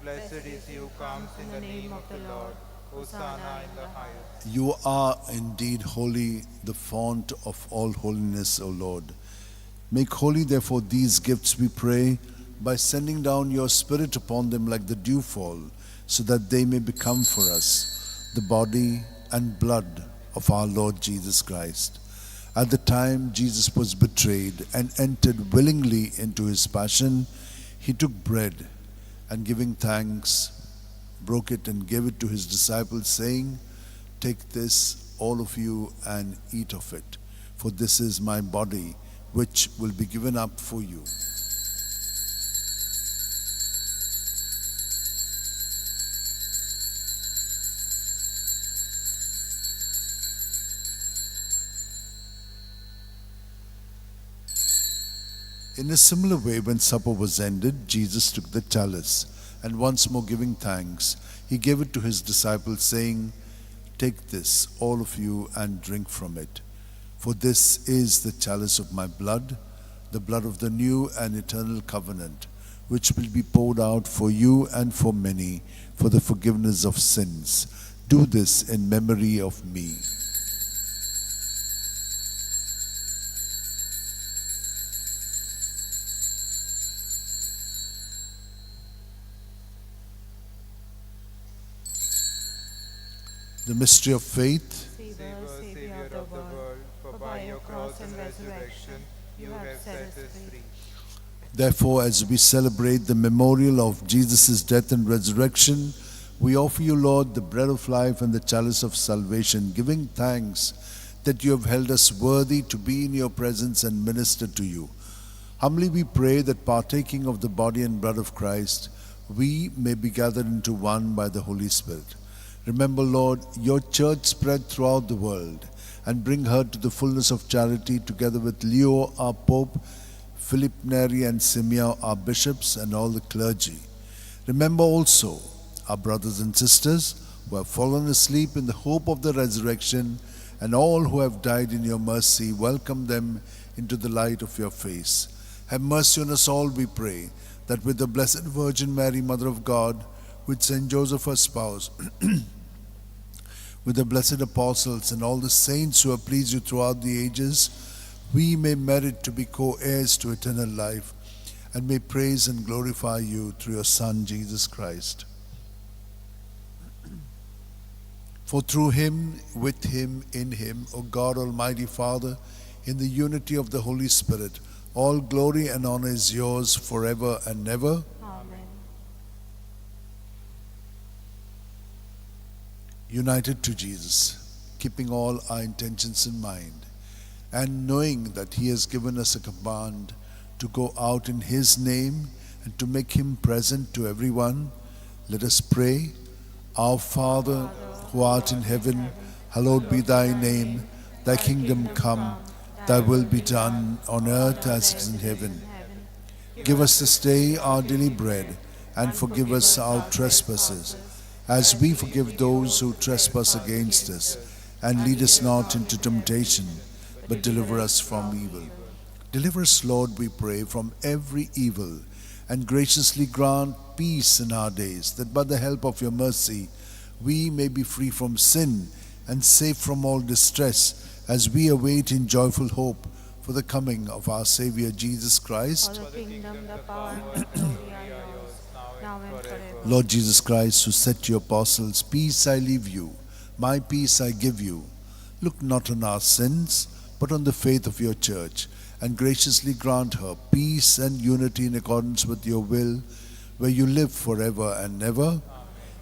Blessed is he who comes in the name of the Lord. Hosanna in the highest. you are indeed holy, the fount of all holiness, O Lord. Make holy therefore these gifts, we pray, by sending down your Spirit upon them like the dewfall, so that they may become for us the body and blood of our Lord Jesus Christ. At the time Jesus was betrayed and entered willingly into his passion, he took bread and giving thanks, broke it and gave it to his disciples, saying, "Take this, all of you, and eat of it, for this is my body, which will be given up for you." In a similar way, when supper was ended, Jesus took the chalice, and once more giving thanks, he gave it to his disciples, saying, "Take this, all of you, and drink from it. For this is the chalice of my blood, the blood of the new and eternal covenant, which will be poured out for you and for many for the forgiveness of sins. Do this in memory of me." The mystery of faith. Save us, Savior of the world, for by your cross and resurrection you have set us free. Therefore, as we celebrate the memorial of Jesus' death and resurrection, we offer you, Lord, the bread of life and the chalice of salvation, giving thanks that you have held us worthy to be in your presence and minister to you. Humbly we pray that, partaking of the body and blood of Christ, we may be gathered into one by the Holy Spirit. Remember, Lord, your church spread throughout the world, and bring her to the fullness of charity, together with Leo, our Pope, Philip Neri and Simeon, our bishops, and all the clergy. Remember also our brothers and sisters who have fallen asleep in the hope of the resurrection, and all who have died in your mercy. Welcome them into the light of your face. Have mercy on us all, we pray, that with the Blessed Virgin Mary, Mother of God, with Saint Joseph, her spouse, with the blessed apostles and all the saints who have pleased you throughout the ages, we may merit to be co-heirs to eternal life, and may praise and glorify you through your Son, Jesus Christ. For through him, with him, in him, O God, Almighty Father, in the unity of the Holy Spirit, all glory and honor is yours forever and ever. Amen. United to Jesus, keeping all our intentions in mind, and knowing that he has given us a command to go out in his name and to make him present to everyone, let us pray. Our Father, who art in heaven, hallowed be thy name. Thy kingdom come, thy will be done on earth as it is in heaven. Give us this day our daily bread, and forgive us our trespasses, as we forgive those who trespass against us. And lead us not into temptation, but deliver us from evil. Deliver us, Lord, we pray, from every evil, and graciously grant peace in our days, that by the help of your mercy we may be free from sin and safe from all distress, as we await in joyful hope for the coming of our Savior Jesus Christ. For the kingdom, the power, and the glory are yours, now and forever. Lord Jesus Christ, who said to your apostles, "Peace I leave you, my peace I give you," look not on our sins, but on the faith of your church, and graciously grant her peace and unity in accordance with your will, where you live forever and ever.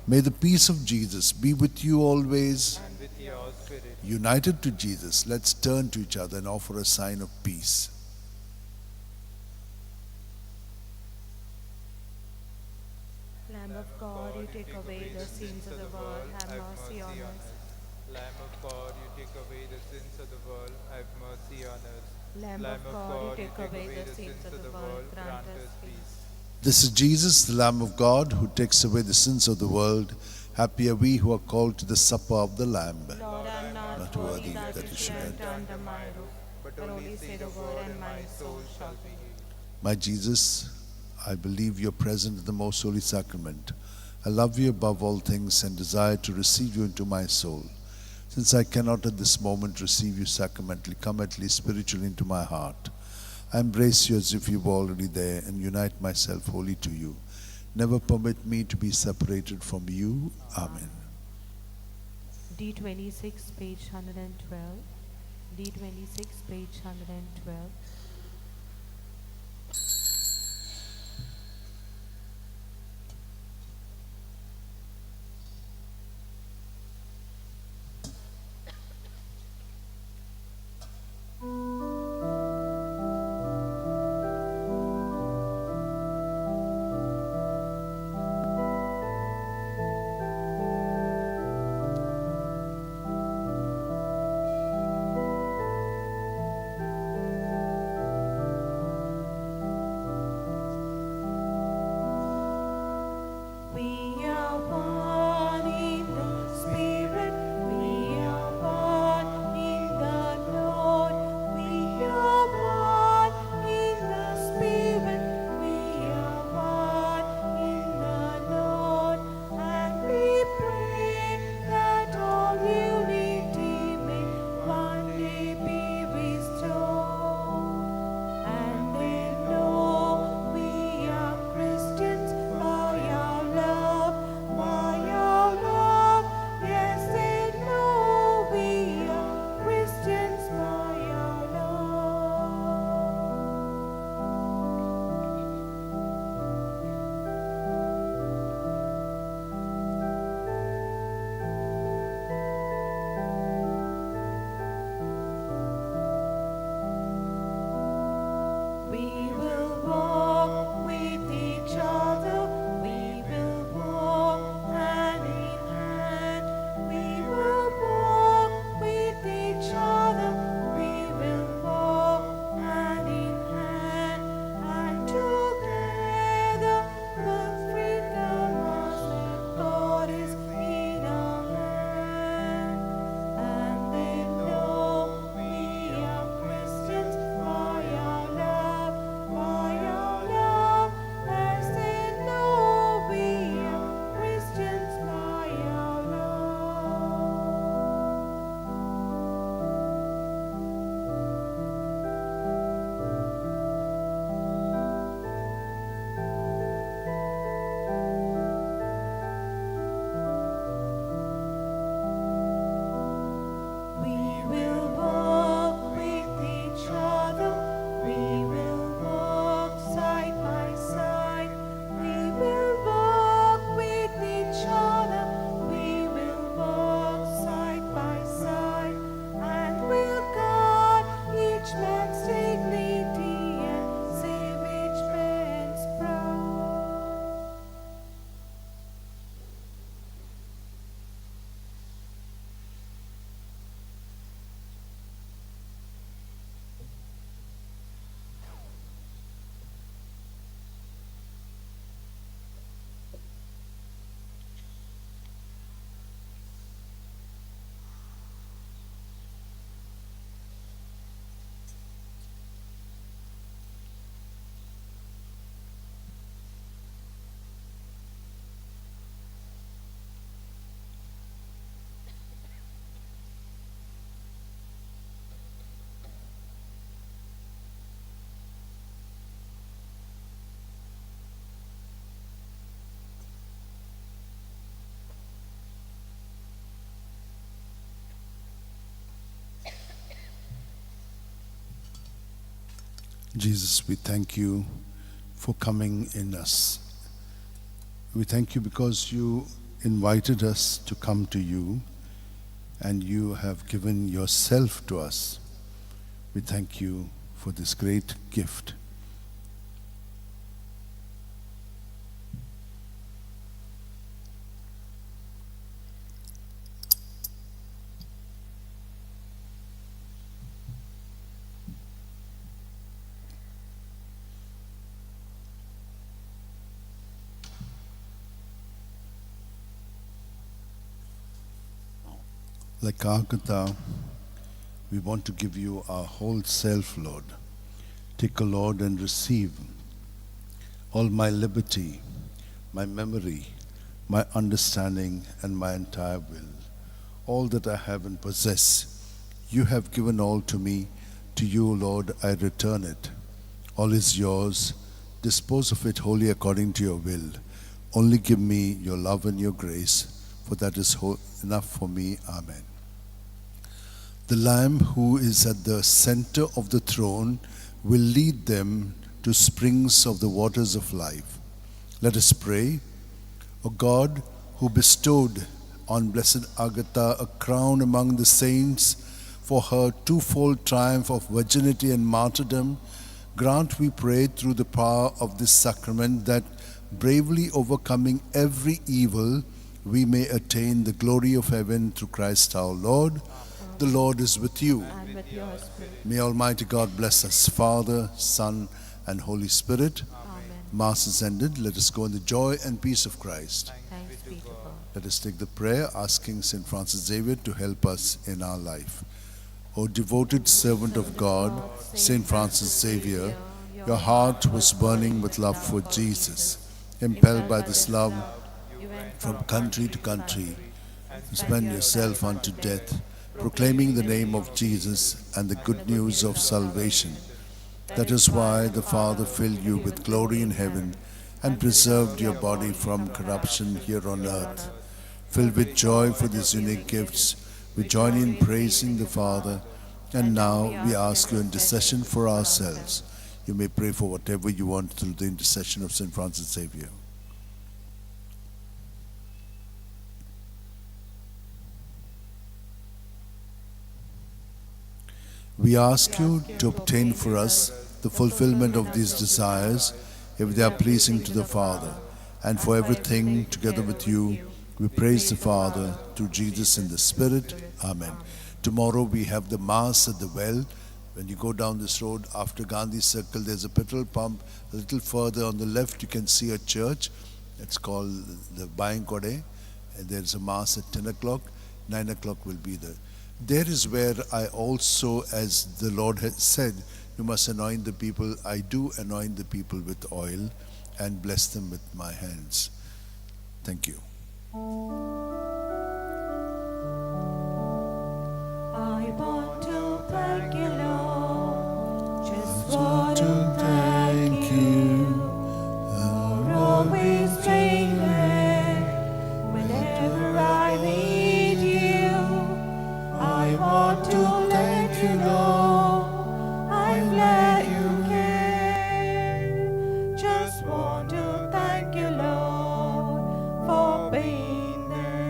May the peace of Jesus be with you always. And with your spirit. United to Jesus, let's turn to each other and offer a sign of peace. Lamb of God, you take away the sins of the world, have mercy on us. Lamb of God, you take away the sins of the world, have mercy on us. Lamb of God, you take away the sins of the world, grant us peace. This is Jesus, the Lamb of God, who takes away the sins of the world. Happy are we who are called to the supper of the Lamb. Lord, I am not worthy that you should enter under my roof, but only say the word and my soul shall be healed. My Jesus, I believe you're present in the most holy sacrament. I love you above all things and desire to receive you into my soul. Since I cannot at this moment receive you sacramentally, come at least spiritually into my heart. I embrace you as if you were already there and unite myself wholly to you. Never permit me to be separated from you. Amen. D26, page 112. D26, page 112. Jesus, we thank you for coming in us. We thank you because you invited us to come to you and you have given yourself to us. We thank you for this great gift. Like Agatha, we want to give you our whole self, Lord. Take, O Lord, and receive all my liberty, my memory, my understanding, and my entire will. All that I have and possess, you have given all to me. To you, Lord, I return it. All is yours. Dispose of it wholly according to your will. Only give me your love and your grace, for that is enough for me. Amen. The Lamb who is at the center of the throne will lead them to springs of the waters of life. Let us pray. O God, who bestowed on Blessed Agatha a crown among the saints for her twofold triumph of virginity and martyrdom, grant, we pray, through the power of this sacrament, that bravely overcoming every evil, we may attain the glory of heaven through Christ our Lord. The Lord is with you. And with your spirit. May Almighty God bless us, Father, Son, and Holy Spirit. Amen. Mass is ended. Let us go in the joy and peace of Christ. Thanks be to God. Let us take the prayer asking St. Francis Xavier to help us in our life. O devoted servant of God, St. Francis Xavier, your heart was burning with love for Jesus. Impelled by this love, You went from country to country, you spend yourself unto death, proclaiming the name of Jesus and the good news of salvation. That is why the Father filled you with glory in heaven and preserved your body from corruption here on earth. Filled with joy for these unique gifts, we join in praising the Father, and now we ask your intercession for ourselves. You may pray for whatever you want through the intercession of St. Francis Xavier. We ask you to obtain for us the fulfillment of these desires, if they are pleasing to the Father, and for everything together with you, we praise the Father through Jesus in the Spirit. Amen. Tomorrow we have the Mass at the well. When you go down this road after Gandhi Circle, there's a petrol pump. A little further on the left, you can see a church. It's called the Bayankode. And there's a Mass at 10 o'clock. 9 o'clock will be there. There is where I also, as the Lord has said, you must anoint the people. I do anoint the people with oil and bless them with my hands. Thank you. I want to thank you, Lord. Just want to thank you for always being there whenever I need you. I want to thank you, Lord. I'm glad you came. Just want to thank you, Lord, for being there.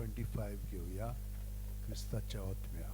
25 घेऊया ख्रिस्ताच्या आत्म्या.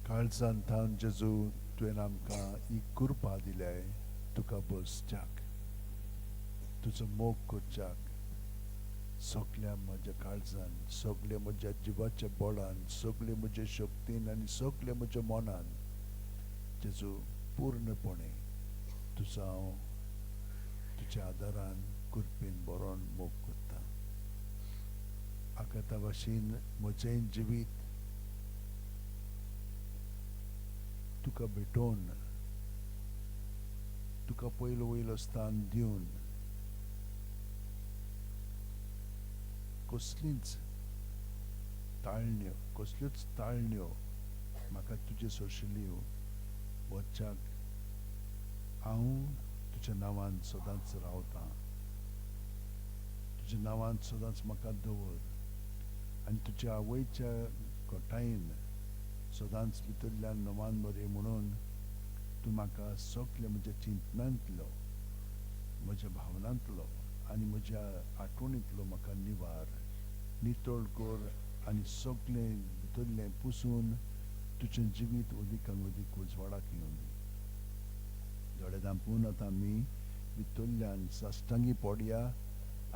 काळजांतान जेजू तुवें आमकां ही कृपा दिल्याय तुका बसच्याक तुजो मोग करच्याक सगळ्या म्हज्या काळजान सगळ्या म्हज्या जिवाच्या बळान सगळ्या म्हज्या शक्तीन आनी सगळ्या म्हज्या मनान जेजू पूर्णपणे तुजो हांव तुज्या आदारान कृपेन बरोवन मोग करता. आकाता भाशेन म्हजें जिवीत तुका भेटोवन तुका पयलो वयलो स्थान दिवन कसलीच ताळण्यो कसल्योच ताळण्यो म्हाका तुजे सोशिल्ल्यो वचच्याक हांव तुज्या नांवान सदांच रावतां. तुज्या नांवान सदांच म्हाका दवर आनी तुज्या आवयच्या खोटायेन सदांच भितरल्यान नोमान बरें म्हणून तूं म्हाका सगल्या म्हज्या चिंतनांतलो म्हज्या भावनांतलो आनी म्हज्या आठवणींतलो म्हाका निवार नितळ कर आनी सगलें भितरलें पुसून तुजें जिवीत उदिकान उदीक उजवाडाक येवं दी. दोळे धांपून आतां आमी भितरल्यान साश्टांगी पडया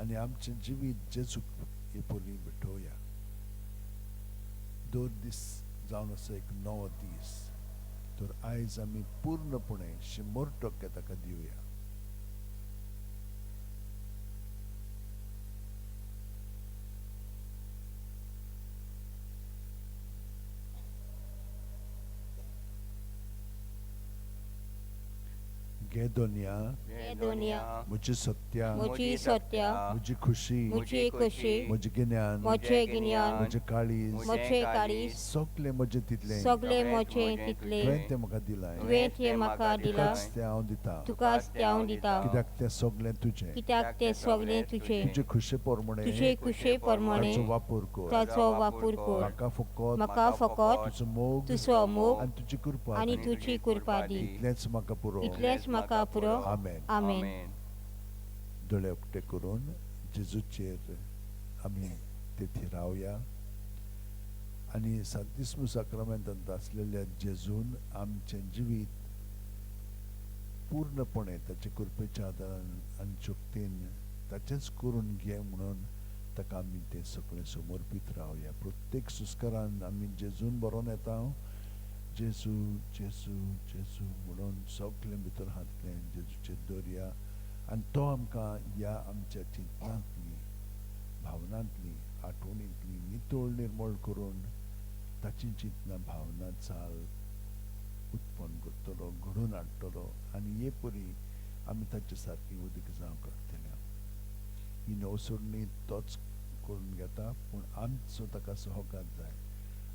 आनी आमचें जिवीत जेजूक येपरी भेटोवया. दर दीस जावन आसा एक नवो दीस, तर आयज आमी पूर्णपणे 100% ताका दिवया. घे दोनिया दुनिया म्हजी सत्या मुझी सत्य म्हजी खुशी मुझी खुशी म्हजें गिन्यान मुझे गिन्यान म्हजें काळीज मुझे काळीज सगलें म्हजें तितलें सगळे मोचे तितले तुवें तें म्हाका दिलाय. तुवें तें म्हाका दिला तुकाच तें हांव दितां तुकाच तें हांव दिता कित्याक तें सगलें तुजें. कित्याक तें सगळें तुजें तुजे खुशे प्रमाणे तुजे कुशे प्रमाणे ताचो वापर कर. ताचो वापर कर. म्हाका फकत म्हाका फकत तुजो मोग तुजो मोग आनी तुजी कृपा आनी दी. तुजी कृपा दी. इतलेंच म्हाका पुरो. इतलेंच म्हाका पुरो. आमेन. आमेन. दोळे उक्ते करून जेजूचेर आमी तेथी रावया आनी सांतिस्म साक्रामेंतांत आसलेल्या जेजून आमचें जिवीत पूर्णपणे ताचे कृपेच्या आदारान आनी शक्तीन ताचेंच करून घे म्हणून ताका आमी तें सगळें समर्पीत रावया. प्रत्येक सुस्कारान आमी जेजून बरोवन येता जेजू जेजू जेजू म्हणून सगलें भितर हातलें जेजूचेर दवरया आनी तो आमकां ह्या आमच्या चिंतनांतली भावनांतली आठवणींतली नितळ निर्मळ करून ताची चिंतना भावना चाल उत्पन्न करतलो घडोवन हाडटलो आनी हे परी आमी ताचे सारकी उदीक जावं करतले. ही नवसोडणी तोच करून घेता पूण आमचो ताका सहकार जाय,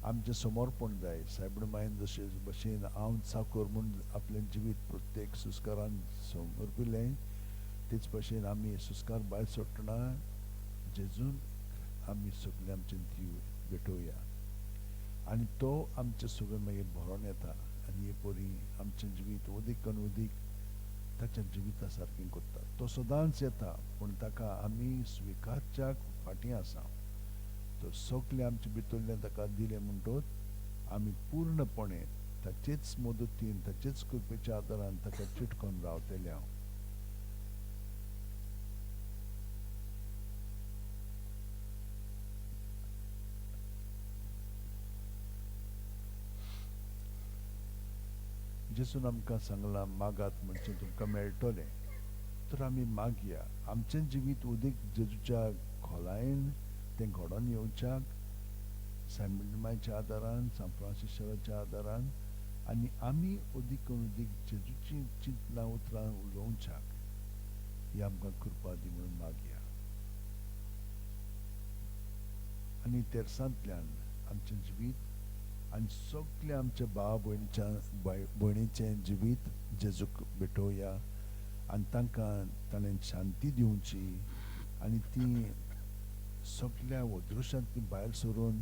आमचें समर्पण जाय. सायबीण जशे भशेन हांव चाकर म्हूण आपलें जिवीत प्रत्येक सुस्कारान समर्पिलें तेच भशेन आमी सुस्कार भायर सोडटना जेजून आमी सगळे आमचे जीव भेटोवया आनी तो आमचें सगळें मागीर भरोन येता आनी हे परी आमचें जिवीत उदीक उदीक ताच्या जिविता सारकें करता. तो सदांच येता पूण ताका आमी स्विकारच्याक फाटीं आसा. तर सगलें आमचे भितरलें ताका दिलें म्हणटच आमी पूर्णपणे ताचेच मदतीन ताचेच कृपेच्या आदारान ताका चिटकोन रावतले. हांव जेजून आमकां सांगलां मागात म्हणजे तुमकां मेळटलें. तर आमी मागया आमचें जिवीत उदीक जेजूच्या खोलायेन तें घडोवन येवच्याक सायबीणच्या आदारान सान फ्रांसिसाच्या आदारान आनी आमी उदीक जेजूची चिंतना उतरां उलोवच्याक ही आमकां कृपा दी म्हणून मागया. आनी तेर्सांतल्यान आमचें जिवीत आनी सगल्या आमच्या भाव भयणीचें जिवीत जेजूक भेटोवया आनी तांकां ताणें शांती दिवची आनी ती सगल्या वदृश्यांतली भायर सरून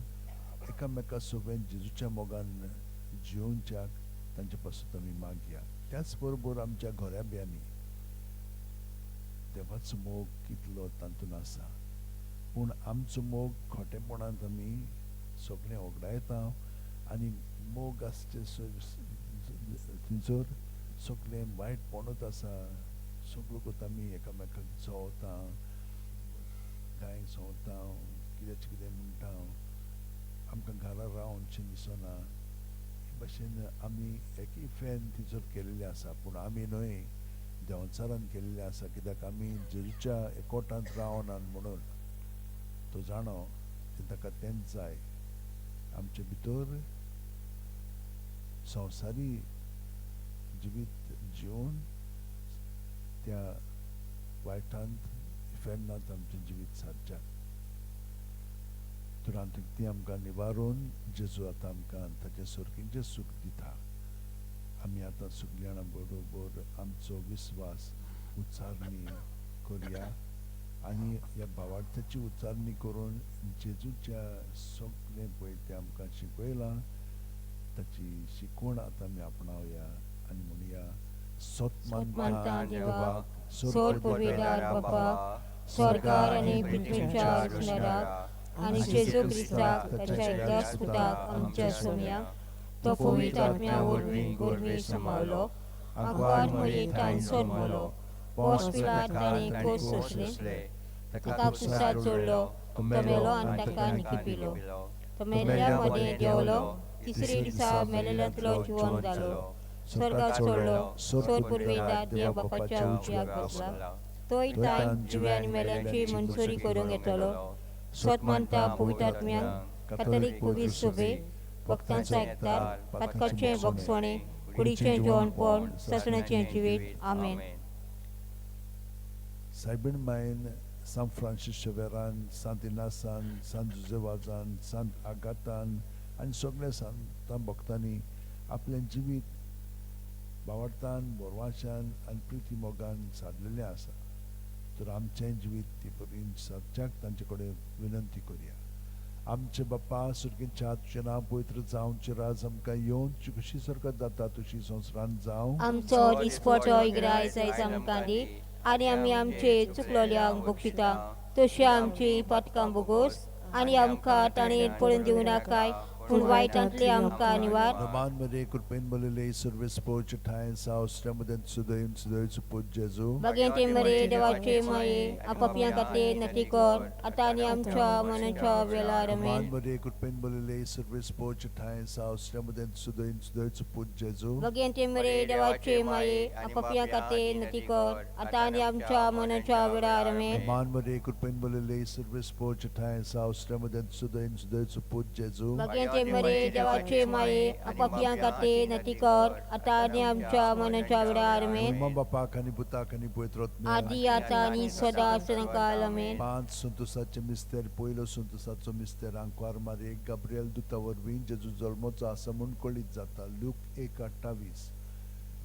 एकामेका सोबत जेजूच्या मोगान जिवच्याक तांचे पासून आमी मागया. त्याच बरोबर आमच्या घोऱ्याब्यांनी देवाचो मोग कितलो तातूंत आसा पूण आमचो मोग खोटेपणांत आमी सगळें वगडायता आनी मोग आसचे थंयसर सगळें वायटपणूच आसा. सगळो कोत आमी एकामेकाक चोवता गाय सोंवता कितेंच कितें म्हणटा आमकां घरा रावनशें दिसना. हे भाशेन आमी एकय फॅन थंयसर केलेले आसा पूण आमी न्हय देंवचारान केल्लें आसा कित्याक आमी जेजूच्या एकवटांत रावनात म्हणून. तो जाणो ते ताका तेंच जाय. आमचे भितर संवसारी जिवीत जिवन त्या वायटांत फेन्नात आमचें जिवीत सारच्याक. तुरांतून ती आमकां निवारून जेजू आतां आमकां ताचे सुर्गीचें सूख दिता. आमी आतां सगळ्यां बरोबर आमचो विस्वास उच्चारणी करुया आनी ह्या भावार्थाची उच्चारणी करून जेजूच्या सगळें पळय तें आमकां शिकयलां ताची शिकवण आतां आमी आपणावया आनी म्हणुया सोतमंता देवाक, सोद सोड पुरविदार बापाक, स्वर्गार आनी पृथ्वीच्या सुंदराक आनी जेजू क्रिस्ताक ताच्या एकल्याच पुताक आमच्या सोम्याक तो पवित्र आत्म्या वरवीं गोरवे सांबाळलो, आंकवार मयेंतान सोदमलो, पोस पिलात ताणें क्रूस सोंसले, ताका क्रुसार चोडलो, तो मेलो आनी ताका निखिपिलो, तो मेल्ल्या मदें देंवलो, तिसरे दिसा मेलेल्यांतलो जिवंत जालो, स्वर्गाक चोडलो, सोद पुरविदार देव बापाच्या उजव्याक बसला, तोय तान जिव्या आनी मेल्यांची मंजुरी करूंक येतलो, सोतमंता पवित्र आत्म्याक, कॅथॉलिक पवित्र सभे, भक्तांचो आयकतार, पातकाचें भोगसवणें, कुडीचें जेवणपण, ससणाचें जिवीत. आमेन. सायबीण मायन San Francis Xaveran, Sant Inasan, Sant Josewazan, Sant Agatan आनी सगळ्या सांतां भक्तांनी आपलें जिवीत भावार्थान बोरवाशान आनी प्रिती मोगान सारलेलें आसा. तर आमचें जिवीत ती परीन सच्चाक तांचे कडेन विनंती करुया. आमचे बाप्पा सुर्गीच्या तुजें नांव पवित्र जावं, तुजें राज आमकां येवन तुजी कशी सर्गत जाता तशी संवसारांत जावं. आमचो दिसपटो इग्राय आयज आमकां दी आनी आमी आमचे चुकलोल्यांक बक्षिता तशी आमची पातकां बोगोस आनी आमकां ताणें पळोवन दिवं नाकाय पूण वायटांतले आमकां निवार. Roman Maria Kurpen Bolile Service Poach Time South Stramadan Sudaim Sudai Suput Jesu. Bagiante mare dewache maye apapya kate natikor atani amcha manacha vela Roman ramen. Maria Kurpen Bolile Service Poach Time South Stramadan Sudaim Sudai Suput Jesu. Bagiante mare dewache maye apapya kate natikor atani amcha manacha vela ramen. Roman Maria Kurpen Bolile Service Poach Time South Stramadan Sudaim Sudai Suput Jesu. Bagiante mare dewache maye apapya kate natikor atani amcha manacha vela ramen. Mama Bapa Kani Buta Kani Poetrotme. Adi atani soda sanakal amen. પાંચ સંતોષાचे मिस्तेर पयलो संतोषाचो मिस्तेर आंकवार मारे गब्रियल दुता वरवीं जेजू जल्मोचो आसा म्हूण कळीत जाता. लूक 1:28.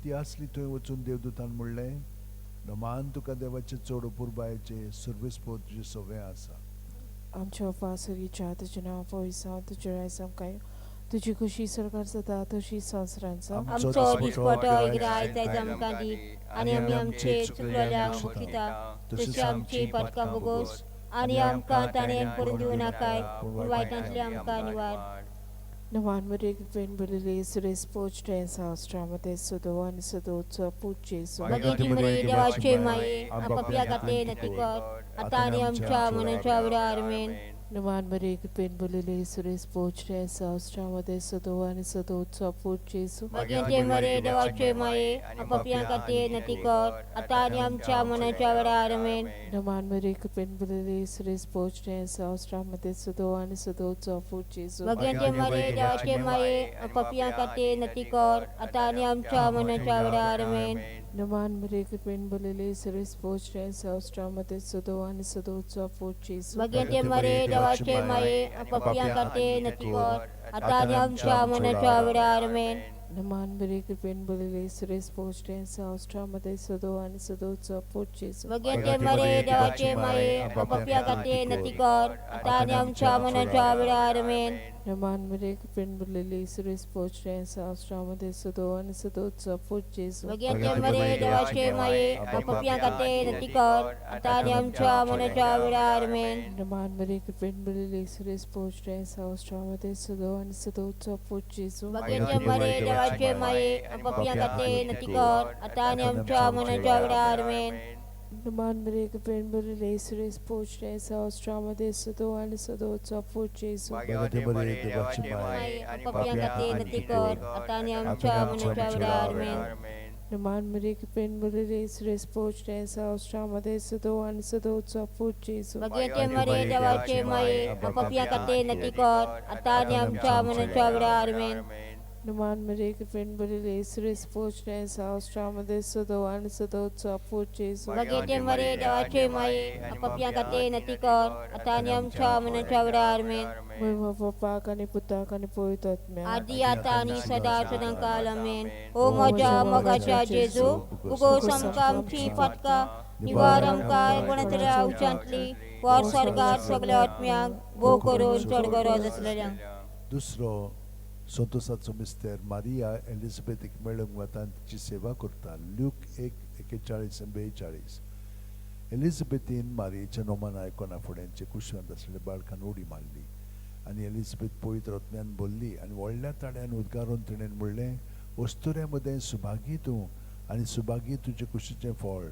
ती आसली थंय वचून देवदूतान म्हणलें, नमान तुका देवाचे चोड पुरबायेचे सर्वीस पोत तुजे सवें आसा. आमच्या वासुरीच्या तुजें नांव पविसांव तुजें रायज आमकां तुजी खुशी सरकार जाता तशी संवसारांत जावं. आमचो दिसपटो इग्राय आयज आमकां दी आनी आमी आमचे चुकलोल्यांक बक्षिता तशी आमची पातकां बोगोस आनी आमकां ताणें पडून दिवं नाकाय पूण वायटांतले आमकां निवार. नवान मरे कृपेन बलिले सुरेश पोचटे सावस्ट्रामध्ये सुदो आनी सुदोचो पूज जेजू. भगिनी मरे देवाचे माये आपापल्या गाते नतिकर आतां आनी आमच्या मनाच्या वेळार आमेन. नवान मरे कृपेन बलिले सुरेश पोचटे सावस्ट्रामध्ये सुदो आनी सुदोचो पूज जेजू. भगिनी मरे देवाचे माये आपापल्या गाते नतिकर आतां आनी आमच्या मनाच्या वेळार आमेन. नवान मरे कृपेन बलिले सुरेश पोचटे सावस्ट्रामध्ये सुदो आनी सुदोचो पूज जेजू. भगिनी मरे देवाचे माये आपापल्या गाते नतिकर आतां आनी आमच्या मनाच्या वेळार आमेन. नवान मरे कृपेन बलिले सुरेश पोचटे सावस्ट्रामध्ये सुदो आनी सुदोचो पूज जेजू. भगिनी मरे देवाचे माये आपापल्या गाते नतिकर आतां आनी आमच्या मनाच्या वेळार आमेन. नमान मरे कृपेन बलिले सुरेश पोचटे सावस्ट्रामध्ये सुदो आनी सुदोचो पूज जेजू. भगिनी मरे देवाचे माये आपापल्या गाते नतिकर आतां आनी आमच्या मनाच्या वेळार आमेन. नमान मरे कृपेन बलिले सुरेश पोचटे सावस्ट्रामध्ये सुदो आनी सुदोचो पूज जेजू. भगिनी मरे देवाचे माये आपापल्या गाते नतिकर आतां आनी आमच्या मनाच्या वेळार आमेन. नमान मरे कृपेन बलिले सुरेश पोचटे सावस्ट्रामध्ये सुदो आनी सुदोचो पूज जेजू. भगिनी मरे देवाचे माये आपापल्या गाते नतिकर आतां आनी आमच्या मनाच्या वेळार आमेन. नमान मरे कृपेन बलिले सुरेश पोचटे सावस्ट्रामध्ये सुदो आनी सुदोचो पूज जेजू. भगिनी मरे देवाचे माये आपापल्या गाते नतिकर आतां आनी आमच्या मनाच्या वेळार आमेन. नमान मरे कृपेन बलिले सुरेश पोचटे सावस्ट्रामध्ये सुदो आनी सुदोचो पूज जेजू. भगिनी मरे देवाचे माये आपापल्या गाते नतिकर आतां आनी आमच्या मनाच्या वेळार आमेन. Numan Maria Kipin Burile Siris Pochnes Australia Sudo and Sudo Chapu Jesus. Bagete Maria Dawache Mai, Apapia Kate Natikor, Ataniam Chaman Chavarmen, Mama Papa Kani Puta Kani Poitatme. Adi Atani Sada Sadankalamen, O Moja Mogacha Jesu, Ugo Samkam Chi Patka, Nivaram Kai Gunatara Uchantli, War Sargar Saglotmiang, Bokoron Sorgoro Zaslayang. दुसरो संतोषाचो मिस्टर मारिया एलिझाबेथीक मेळूंक वता आनी तिची सेवा करता ल्यूक 1:41-42 एलिझाबेथीन मारियेच्या नोमान आयकोना फुड्यांचे कुशवंत आसलेल्या बाळकान उडी मारली आनी एलिझाबेथ पवित्र आत्म्यान बोल्ली आनी व्हडल्या ताड्यान उद्गारून तिणेन म्हणलें वस्तुऱ्या मदें सुभागी तूं आनी सुभागी तुजे कुशीचें फळ.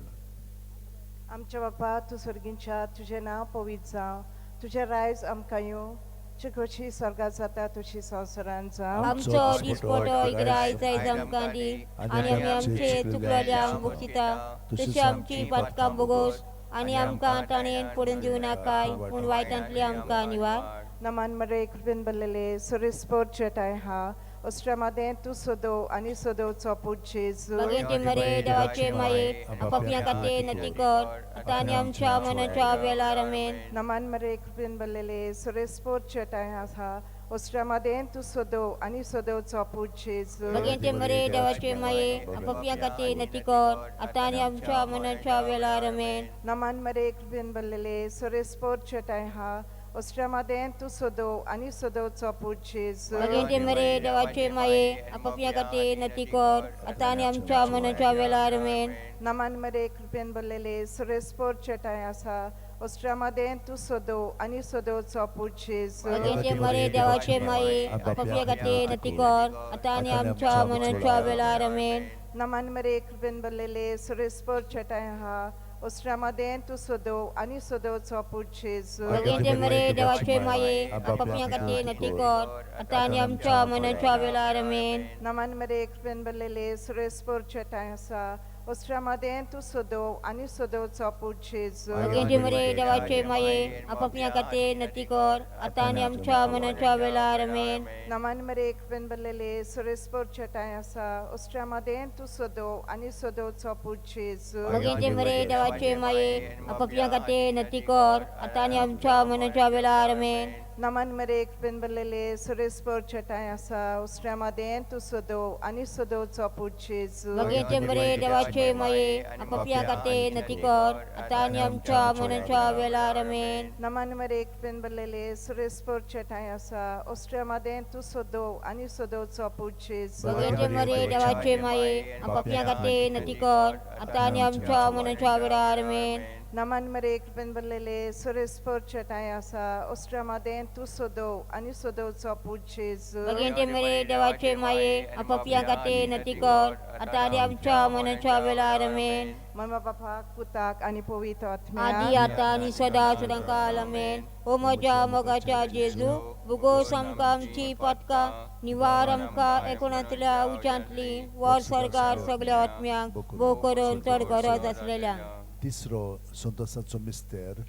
आमच्या बापा तूं सर्गींच्या तुजें नांव पवित्र जावं तुजें रायज आमकां येवं तुजी कशी स्वर्गांत जाता तशी संवसारांत जावं. आमचो दिसपटो इगराय जाय आमकां दी आनी आमी आमचे चुकलोल्यांक बक्षिता तशी आमची पातकां बोगोस आनी आमकां ताणेन पडून दिवं नाकाय पूण वायटांतली आमकां निवार. नमान मरे कृपेन भरलेले सुरेस्पोर चेटाय हा ओस्ट्रामदें तूं सोदो आनी सोदोवचो पूत जेजू. भगवंते मरे देवाचे माये आपापल्या खातीर नती कर आतां आनी आमच्या मनाच्या वेळार आमेन. नमान मरे कृपेन भरलेले सुरेस्पोर चेटाय हा ओस्ट्रामदें तूं सोदो आनी सोदोवचो पूत जेजू. भगवंते मरे देवाचे माये आपापल्या खातीर नती कर आतां आनी आमच्या मनाच्या वेळार आमेन. नमान मरे कृपेन भरलेले सुरेस्पोर चेटाय हा ओस्ट्रामदें तूं सोदो आनी सोदोवचो पूत जेजू. भगवंते मरे देवाचे माये आपापल्या खातीर नती कर आतां आनी आमच्या मनाच्या वेळार आमेन. नमान मरे कृपेन भरलेले सुरेस्पोर चेटाय आसा ओस्ट्रामदें तूं सोदो आनी सोदोवचो पूत जेजू. भगवंते मरे देवाचे माये आपापल्या खातीर नती कर आतां आनी आमच्या मनाच्या वेळार आमेन. नमान मरे कृपेन भरलेले सुरेस्पोर चेटाय हा ओस्ट्रामदें तूं सोदो आनी सोदोवचो पूत जेजू. भगवंते मरे देवाचे माये आपापल्या खातीर नती कर आतां आनी आमच्या मनाच्या वेळार आमेन. नमान मरे कृपेन भरलेले सुरेस्पोर चेटाय आसा ओस्ट्रामदें तूं सोदो आनी सोदोवचो पूत जेजू. भगवंते मरे देवाचे माये आपापल्या खातीर नती कर आतां आनी आमच्या मनाच्या वेळार आमेन. नमान मरे कृपेन भरलेले सुरेस्पोर चेटाय आसा ओस्ट्रामदें तूं सोदो आनी सोदोवचो पूत जेजू. भगवंते मरे देवाचे माये आपापल्या खातीर नती कर आतां आनी आमच्या मनाच्या वेळार आमेन. नमान मरे कृपेन भरलेले सुरेस्पोर चेटाय आसा ओस्ट्रामदें तूं सोदो आनी सोदोवचो पूत जेजू. भगवंते मरे देवाचे माये आपापल्या खातीर नती कर आतां आनी आमच्या मनाच्या वेळार आमेन. नमान मरे कृपेन भरलेले सुरेस्पोर चेटाय आसा ओस्ट्रामदें तूं सोदो आनी सोदोवचो पूत जेजू. भगवंते मरे देवाचे माये आपापल्या खातीर नती कर आतां आनी आमच्या मनाच्या वेळार आमेन. नमान मरे कृपेन भरलेले सुरेस्पोर चेटाय आसा ओस्ट्रामदें तूं सोदो आनी सोदोवचो पूत जेजू. भगवंते मरे देवाचे माये आपापल्या खातीर नती कर आतां आनी आमच्या मनाच्या वेळार आमेन. ममा बापाक पुताक आनी पवित्र आदी आत्म्याक आतां आनी सदां सदांकाल आमेन. ओ म्हज्या मोगाच्या जेजू बुगोस आमकां आमची पातकां निवार आमकां एकुणांतल्या उच्यांतली वर स्वर्गार सगळ्या आत्म्यांक भोव करून चड गरज आसलेल्यांक. तिसरो संतोषाचो मिस्तेर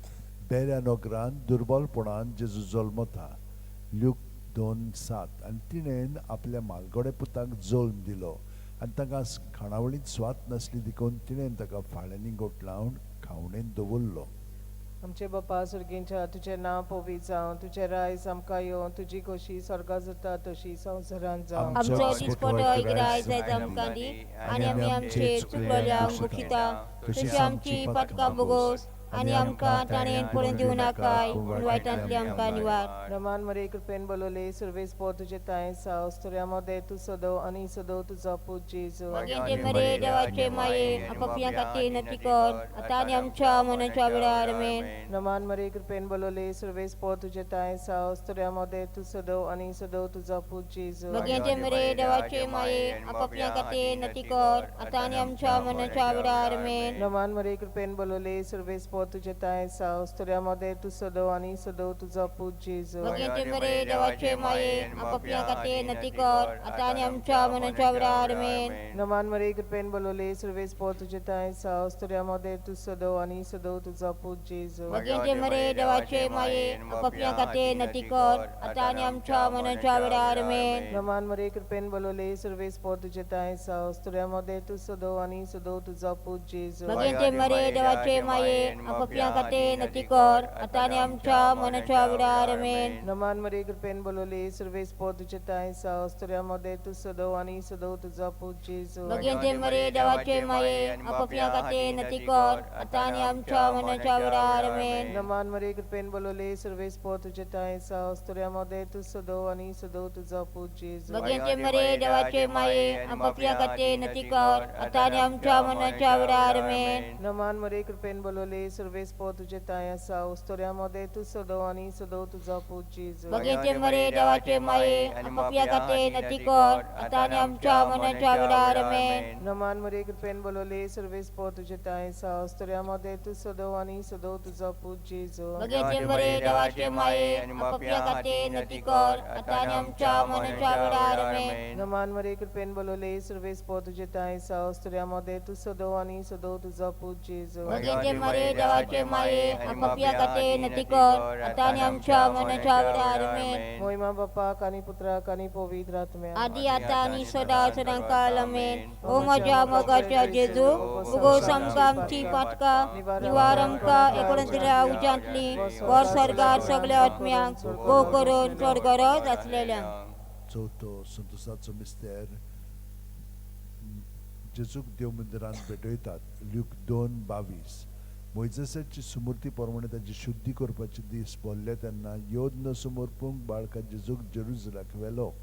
बेऱ्या नोगरान दुर्बलपणान जेजू जल्मता ल्यूक 2:7 आनी तिणेन आपल्या मालगडे पुताक जल्म दिलो आनी ताका खाणावळींत स्वात नासली देखून तिणेन ताका फाळ्यांनी गोठलावन खावणेन दवरलो. आमचे बापा सर्गींच्या तुजें नांव पवित्र जावं तुजें रायज आमकां येवं तुजी खोशी स्वर्गांत जाता तशी संवसारांत जावं. आमचो दिसपटो इगराय जायत आमकां दी आनी आमी आमचे चुकलोल्यांक बक्षिता तशी आमची पातकां बोगोस आनी आमकां ताणेन पडून दिवं नाकाय पूण वायटांतली आमकां निवार. नमान मरे कृपेन बोलोले सर्वेस पो तुजे ताय सावस्तऱ्या मदें तूं सोदो आनी सोदो तुजो पूत जेजू. भगवंते मरे देवाचे माये आपापल्या खातीर नती कर आतां आनी आमच्या मनाच्या वेळार आमेन. नमान मरे कृपेन बोलोले सर्वेस पो तुजे ताय सावस्तऱ्या मदें तूं सोदो आनी सोदो तुजो पूत जेजू. भगवंते मरे देवाचे माये आपापल्या खातीर नती कर आतां आनी आमच्या मनाच्या वेळार आमेन. नमान मरे कृपेन बोलोले सर्वेस पोट तुझे तायसा स्तोऱ्यामध्ये तू सदो आणि सदो तुझा पूज जेजू भगवंते मरे देवाचे माये आपापल्या खाते नती कर आता आणि आमच्या मनाच्या विरार आमेन. नमान मरे कृपेन बोलवले सर्वेस पोट तुझे तायसा स्तोऱ्यामध्ये तू सदो आणि सदो तुझा पूज जेजू भगवंते मरे देवाचे माये आपापल्या खाते नती कर आता आणि आमच्या मनाच्या विरार आमेन. नमान मरे कृपेन बोलवले सर्वेस पोट तुझे तायसा स्तोऱ्यामध्ये तू सदो आणि सदो तुझा पूज जेजू भगवंते मरे देवाचे माये आपापल्या खाते नती कर आता आणि आमच्या मनाच्या विरार आमेन. नमान मरे कृपेन बोलवले सर्वेस पोट तुझे तायसा स्तोऱ्यामध्ये तू सदो आणि सदो तुझा पूज जेजू भगवंते मरे देवाचे माये आपापल्या खाते नती कर आता आणि आमच्या मनाच्या विरार आमेन. नमान मरे कृपेन बोलवले सर्वेस पोट तुझे तायसा स्तोऱ्यामध्ये तू सदो आणि सदो तुझा पूज जेजू भगवंते मरे देवाचे माये आपापल्या खाते नती कर आता आणि आमच्या मनाच्या विरार आमेन. नमान मरे कृपेन बोलवले सर्वेस पोट तुझे तायसा स्तोऱ्यामध्ये तू सदो आणि सदो तुझा पूज जेजू भगवंते मरे देवाचे माये आपापल्या खाते नती कर आता आणि आमच्या मनाच्या विरार आमेन. नमान मरे कृपेन बोलवले सर्वेस पोट तुझे तायसा स्तोऱ्यामध्ये तू सदो आणि सदो तुझा पूज जेजू भगवंते मरे देवाचे माये आपापल्या खाते नती कर आता आणि आमच्या मनाच्या विरार आमेन. नमान मरे कृपेन बोलवले सर्वेस पोट तुझे तायसा स्तोऱ्यामध्ये तू सदो आणि सदो तुझा पूज जेजू भगवंते मरे देवाचे माये आपापल्या खाते नती कर आता आणि आमच्या मनाच्या विरार आमेन. महिमा बापाक आणि पुत्राक आणि पवित्र आत्म्या आदी आता आणि सदा सदांकाळ आमेन. ओ माझ्या मोगाच्या जेजू उगो समका आमची पाटका निवार आमका एकोणतीरा उजांतली वर स्वर्गार सगळ्या आत्म्यांक गो करून स्वर्गरज असलेल्या चवथो संतोषाचो मिस्तेर जेजूक देव मंदिरांत भेटयतात ल्यूक 2:22. मोइजेसाची सुमूर्ती प्रमाणे ताची शुद्धी करपाचे दीस बोल्ले तेन्ना योद न समर्पूंक बाळका जेजूक जेरुसलेमाक व्हेलो.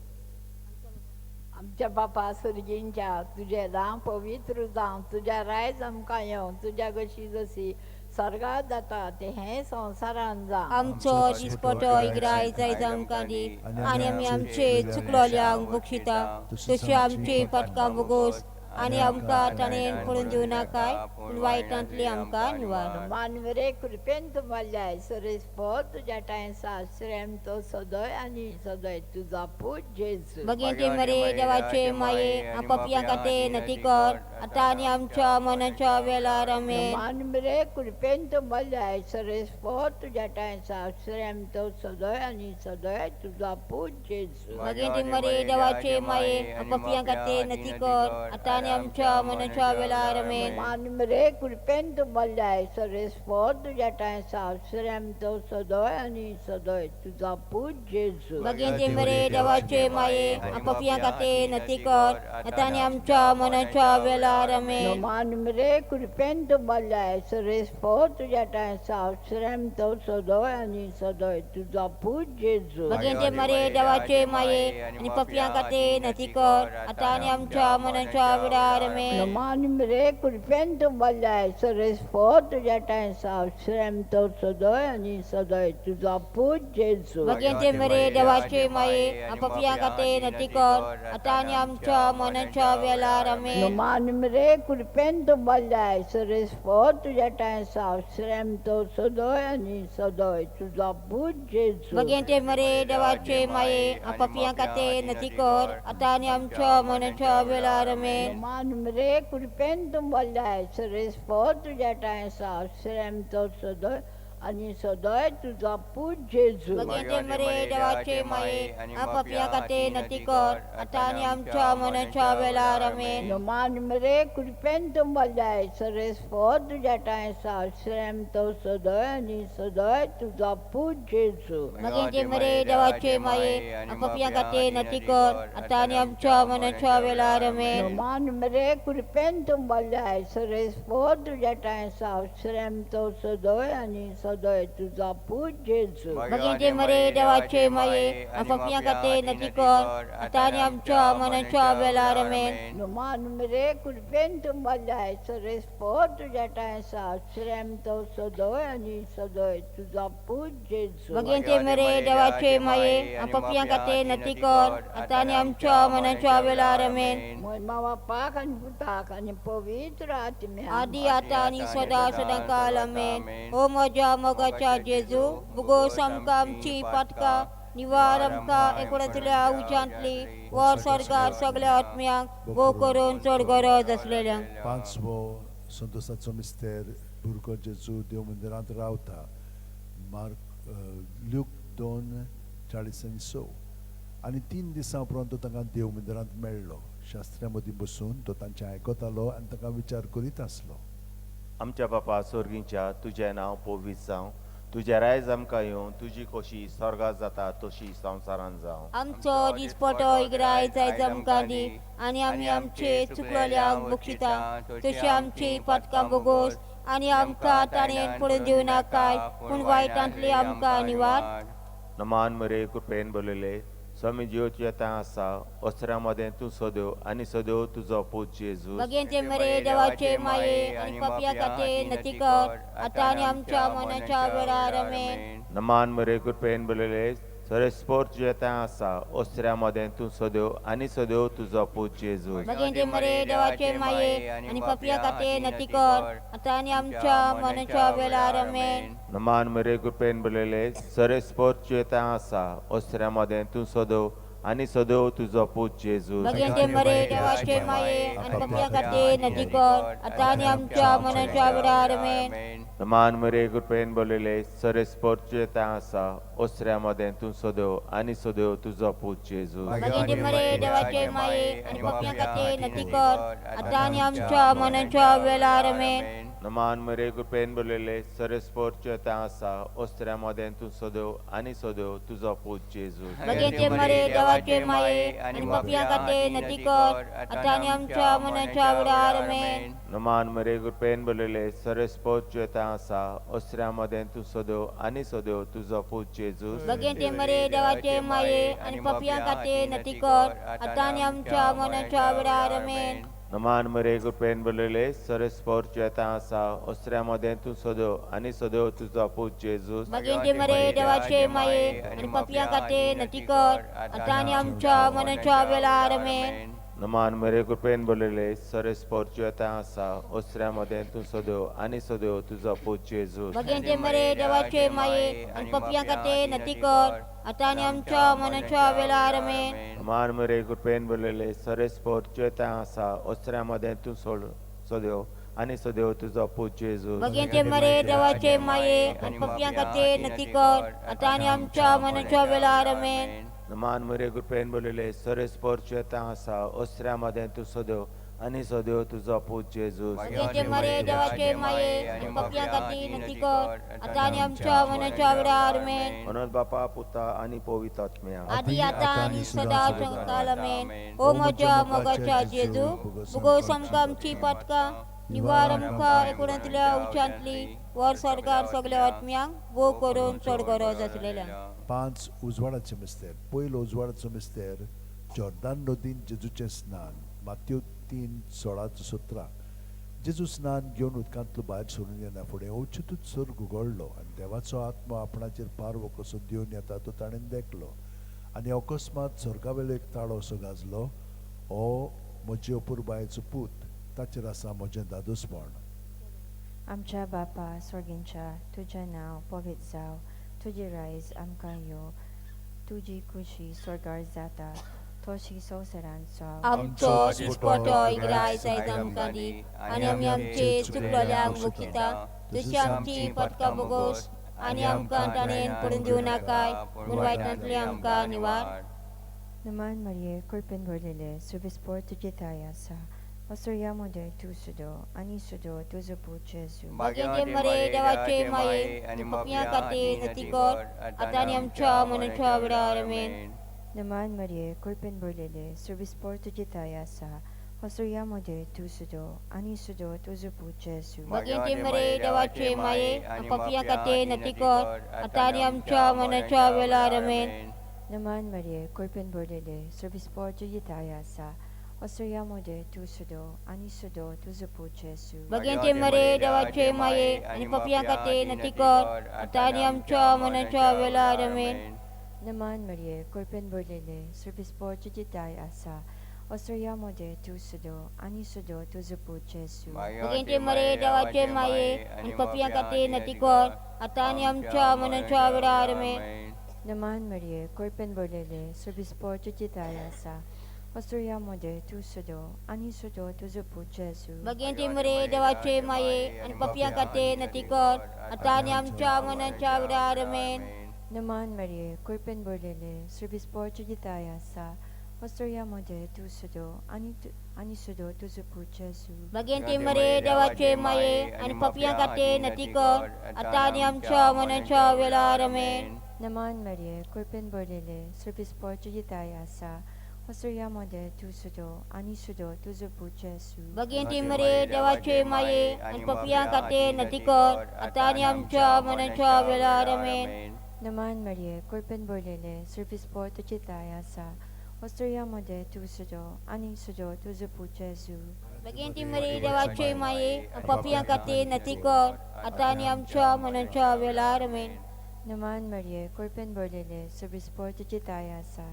आमच्या बापा सर्गींच्या तुझे नांव पवित्र जावं तुझ्या रायज आमकां येवं तुझ्या कशी जशी स्वर्गात जाता ते हे संवसारान जा. आमचो दिसपटो इग्राय जायज आमकां दी आनी आमी आमचे चुकलोल्यांक बक्षिता तशी आमची पाटकां बगोस आणि आमकां ताणेन पडून दिवं नाकाय पूण वायटांतली आमकां निवार. मानवरे कृपेन तुम्हाल्या सरेस्पो तुझ्या टायसा श्रेम तो सदय आणि सदय तुझा पूज जेजू. भगवंते मरे देवाचे माये आपापल्या खाते नती कर आता आणि आमच्या मनाच्या वेळार आमेन. मानवरे कृपेन तुम्हाल्या सरेस्पो तुझ्या टायसा श्रेम तो सदय आणि सदय तुझा पूज जेजू. भगवंते मरे देवाचे माये आपापल्या खाते नती कर आता आणि आमच्या मनाच्या वेळार आमेन. मानवरे कृपेन तुम्हाल्या सरेस्पो तुझ्या टायसा श्रेम तो सदय आणि सदय तुझा पूज जेजू. भगवंते मरे देवाचे माये आपापल्या खाते नती कर आता आणि आमच्या मनाच्या वेळार आमेन. मानवरे कृपेन तुम्हाल्या सरेस्पो तुझ्या टायसा श्रेम तो सदय आणि सदय तुझा पूज जेजू. भगवंते मरे देवाचे माये आणि पापल्या खाते नती कर आता आणि आमच्या मनाच्या विरार आमेन. मानवरे कृपेन तुम्हाल्या सरेस्पो तुझ्या टायसा श्रेम तो सदय आणि सदय तुझा पूज जेजू. भगवंते मरे देवाचे माये आपापल्या खाते नती कर आता आणि आमच्या मनाच्या वेळार आमेन. मानवरे कृपेन तुम्हाल्या सरेस्पो तुझ्या टायसा श्रेम तो सदय आणि सदय तुझा पूज जेजू. भगवंते मरे देवाचे माये आपापल्या खाते नती कर आता आणि आमच्या मनाच्या वेळार आमेन. मानवरे कृपेन तुम्हाल्या सरेस्पो तुझ्या टायसा श्रेम तो सदय आणि सदय तुझा पूज जेजू. भगवंते मरे देवाचे माये आपापल्या खाते नती कर आता आणि आमच्या मनाच्या वेळार आमेन. मानवरे कृपेन तुम्हाल्या सरेस्पो तुझ्या टायसा श्रेम तो सदय आणि सदय तुझा पूज जेजू. भगवंते मरे देवाचे माये आपापल्या खाते नती कर आता आणि आमच्या मनाच्या वेळार आमेन. मानवरे कृपेन तुम्हाल्या सरेस्पो तुझ्या टायसा श्रेम तो सदय आणि सदैव तुझा पूज जेजू भगिनीचे मरे देवाचे माये आणि पपिया खाते नती कर आता आणि आमच्या मनाच्या वेळा रमेन नुमान मरे कुर्पेन तुम्हाला सरेस्पोर तुझ्या टायसा श्रेम तो सदैव आणि सदैव तुझा पूज जेजू भगिनीचे मरे देवाचे माये आणि पपिया खाते नती कर आता आणि आमच्या मनाच्या वेळा रमेन महिमा बापाक आणि पुताक आणि पवित्र आत्म्या आधी आता आणि सदा सदाकाल आमेन ओ माझ्या मगाच्या जेजू बुगोस आमका आमची पाटका निवार आमका एकोड्यातल्या उच्चांतली वर सरकार सगळ्या आत्म्यांक वो करून चड गरज असलेल्यांक पांचवो संतोषाचो मिस्तेर भुरगो जेजू देव मंदिरांत रावता मार्क ल्यूक 2:46 आनी 3 दिसां उपरांत तो तांकां देव मंदिरांत मेळ्ळो शास्त्र्यां मदीं बसून तो तांचें आयकतालो आनी तांकां विचार करीत आसलो आमच्या बापा स्वर्गीच्या तुजें नांव पवित्र जावं तुजें रायज आमकां येवं तुजी खोशी स्वर्गांत जाता तशी संवसारांत जावं आमचो दिसपटो इगराय जायज आमकां दी आनी आमी आमचे चुकलोल्यांक बक्षिता तशी आमची पाटकां बोगोस आनी आमकां ताणेन पडून दिवं नाकाय पूण वायटांतली आमकां निवार नमान मरे कृपेन बोलले स्वामी जीव येता आसा अस्त्रा मदें तूं सोद्यो आनी सोद्यो तुजो पूत जेजू भगिनीचे मरे देवाचे माये आनी पापिया खाते नती कर आता आनी आमच्या मनाच्या वेळार आमेन नमान मरे कृपेन बोलले सरेस्पोर येता आसा अस्त्रा मदें तूं सोद्यो आनी सोद्यो तुजो पूत जेजू भगिनीचे मरे देवाचे माये आनी पापिया खाते नती कर आता आनी आमच्या मनाच्या वेळार आमेन नमान मरे कृपेन बोलले सरेस्पोर येता आसा अस्त्रा मदें तूं सोद्यो आनी सोद्यो तुजो पूत जेजू भगिनीचे मरे देवाचे माये आनी पापिया खाते नती कर आता आनी आमच्या मनाच्या वेळार आमेन नमान मरे कृपेन बोलले सरेस्पोर येता आसा अस्त्रा मदें तूं सोद्यो आनी सोद्यो तुजो पूत जेजू भगिनीचे मरे देवाचे माये आनी पापिया खाते नती कर आता आनी आमच्या मनाच्या वेळार आमेन नमान मरे कृपेन बोलले सरेस्पोर येता आसा अस्त्रा मदें तूं सोद्यो आनी सोद्यो तुजो पूत जेजू भगिनीचे मरे देवाचे माये आनी पापिया खाते नती कर आता आनी आमच्या मनाच्या वेळार आमेन नमान मरे कृपेन बोलले सरेस्पोर येता आसा अस्त्रा मदें तूं सोद्यो आनी सोद्यो तुजो पूत जेजू भगिनीचे मरे देवाचे माये आनी पापिया खाते नती कर आता आनी आमच्या मनाच्या वेळार आमेन नमान मरे कृपेन बोलले सरेस्पोर येता आसा अस्त्रा मदें तूं सोद्यो आनी सोद्यो तुजो पूत जेजू भगिनीचे मरे देवाचे माये आनी पापिया खाते नती कर आता आनी आमच्या मनाच्या वेळार आमेन नमान मरे कृपेन बोलले सरेस्पोर येता आसा अस्त्रा मदें तूं सोद्यो आनी सोद्यो तुजो पूत जेजू भगिनीचे मरे देवाचे माये आनी पापिया खाते नती कर आता आनी आमच्या मनाच्या वेळार आमेन नमान मरे कृपेन बोलले सरेस्पोर येता आसा अस्त्रा मदें तूं सोद्यो आनी सोद्यो तुजो पूत जेजू भगिनीचे मरे देवाचे माये आनी पापिया खाते नती कर आता आनी आमच्या मनाच्या वेळार आमेन नमान मरे कृपेन बोलले सरेस्पोर येता आसा अस्त्रा मदें तूं सोद्यो आनी सोद्यो तुजो पूत जेजू भगिनीचे मरे देवाचे माये आनी पापिया खाते नती कर आता आनी आमच्या मनाच्या वेळार आमेन म्हणून बापा पुता आनी पवित्र आत्म्या आदी आता आनी सदा सदाकाल आमेन ओ म्हज्या मोगाच्या जेजू बुगोस आमकां आमची पाटका निवार आमकां एकोड्यांतल्या उच्चांतली वर सरकार सगळ्या आत्म्यांक वो करून चड गरज आसलेल्यांक 5 उजवाडाचे मिस्तेर पयलो उजवाडाचो मिस्तेर जॉर्दान नदीन जेजूचें स्नान मात्यो 3:16-17 जेजू स्नान घेवन उदकांतलो भायर सोडून येना फुडें अवचितूच सर्ग उगडलो आनी देवाचो आत्मा आपणाचेर पारवो कसो दिवन येता तो ताणें देखलो आनी अकस्मात स्वर्गावेलो एक ताळो असो गाजलो हो म्हजी अपुरबायेचो पूत ताचेर आसा म्हजें दादूसपण आमच्या बापा स्वर्गींच्या तुजें नांव पवित्र जावं तुजी रायज आमकां यो तुजी खुशी स्वर्गार जाता तशी संवसारांत जावं आमचो दिसपटो इगराय जायज आमकां दी आनी आमी आमचे चुकलोल्यांक बक्षिता तशी आमची पाटकां बोगोस आनी आमकां ताणेन पडून दिवं नाकाय पूण वायटांतली आमकां निवार नमान मरिये कृपेन भरलेले सुबेस्पोर तुजे ताय आसा असुर्या मध्ये तूं सुदो आनी सुदो तुजो पूत जेजू भगिनीचे मरे देवाचे माये आनी पापिया खाते नती कर आता आनी आमच्या मनाच्या वेळार आमेन नमान मरिये कृपेन भरलेले सुबेस्पोर तुजे ताय आसा असुयामध्ये तू सुदो आणि सुदो तुझो पूत जेजू भगिनी मरे देवाचे माये आणि पपिया खातीर नती कर आता आणि आमच्या मनाच्या वेळार आमेन. Naman Maria, Korpen Bordele, Service Porto Yitayasa, असुयामध्ये तू सुदो आणि सुदो तुझो पूत जेजू भगिनी मरे देवाचे माये आणि पपिया खातीर नती कर आता आणि आमच्या मनाच्या वेळार आमेन. Naman Maria, Korpen Bordele, Service Porto Yitayasa, असुयामध्ये तू सुदो आणि सुदो तुझो पूत जेजू भगिनी मरे देवाचे माये आणि पपिया खातीर नती कर आता आणि आमच्या मनाच्या वेळार आमेन. Naman Maria, Korpen Bordele, Service Porto Yitayasa, असुयामध्ये तू सुदो आणि सुदो तुझो पूत जेजू भगिनी मरे देवाचे माये आणि पपिया खातीर नती कर आता आणि आमच्या मनाच्या वेळार आमेन. Naman Maria, Korpen Bordele, Service Porto Yitayasa, असुयामध्ये तू सुदो आणि सुदो तुझो पूत जेजू भगिनी मरे देवाचे माये आणि पपिया खातीर नती कर आता आणि आमच्या मनाच्या वेळार आमेन. Naman Maria, Korpen Bordele, Service Porto Yitayasa, असुयामध्ये तू सुदो आणि सुदो तुझो पूत जेजू भगिनी मरे देवाचे माये आणि पपिया खातीर नती कर आता आणि आमच्या मनाच्या वेळार आमेन. Naman Maria, Korpen Bordele, Service Porto Yitayasa, असुयामध्ये तू सुदो आणि सुदो तुझो पूत जेजू भगिनी मरे देवाचे माये आणि पपिया खातीर नती कर आता आणि आमच्या मनाच्या वेळार आमेन. Naman Maria, Korpen Bordele, Service Porto Yitayasa,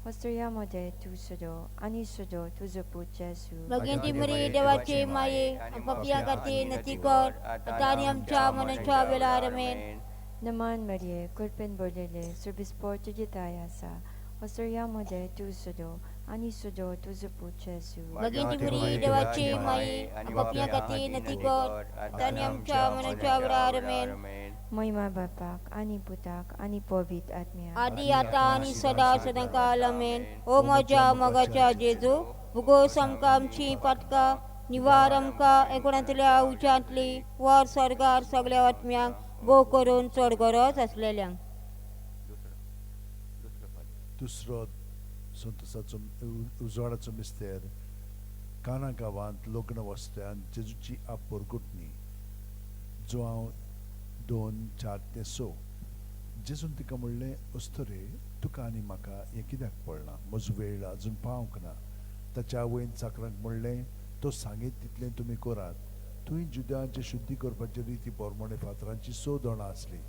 असुयामध्ये तू सुदो आणि सुदो तुझो पूत जेजू भगिनी मरे देवाचे माये आणि पपिया खातीर नती कर आता आणि आमच्या मनाच्या वेळार आमेन. Naman Maria, Korpen Bordele, Service Porto Yitayasa, असुयामध्ये तू सुदो आणि सुदो तुझो पूत जेजू भगिनी मरे देवाचे माये आणि पपिया खातीर नती कर आता आणि आमच्या मनाच्या वेळार आमेन. महिमा बापाक आणि पुताक आणि पवित्र आत्म्याक आदी आता आणि सदा सदांकाल आमेन. ओ माझ्या मोगाच्या जेजू उगोस आमकां आमची पातका निवार आमकां एकोणांतल्या उच्चांतली वर स्वर्गार सगळ्या आत्म्यांक भोव करून चड गरज आसलेल्यांक. दुसरो संतसाचो उजवाडाचो मिस्तेर काना गांवांत लग्न वस्त्यान जेजूची आपोरगुटणी जो हांव 2, 4 ते 6 जेजून तिका म्हणलें अस्तरे तुका आनी म्हाका हें कित्याक पडलां म्हजो वेळ आजून पावंक ना. ताच्या आवयन चाकरांक म्हणलें तो सांगीत तितलें तुमी करात. थंय जुदांचे शुद्धी करपाचे रिती पोरमोणे फातरांची 6 दोणां आसलीं.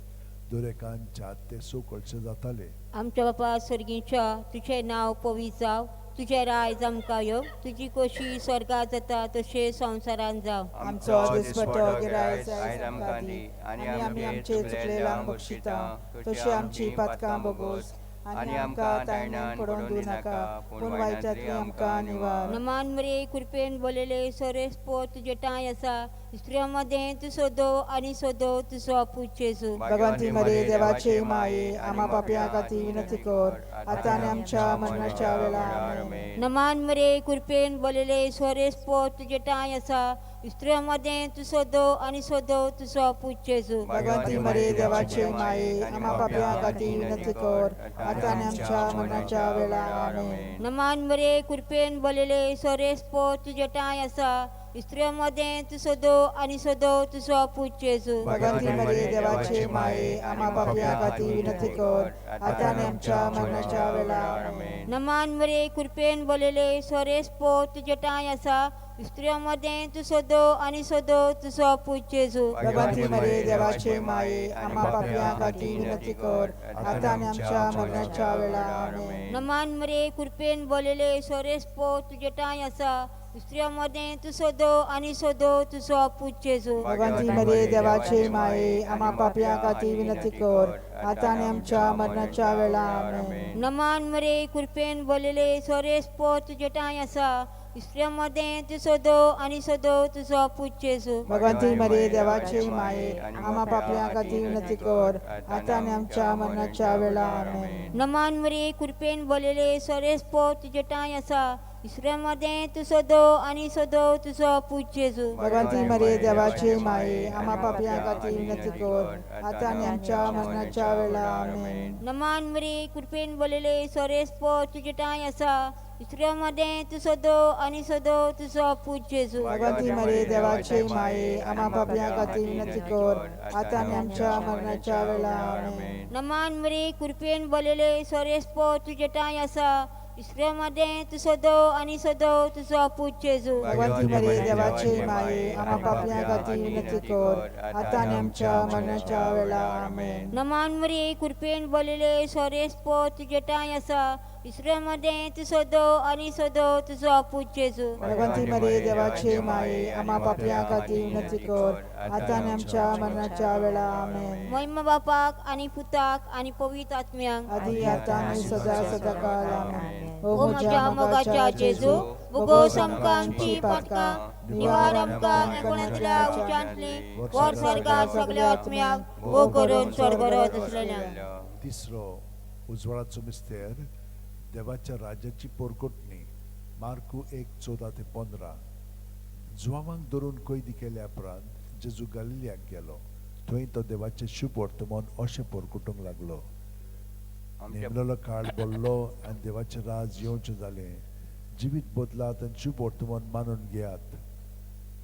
दरेकान 4 ते 6 कळशे जाताले. आमच्या बापा सर्गीच्या तुझें नांव पवित्र जावं, तुझें रायज आमकां येवं, तुजी खोशी स्वर्गांत जाता तशें संवसारांत जावं. आमचो दिसपटो गिरायज आयज आमकां दी आनी आमी आमचे चुकलेल्यांक बक्षिता तशी आमची पातकां बोगोस आनी आमकां तायण्यान पडोवन दिवं नाका पूण वायटांतली आमकां निवार. नमान मरे कृपेन बोलेले सोरेस पोर तुजे टाय आसा इस्त्रिया मध्ये तू सोदो आनी सोदो तुजो आपूच जेजू. भगवंती मरे देवाचे माये आम्हा पापयां खातीर विनंती कर आतां आनी आमच्या मरणाच्या वेळार आमेन. नमान मरे कृपेन बोलेले सोरेस पोर तुजे टाय आसा इस्त्रिया मध्ये तू सोदो आनी सोदो तुजो आपूच जेजू. भगवंती मरे देवाचे माये आम्हा पापयां खातीर विनंती कर आतां आनी आमच्या मरणाच्या वेळार आमेन. नमान मरे कृपेन बोलेले सोरेस पोर तुजे टाय आसा इस्त्रिया मध्ये तू सोदो आनी सोदो तुजो आपूच जेजू. भगवंती मरे देवाचे माये आम्हा पापयां खातीर विनंती कर आतां आनी आमच्या मरणाच्या वेळार आमेन. नमान मरे कृपेन बोलेले सोरेस पोर तुजे टाय आसा इस्त्रिया मध्ये तू सोदो आनी सोदो तुजो आपूच जेजू. भगवंती मरे देवाचे माये आम्हा पापयां खातीर विनंती कर आतां आनी आमच्या मरणाच्या वेळार आमेन. नमान मरे कृपेन बोलेले सोरेस पोर तुजे टाय आसा इस्त्रिया मध्ये तू सोदो आनी सोदो तुजो आपूच जेजू. भगवंती मरे देवाचे माये आम्हा पापयां खातीर विनंती कर आतां आनी आमच्या मरणाच्या वेळार आमेन. नमान मरे कृपेन बोलेले सोरेस पोर तुजे टाय आसा इस्त्रिया मध्ये तू सोदो आनी सोदो तुजो आपूच जेजू. भगवंती मरे देवाचे माये आम्हा पापयां खातीर विनंती कर आतां आनी आमच्या मरणाच्या वेळार आमेन. नमान मरे कृपेन बोलेले सोरेस पोर तुजे टाय आसा इस्त्रिया मध्ये तू सोदो आनी सोदो तुजो आपूच जेजू. भगवंती मरे देवाचे माये आम्हा पापयां खातीर विनंती कर आतां आनी आमच्या मरणाच्या वेळार आमेन. नमान मरे कृपेन बोलेले सोरेस पोर तुजे टाय आसा इस्रायलमध्ये तू सोदो आणि सोदो तुझो पूत जेजू भगवंती मरे देवाचे माये आम्हा पापियां खातीर विनंती कर आता आनी आमच्या मरणाच्या वेळा आमेन. नमान मरे कृपेन बोलेले सोरेस्पो तुझे टाय आसा इस्रायलमध्ये तू सोदो आणि सोदो तुझो पूत जेजू भगवंती मरे देवाचे माये आम्हा पापियां खातीर विनंती कर आता आनी आमच्या मरणाच्या वेळा आमेन. नमान मरे कृपेन बोलेले सोरेस्पो तुझे टाय आसा इस्रायलमध्ये तू सोदो आणि सोदो तुझो पूत जेजू भगवंती मरे देवाचे माये आम्हा पापियां खातीर विनंती कर आता आनी आमच्या मरणाच्या वेळा आमेन. महिमा बापाक आणि पुताक आणि पवित्र आत्म्यांक आदी आता आनी सदा सदाकाळ आमेन. ओ म्हज्या मोगाच्या जेजू बुगोस आमकां आमची पातकां निवार आमकां एकोण्यांतल्या उच्चांतली वर स्वर्गात सगळ्या आत्म्याक वो करून स्वर्गरत असलेल्या. तिसरो उजवाडाचो मिस्तेर देवाच्या राज्याची पोरकोटणी मार्कू 1:14-15. जुवामांक धरून कैदी केल्या उपरांत जेजू गलिल्याक गेलो. थंय तो देवाचे शुभ वर्तमान अशें पोरकुटूंक लागलो. नेमलेलो काळ बोल्लो आनी देवाचें राज येवचें जालें. जिवीत बदलात आनी शुभ वर्तमान मानून घेयात.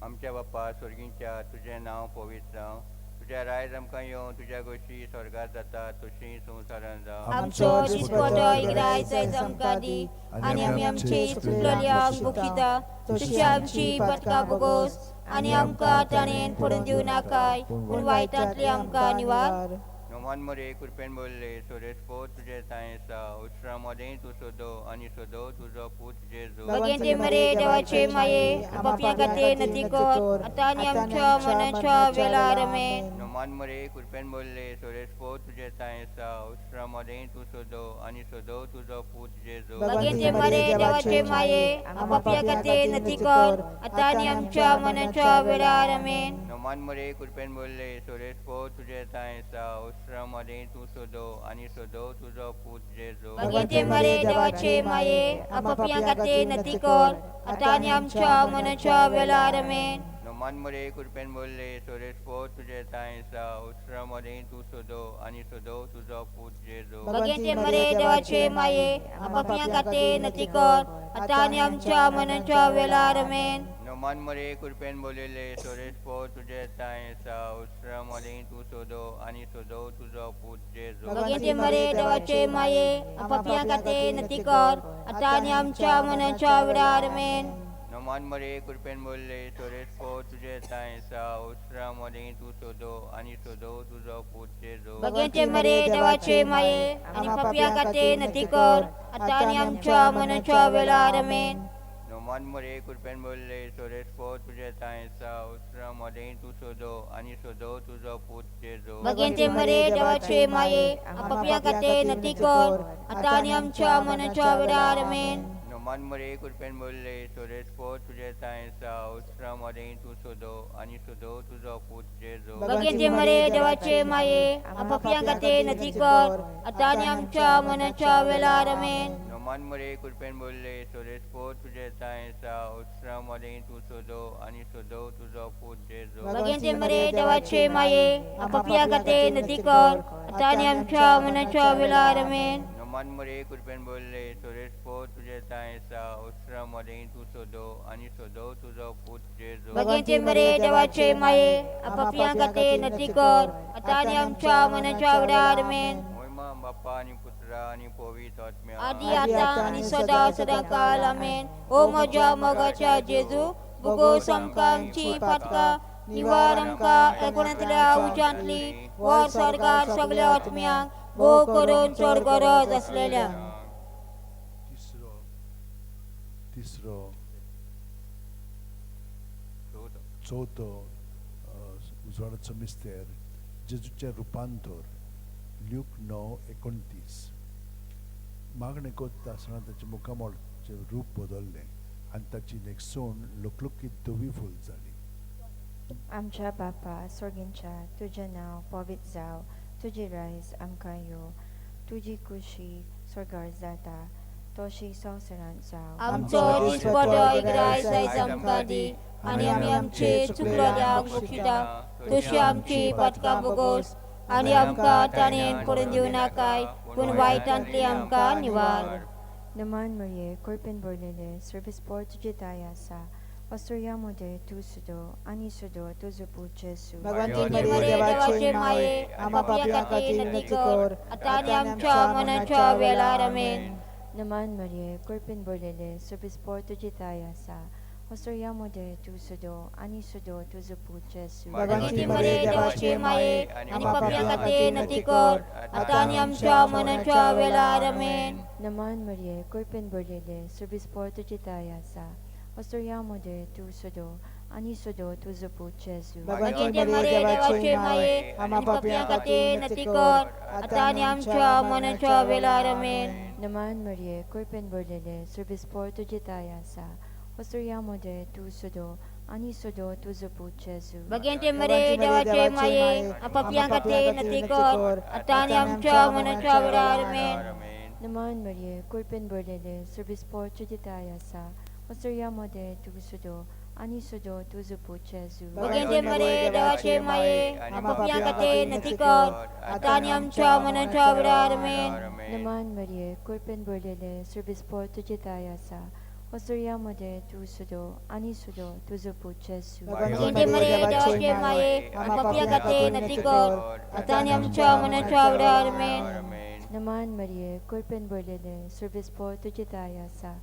आमच्या बाप्पा स्वर्गींच्या तुझें नांव पवित्र जावं. तुझ्या रायज आमकां येवं. तुझ्या गोश्टी स्वर्गात जाता तशी संवसारांत जावं. आमचो दिसपटो इग्रायज आयज आमकां दी आनी आमी आमची चुकलेल्यांक बक्षिता तशी आमची पातकां बोगोस आनी आमकां ताणेन पडून दिवं नाकाय पूण वायटांतली आमकां निवार. नोमान मरे कृपेन बोलले सोरेस पो तुझे तायेसा उस्रा मदें तूं सोदो आनी सोदो तुजो पूत जेजू भगवंती मरे देवाचे माये पापियां खातीर नती कर आतां आनी आमच्या मरणाच्या वेळार आमेन. नोमान मरे कृपेन बोलले सोरेस पो तुझे तायेसा उस्रा मदें तूं सोदो आनी सोदो तुजो पूत जेजू भगवंती मरे देवाचे माये पापियां खातीर नती कर आतां आनी आमच्या मरणाच्या वेळार आमेन. नोमान मरे कृपेन बोलले सोरेस पो तुझे तायेसा उस्रा मदें तूं सोदो आनी सोदो तुजो पूत जेजू भगवंती मरे देवाचे माये पापियां खातीर नती कर आतां आनी आमच्या मरणाच्या वेळार आमेन. नोमान मरे कृपेन बोलले सोरेस पो तुझे तायेसा उस्रा मदें तूं सोदो आनी सोदो तुजो पूत जेजू भगवंती मरे देवाचे माये पापियां खातीर नती कर आतां आनी आमच्या मरणाच्या वेळार आमेन. नोमान मरे कृपेन बोलले सोरेस पो तुझे तायेसा उस्रा मदें तूं सोदो आनी सोदो तुजो पूत जेजू भगवंती मरे देवाचे माये पापियां खातीर नती कर आतां आनी आमच्या मरणाच्या वेळार आमेन. नोमान मरे कृपेन बोलले सोरेस पो तुझे तायेसा उस्रा मदें तूं सोदो आनी सोदो तुजो पूत जेजू भगवंती मरे देवाचे माये आनी पापियां खातीर नती कर आतां आनी आमच्या मरणाच्या वेळार आमेन. नोमान मरे कृपेन बोलले सोरेस पो तुझे तायेसा उस्रा मदें तूं सोदो आनी सोदो तुजो पूत जेजू भगवंती मरे देवाचे माये पापियां खातीर नती कर आतां आनी आमच्या मरणाच्या वेळार आमेन. नोमान मरे कृपेन बोलले सोरेस पो तुझे तायेसा उस्रा मदें तूं सोदो आनी सोदो तुजो पूत जेजू भगवंती मरे देवाचे माये पापियां खातीर नती कर आतां आनी आमच्या मरणाच्या वेळार आमेन. नोमान मरे कृपेन बोलले सोरेस पो तुझे तायेसा उस्रा मदें तूं सोदो आनी सोदो तुजो पूत जेजू भगवंती मरे देवाचे माये पापियां खातीर नती कर आतां आनी आमच्या मरणाच्या वेळार आमेन. नोमान मरे कृपेन बोलले सोरेस पो तुझे तायेसा उस्रा मदें तूं सोदो आनी सोदो तुजो पूत जेजू भगवंती मरे देवाचे माये पापियां खातीर नती कर आतां आनी आमच्या मरणाच्या वेळार आमेन. महिमा बाप्पा आनी पुत्रा आनी पवित्र आत्म्या आदी आतां आनी सदा सदांकाळ आमेन. ओ म्हज्या मोगाच्या जेजू बुगोस आमकां आमची पातकां निवार आमकां एकोण्यांतल्या उच्चांतली वर स्वर्गात सगळ्या आत्म्यांक भोव करून स्वर्गरज असलेल्या. तिसरो चवथो उजवाडाचो मिस्तेर जेजूचें रुपांतर ल्यूक 9:29. मागणें करता आसतना ताचें मुखामोळचें रूप बदल्लें आनी ताची नेगसूण लुकलुकीत धवी फूल जाली. आमच्या बापा स्वर्गींच्या तुजें नांव पवित्र जावं. तुजी रायज आमकां येवं. तुजी खुशी स्वर्गार जाता तशी संवसारांत जावं. आमचो दिसपटो इग्रायज आयज आमकां दी आनी आमी आमचे चुकलेल्यांक बक्षिता तशी आमची पातकां बोगोस आनी आमकां ताणेन पडून दिवं नाकाय पूण वायटांतली आमकां निवार. Naman Marie, Korpen Borlele, Service Port Jitayasa, Ostoriamode tu sudo, ani sudo tu zupu Jesu. Bhagwanti मरिये देवाचे माये आम्हा पापियांसाठी विनंती कर आता आणि आमच्या मरणाच्या वेळेला आमेन. Naman Marie, Korpen Borlele, Service Port Jitayasa, Ostoriamode tu sudo, ani sudo tu zupu Jesu. Bhagwanti मरिये देवाचे माये आम्हा पापियांसाठी विनंती कर आता आणि आमच्या मरणाच्या वेळेला आमेन. Naman Marie, Korpen Borlele, Service Port Jitayasa, Ostoriamode tu sudo, ani sudo tu zupu Jesu. Bhagwanti मरिये देवाचे माये आम्हा पापियांसाठी विनंती कर आता आणि आमच्या मरणाच्या वेळेला आमेन. Naman Marie, Korpen Borlele, Service Port Jitayasa, Ostoriamode tu sudo, ani sudo tu zupu Jesu. Bhagwante Marie dewache maye apapiangate natikor atani amcha manacha amen. Naman Marie, Korpen Borlele, Service Port Jitayasa, Ostoriamode tu sudo, ani sudo tu zupu Jesu. Bhagwante Marie dewache maye apapiangate natikor atani amcha manacha amen. Naman Marie, Korpen Borlele, Service Port Jitayasa, Ostoriamode tu sudo, ani sudo tu zupu Jesu. Bhagwante Marie dewache maye apapiangate natikor atani amcha manacha amen. Naman Marie, Korpen Borlele, Service Port Jitayasa,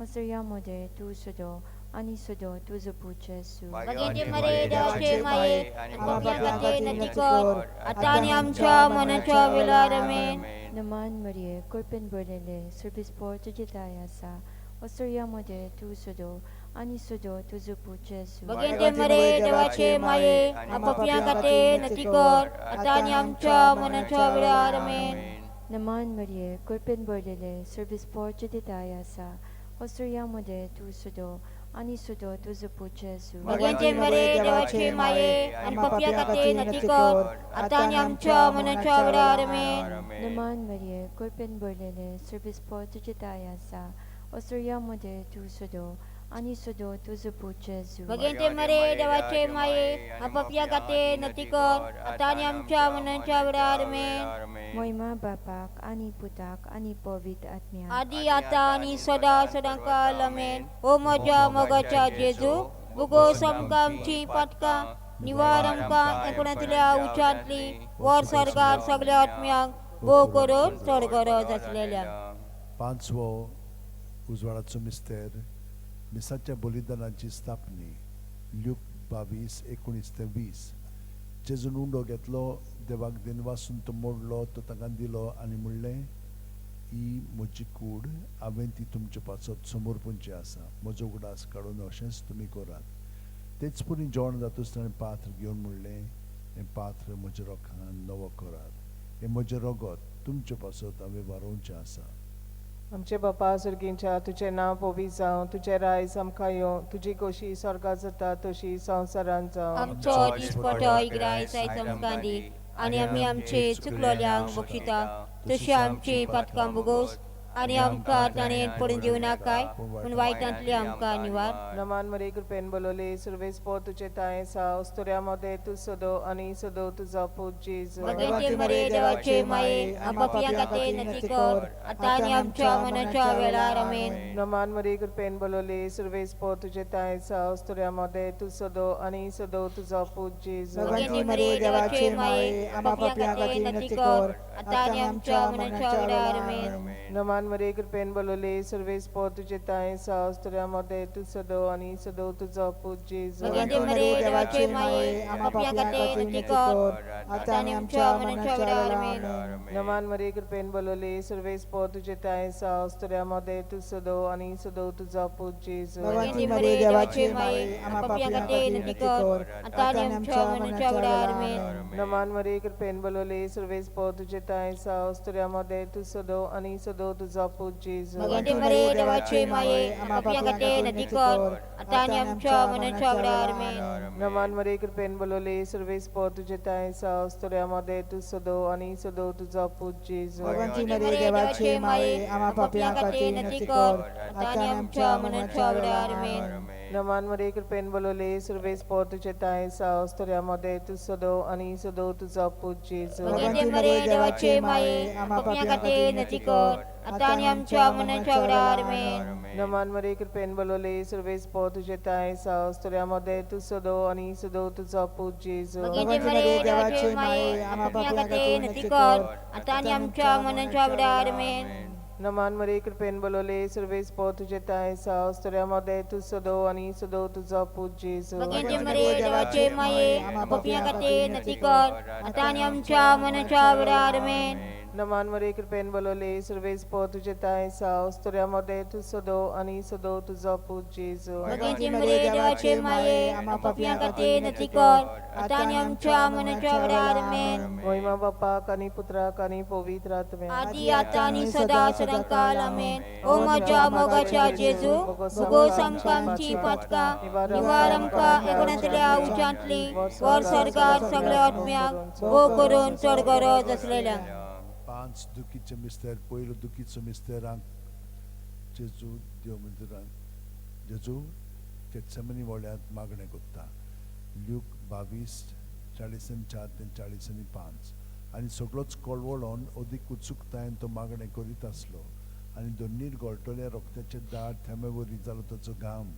Ostoriamode tu sudo, ani sudo tu zupu Jesu. Bhagwante Marie dewache maye apapiangate natikor atani amcha manacha amen. Naman Marie, Korpen Borlele, Service Port Jitayasa, Ostoriamode tu sudo, ani sudo tu zupu Jesu. Bhagwante Marie dewache maye apapiangate natikor atani amcha manacha amen. Naman Marie, Korpen Borlele, Service Port Jitayasa, Ostoriamode tu sudo, ani sudo tu zupu Jesu. Bhagwante Marie dewache maye apapiangate natikor atani amcha manacha amen. Naman Marie, Korpen Borlele, Service Port Jitayasa, Ostoriamode tu sudo, ani sudo tu zupu Jesu. Bhagwante Marie dewache maye apapiangate natikor atani amcha manacha amen. Moima Bapak, ani Putak, ani Povit Atmian. Adi ata ni soda sodangka amen. O moja mogacha Jesu bugo samkam cipatka niwaram ka ekunatilia uchantli war sargar सगळे आत्म्यांक भोव करून स्वर्गराज असलेल्या. पांचवो उजवाडाचो मिस्तेर मिसाच्या बलिदानाची स्थापनी ल्यूक 22:19-20. जेजून उंडो घेतलो देवाक दिनवासून तो मोडलो तो तांकां दिलो आनी म्हणलें ही म्हजी कूड हांवें ती तुमच्या पासत समोर पोंची आसा म्हजो उगडास काडून अशेंच तुमी करात. तेच पुरी जेवण जातूच ताणें पात्र घेवन म्हणलें हें पात्र म्हज्या रोखान नवो करात. हें म्हजें रगत तुमच्या पासत हांवें वारोवचें आसा. आमचे बापा सुर्गींच्या तुझे नांव पवित्र जावं तुझे रायज आमकां येवं तुजी कशी स्वर्गांत जाता तशी संवसारांत जावं. आमचो दिसपटो इग्राय जायत आमकां दी आनी आमी आमचे चुकलोल्यांक बक्षिता तशी आमची पातकां बुगोस आनी आमकां ताणें पडून दिवं नाकाय पूण वायटांतली आमकां निवार. नमान मरे कृपेन बोलोले सर्वेस पो तुझे ताय सा उस्तोऱ्यामध्ये तू सदो आणि सदो तुझा पूज जेजू. भगवंते मरे देवाचे माये आपापयांखाते नतिकर आता आणि आमच्या मनाच्या वेळार आमेन. नमान मरे कृपेन बोलोले सर्वेस पो तुझे ताय सा उस्तोऱ्यामध्ये तू सदो आणि सदो तुझा पूज जेजू. भगवंते मरे देवाचे माये आपापयांखाते नतिकर आता आणि आमच्या मनाच्या वेळार आमेन. नमान मरे कृपेन बोलोले सर्वेस पो तुझे ताय सा उस्तोऱ्यामध्ये तू सदो आणि सदो तुझा पूज जेजू. भगवंते मरे देवाचे माये आपापयांखाते नतिकर आता आणि आमच्या मनाच्या वेळार आमेन. नमान मरे कृपेन बोलोले सर्वेस पो तुझे ताय सा उस्तोऱ्यामध्ये तू सदो आणि सदो तुझा पूज जेजू. भगवंते मरे देवाचे माये आपापयांखाते नतिकर आता आणि आमच्या मनाच्या वेळार आमेन. नमान मरे कृपेन बोलोले सर्वेस पो तुझे ताय सा उस्तोऱ्यामध्ये तू सदो आणि सदो तुझा पूज जेजू. भगवंते मरे देवाचे माये आपापयांखाते नतिकर आता आणि आमच्या मनाच्या वेळार आमेन. नमान मरे कृपेन बोलोले सर्वेस पो तुझे ताय सा उस्तोऱ्यामध्ये तू सदो आणि सदो तुझा पूज जेजू. भगवंते मरे देवाचे माये आपापयांखाते नतिकर आता आणि आमच्या मनाच्या वेळार आमेन. नमान मरे कृपेन बोलवले सर्वेस पोर तुझे ताय सावस्तऱ्यामध्ये तू सदो आणि सदो तुझा पूज जेजू भगवंती मरे देवाचे माये आम्हा पापियांसाठी नती कर आता आणि आमच्या मनाच्या वेळार आमेन. नमान मरे कृपेन बोलवले सर्वेस पोर तुझे ताय सावस्तऱ्यामध्ये तू सदो आणि सदो तुझा पूज जेजू भगवंती मरे देवाचे माये आम्हा पापियांसाठी नती कर आता आणि आमच्या मनाच्या वेळार आमेन. नमान मरे कृपेन बोलवले सर्वेस पोर तुझे ताय सावस्तऱ्यामध्ये तू सदो आणि सदो तुझा पूज जेजू भगवंती मरे देवाचे माये आम्हा पापियांसाठी नती कर आता आणि आमच्या मनाच्या वेळार आमेन. नमान मरे कृपेन बोलवले सर्वेस पोर तुझे ताय सावस्तऱ्यामध्ये तू सदो आणि सदो तुझा पूज जेजू भगवंती मरे देवाचे माये आम्हा पापियांसाठी नती कर आता आणि आमच्या मनाच्या वेळार आमेन. महिमा बापाक आणि पुत्राक आणि पवित्र आत्म्याक आदी आता आणि सदा सदांकाल आमेन. ओ माझ्या मोगाच्या जेजू भोगोस आमकां आमची पातका निवार आमकां एकोणांतल्या उच्चांतली वर सर्गार सगळ्या आत्म्याक भोग करून चड गरज असलेल्यांक. 5 दुखीचे मिस्तर पयलो दुखीचो मिस्तेरांक जेजू देव मंदिरांत जेजू गेत्सेमनी वळ्यांत मागणें कोत्ता. ल्यूक 22:40-4 ते 40:5 आनी सगळोच कळवळोन अदीक उत्सुकतायेन तो मागणें करीत आसलो आनी दोनीर गळटले रोगत्याचे दाट थेंबे वरी जालो ताचो घाम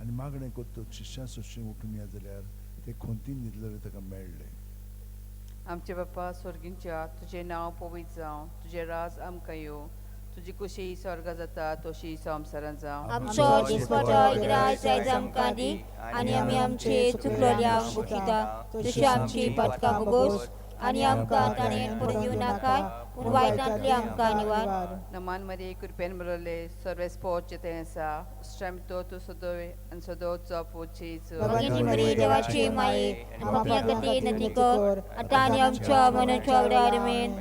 आनी मागणें कोत्तो शिश्यां सुशी उठून या जाल्यार ते खोंतीन न्हिदलेले ताका मेळ्ळे. आमचे बाप्पा स्वर्गींच्या तुझे नांव पवित्र जावं तुझे राज आमकां येवं तुजी कुशी स्वर्गा जाता तशी संवसारांत जावं. आमचो दिसपटो इग्राय जायज आमकां दी आनी आमी आमचे चुकलोल्यांक बुकिता तशी आमची पातकां भोगोस आनी आमकां ताणें पडूं दिवं नाकाय पूण वायटांतली आमकां निवार. नमान मरे कृपेन बरोले सर्वेस पोवचे तें आसा उष्ट्रामितो तूं सदोय आनी सदो तुजो पूज जेजू. भगवंती मरे देवाचे माये आमकां पापियांसाठी नती कर आता आनी आमच्या मनाच्या वेळार आमेन.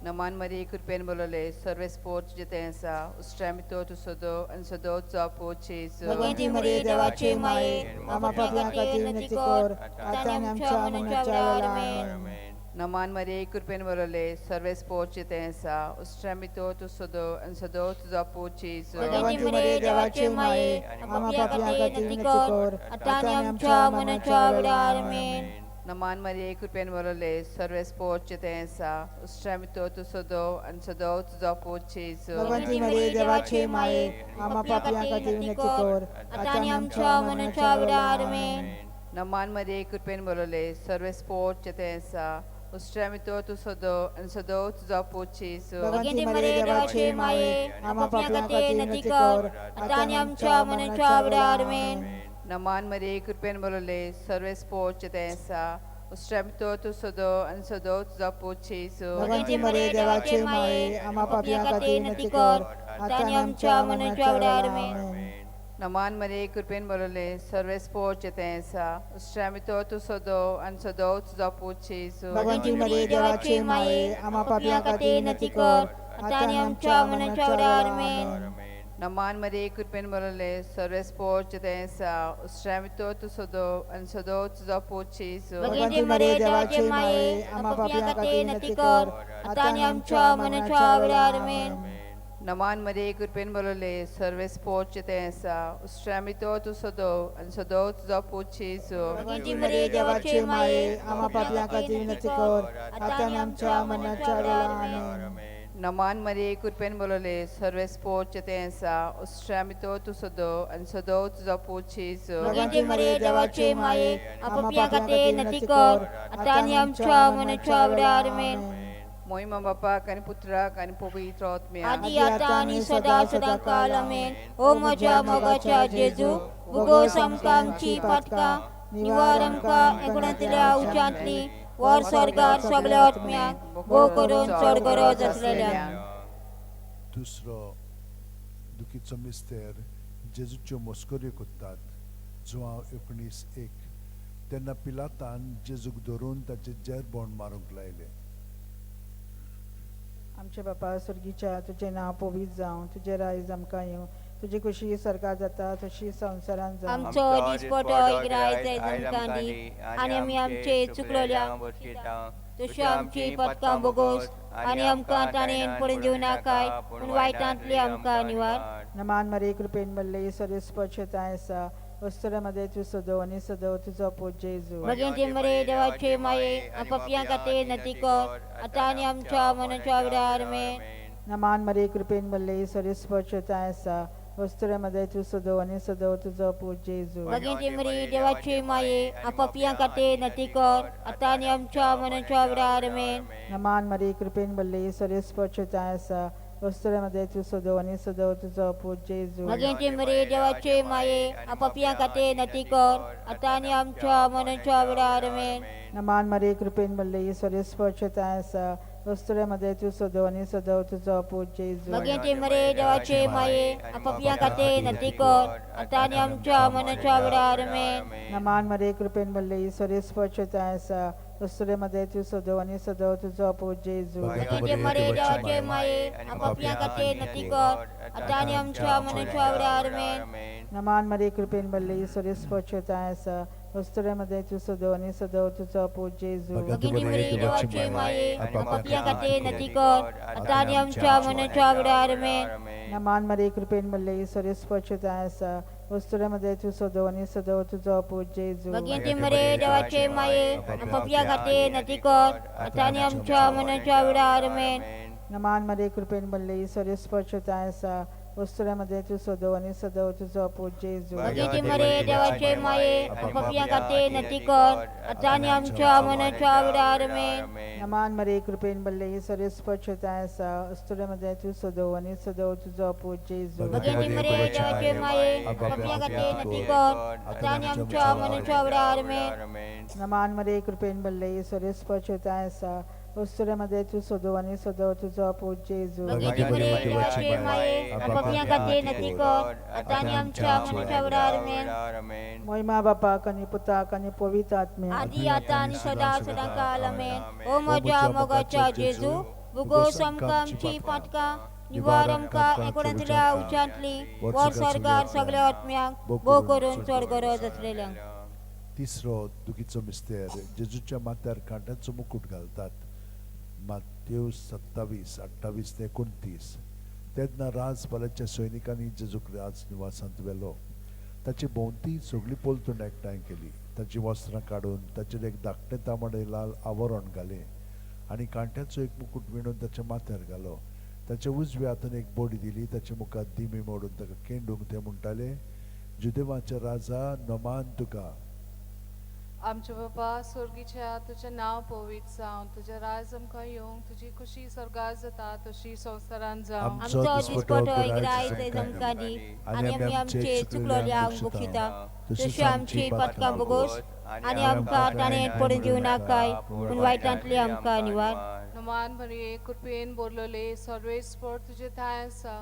नमान मरे कृपेन बरोले सर्वेस पोवचे तें आसा उष्ट्रामितो तूं सदो आनी सदो तुजो पूज जेजू. भगवंती मरे देवाचे माये आम्हा पापियांसाठी नती कर आता आनी आमच्या मनाच्या वेळार आमेन. नमान मरे कृपेन बरोले सर्वेस पोवचे तें आसा उष्ट्रामितो तूं सदो आनी सदो तुजो पूज जेजू. भगवंती मरे देवाचे माये आम्हा पापियांसाठी नती कर आता आनी आमच्या मनाच्या वेळार आमेन. नमान मरे कृपेन बरोले सर्वेस पोवचे तें आसा उष्ट्रामितो तूं सदो आनी सदो तुजो पूज जेजू. भगवंती मरे देवाचे माये आम्हा पापियांसाठी नती कर आता आनी आमच्या मनाच्या वेळार आमेन. नमान मरे कृपेन बरोले सर्वेस पोवचे तें आसा उष्ट्रामितो तूं सदो आनी सदो तुजो पूज जेजू. भगवंती मरे देवाचे माये आम्हा पापियांसाठी नती कर आता आनी आमच्या मनाच्या वेळार आमेन. नमान मरे कृपेन बरोले सर्वेस पोवचे तें आसा उष्ट्रामितो तूं सदो आनी सदो तुजो पूज जेजू. भगवंती मरे देवाचे माये आम्हा पापियांसाठी नती कर आता आनी आमच्या मनाच्या वेळार आमेन. नमान मरे कृपेन बरोले सर्वेस पोवचे तें आसा उष्ट्रामितो तूं सदो आनी सदो तुजो पूज जेजू. भगवंती मरे देवाचे माये आम्हा पापियांसाठी नती कर आता आनी आमच्या मनाच्या वेळार आमेन. नमान मरे कृपेन बरोले सर्वेस पोवचे तें आसा उष्ट्रामितो तूं सदो आनी सदो तुजो पूज जेजू. भगवंती मरे देवाचे माये आम्हा पापियांसाठी नती कर आता आनी आमच्या मनाच्या वेळार आमेन. नमान मरे कृपेन बरोले सर्वेस पोवचे तें आसा उष्ट्रामितो तूं सदो आनी सदो तुजो पूज जेजू. भगवंती मरे देवाचे माये आम्हा पापियांसाठी नती कर आता आनी आमच्या मनाच्या वेळार आमेन. नमान मरे कृपेन बरोले सर्वेस पोवचे तें आसा उष्ट्रामितो तूं सदो आनी सदो तुजो पूज जेजू. भगवंती मरे देवाचे माये आम्हा पापियांसाठी नती कर आता आनी आमच्या मनाच्या वेळार आमेन. महिमा बापाक आनी पुत्राक आनी पवित्र आत्म्याक आदी आता आनी सदा सदांकाल आमेन. ओ म्हज्या मोगाच्या जेजू भोगोस आमकां आमची पातकां निवार आमकां एकोणांतल्या उच्चांतली वर सर्गार सगळ्या आत्म्याक भोग करून चड गरज असलेल्यांक. दुसरो दुखीचो मिस्तेर जेजूच्यो मस्कऱ्यो कोत्तात. जुवांव 19:1 तेन्ना पिलातान जेजूक धरून ताचे जेरबोंड मारूंक लायले. आमचे बापा स्वर्गीच्या तुझे नांव पवित्र जावं तुझे रायज आमकां येवं तुजी कुशी सर्गार जाता तशी संवसारांत जावं. आमचो दिसपटो इग्राय जायज आमकां दी आनी आमी आमचे चुकलोल्यांक बुकिता तशी आमची पातकां भोगोस आनी आमकां ताणें पडूं दिवं नाकाय पूण वायटांतली आमकां निवार. नमान मरे कृपेन बल्ले सर्वेस्पशताय आसा उस्तुऱ्यामध्ये तू सदो आणि सदो तुझो पूत जेजू भगिनीचे मरे देवाचे माये अपपियां खाते नती कर आता आणि आमच्या मनाच्या वेळार आमेन. नमान मरे कृपेन मल्ले स्वरिस्पर्शता आसा उस्तुऱ्यामध्ये तू सदो आणि सदो तुझो पूत जेजू भगिनीचे मरे देवाचे माये अपपियां खाते नती कर आता आणि आमच्या मनाच्या वेळार आमेन. नमान मरे कृपेन मल्ले स्वरिस्पर्शता आसा उस्तुऱ्यामध्ये तू सदो आणि सदो तुझो पूत जेजू भगिनीचे मरे देवाचे माये अपपियां खाते नती कर आता आणि आमच्या मनाच्या वेळार आमेन. नमान मरे कृपेन मल्ले स्वरिस्पर्शता आसा उस्तुऱ्यामध्ये तू सदो आणि सदो तुझो पूत जेजू भगिनीचे मरे देवाचे माये अपपियां खाते नती कर आता आणि आमच्या मनाच्या वेळार आमेन. नमान मरे कृपेन मल्ले स्वरिस्पर्शता आसा उस्तुऱ्यामध्ये तू सदो आणि सदो तुझो पूत जेजू भगिनीचे मरे देवाचे माये अपपियां खाते नती कर आता आणि आमच्या मनाच्या वेळार आमेन. नमान मरे कृपेन मल्ले स्वरिस्पर्शता आसा उस्तुऱ्यामध्ये तू सदो आणि सदो तुझो पूत जेजू भगिनी मरे देवाचे माये अपपियां खाते नती कर आता आणि आमच्या मनाच्या वेळार आमेन. नमान मरे कृपेन मल्ले स्वरिस्पर्शता आसा उस्तुऱ्यामध्ये तू सदो आणि सदो तुझो पूत जेजू भगिनी मरे देवाचे माये अपपियां खाते नती कर आता आणि आमच्या मनाच्या वेळार आमेन. नमान मरे कृपेन मल्ले स्वरिस्पर्शता आसा उस्तुऱ्यामध्ये तू सदो आणि सदो तुझो पूत जेजू भगिनी मरे देवाचे माये अपपियां खाते नती कर आता आणि आमच्या मनाच्या वेळार आमेन. नमान मरे कृपेन मल्ले स्वरिस्पर्शता आसा उस्तुऱ्यामध्ये तू सदो आणि सदो तुझो पूत जेजू भगिनी मरे देवाचे माये अपपियां खाते नती कर आता आणि आमच्या मनाच्या वेळार आमेन. नमान मरे कृपेन मल्ले स्वरिस्पर्शता आसा उस्तुऱ्यामध्ये तू सदो आणि सदो तुझो पूत जेजू भगिनी मरे देवाचे माये अपपियां खाते नती कर आता आणि आमच्या मनाच्या वेळार आमेन. महिमा बापाक आणि पुताक आणि पवित्र आत्म्याक आदि आता आणि सदा सदाकाल आमेन. ओ म्हज्या मोगाच्या जेजू बुगोस आमकां आमची पातकां निवार आमकां एकोणितल्या उच्चांतली वर स्वर्गार सगळ्या आत्म्यांक भोव करून चड गरज असलेल्यांक. तिसरो दुखीचो मिस्तेर जेजूच्या माथ्यार कांट्याचो मुकुट घालतात. मातेव 27:28 ते 29. तेन्ना राजपालाच्या सैनिकांनी जेजूक राज निवासांत व्हेलो. ताचे भोंवती सगळीं पोलतून एकठांय केली. ताची वस्त्रां काडून ताचेर एक धाकटें तांबडे लाल आवरण घालें आनी कांट्याचो एक मुकुट विणून ताच्या माथ्यार घालो. ताच्या उजव्या हातान एक बोडी दिली. ताच्या मुखार दिमी मोडून ताका केंडूंक ते म्हणटाले, जुदेवाच्या राजा नमान तुका. आमचे बाबा स्वर्गीच्या तुझें नांव पवित्र जावं, तुजें राज आमकां येवंक, तुजी खुशी स्वर्गार जाता तशी संवसारांत जावं. आमचो दिसपटो आयज आमकां दी आनी आमी आमचे चुकलोल्यांक बक्षिता तशी आमची पातकां बोगोस आनी आमकां ताणें पडून दिवं नाकाय पूण वायटांतली आमकां निवार. नमान मरिये कृपेन भरलेले सर्वेस्पर तुजे थाय आसा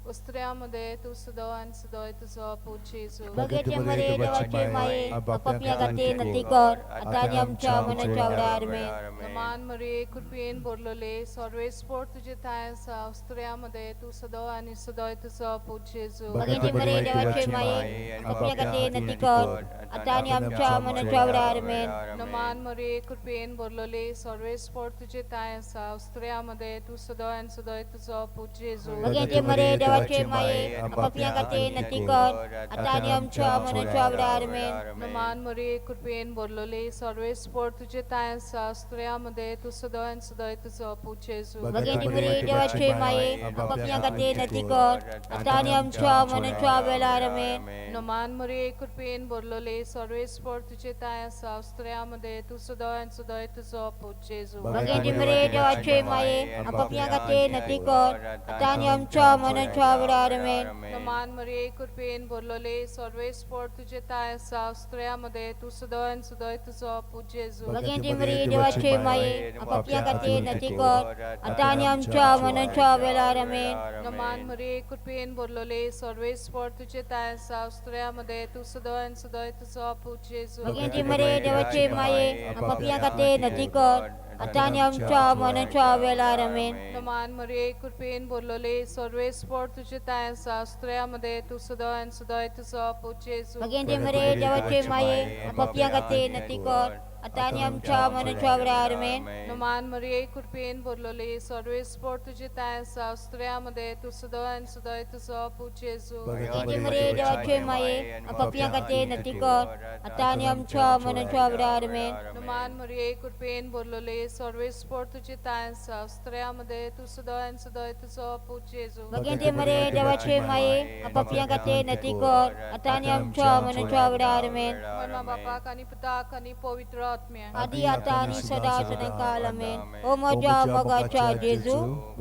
उस्तुऱ्यामध्ये तू सदो आणि सदो तुझो पूत जेजू भगिनीचे मरे देवाचे माये अपपियां खाते नती कर आता आणि आमच्या मनाच्या वेळार आमेन. नमान मरिये कृपेन भरलेले सर्वेस्पर तुजे थाय आसा उस्तुऱ्यामध्ये तू सदो आणि सदो तुझो पूत जेजू भगिनीचे मरे देवाचे माये अपपियां खाते नती कर आता आणि आमच्या मनाच्या वेळार आमेन. नमान मरिये कृपेन भरलेले सर्वेस्पर तुजे थाय आसा उस्तुऱ्यामध्ये तू सदो आणि सदो तुझो पूत जेजू भगिनीचे मरे देवाचे माये अपपियां खाते नती कर आता आणि आमच्या मनाच्या वेळार आमेन. नमान मरिये कृपेन भरलेले सर्वेस्पर तुजे थाय आसा उस्तुऱ्यामध्ये तू सदो आणि सदो तुझो पूत जेजू भगिनीचे मरे देवाचे माये अपपियां खाते नती कर आता आणि आमच्या मनाच्या वेळार आमेन. नमान मरिये कृपेन भरलेले सर्वेस्पर तुजे थाय आसा उस्तुऱ्यामध्ये तू सदो आणि सदो तुझो पूत जेजू भगिनीचे मरे देवाचे माये अपपियां खाते नती कर आता आणि आमच्या मनाच्या वेळार आमेन. नमान मरिये कृपेन भरलेले सर्वेस्पर तुजे थाय आसा उस्तुऱ्यामध्ये तू सदो आणि सदो तुझो पूत जेजू भगिनीचे मरे देवाचे माये अपपियां खाते नती कर आता आणि आमच्या मनाच्या वेळार आमेन. नमान मरिये कृपेन भरलेले सर्वेस्पर तुजे थाय आसा उस्तुऱ्यामध्ये तू सदो आणि सदो तुझो पूत जेजू भगिनीचे मरे देवाचे माये अपपियां खाते नती कर आता आणि आमच्या मनाच्या वेळार आमेन. नमान मरिये कृपेन भरलेले सर्वेस्पर तुझे ताय आसा स्त्रियामध्ये तू सदय आणि सदय तुझो पूज्य येशू. भगवंते मरे देवाचे माये पापियां खातीर नती कर आता आणि आमच्या मनाच्या वेळार आमेन. नमान मरिये कृपेन भरलेले सर्वेस्पर तुझे ताय आसा स्त्रियामध्ये तू सदय आणि सदय तुझो पूज्य येशू. भगवंते मरे देवाचे माये पापियां खातीर नती कर आता आणि आमच्या मनाच्या वेळार आमेन. नमान मरिये कृपेन भरलेले सर्वेस्पर तुझे ताय आसा स्त्रियामध्ये तू सदय आणि सदय तुझो पूज्य येशू. भगवंते मरे देवाचे माये पापियां खातीर नती कर आता आणि आमच्या मनाच्या वेळार आमेन. महिमा बापाक आणि पिताक आणि पवित्र आत्म्याक. आदि आता आणि सदा सदाकाल आमेन. ओ म्हज्या मोगाच्या जेजू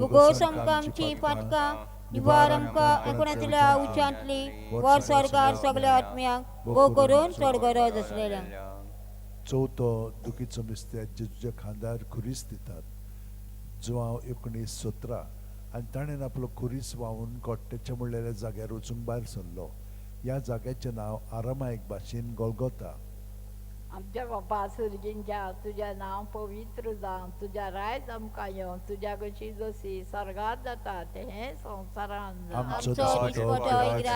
उगोस आमकां आमची पातकां निवार आमकां एकुणांतल्या उच्चांतली वर सरकार सगळ्या आत्म्यांक भोव करून चड गरज आसलेल्यांक. चवथो दुखीचो मिस्तें जेजूच्या खांदार खुरीस दितात. जुवांव 19:17 आनी ताणें आपलो खुरीस व्हांवून कोट्ट्याच्या म्हणलेल्या जाग्यार वचूंक भायर सरलो. ह्या जाग्याचें नांव आरामायक भाशेन गोल्गोथा. आमच्या बापा सुर्गींच्या तुझें नांव पवित्र जावं, तुझ्या रायज आमकां येवं, तुज्या कशी जशी स्वर्गांत जाता तें संवसारांत जावं. आमचो दिसपटो आयज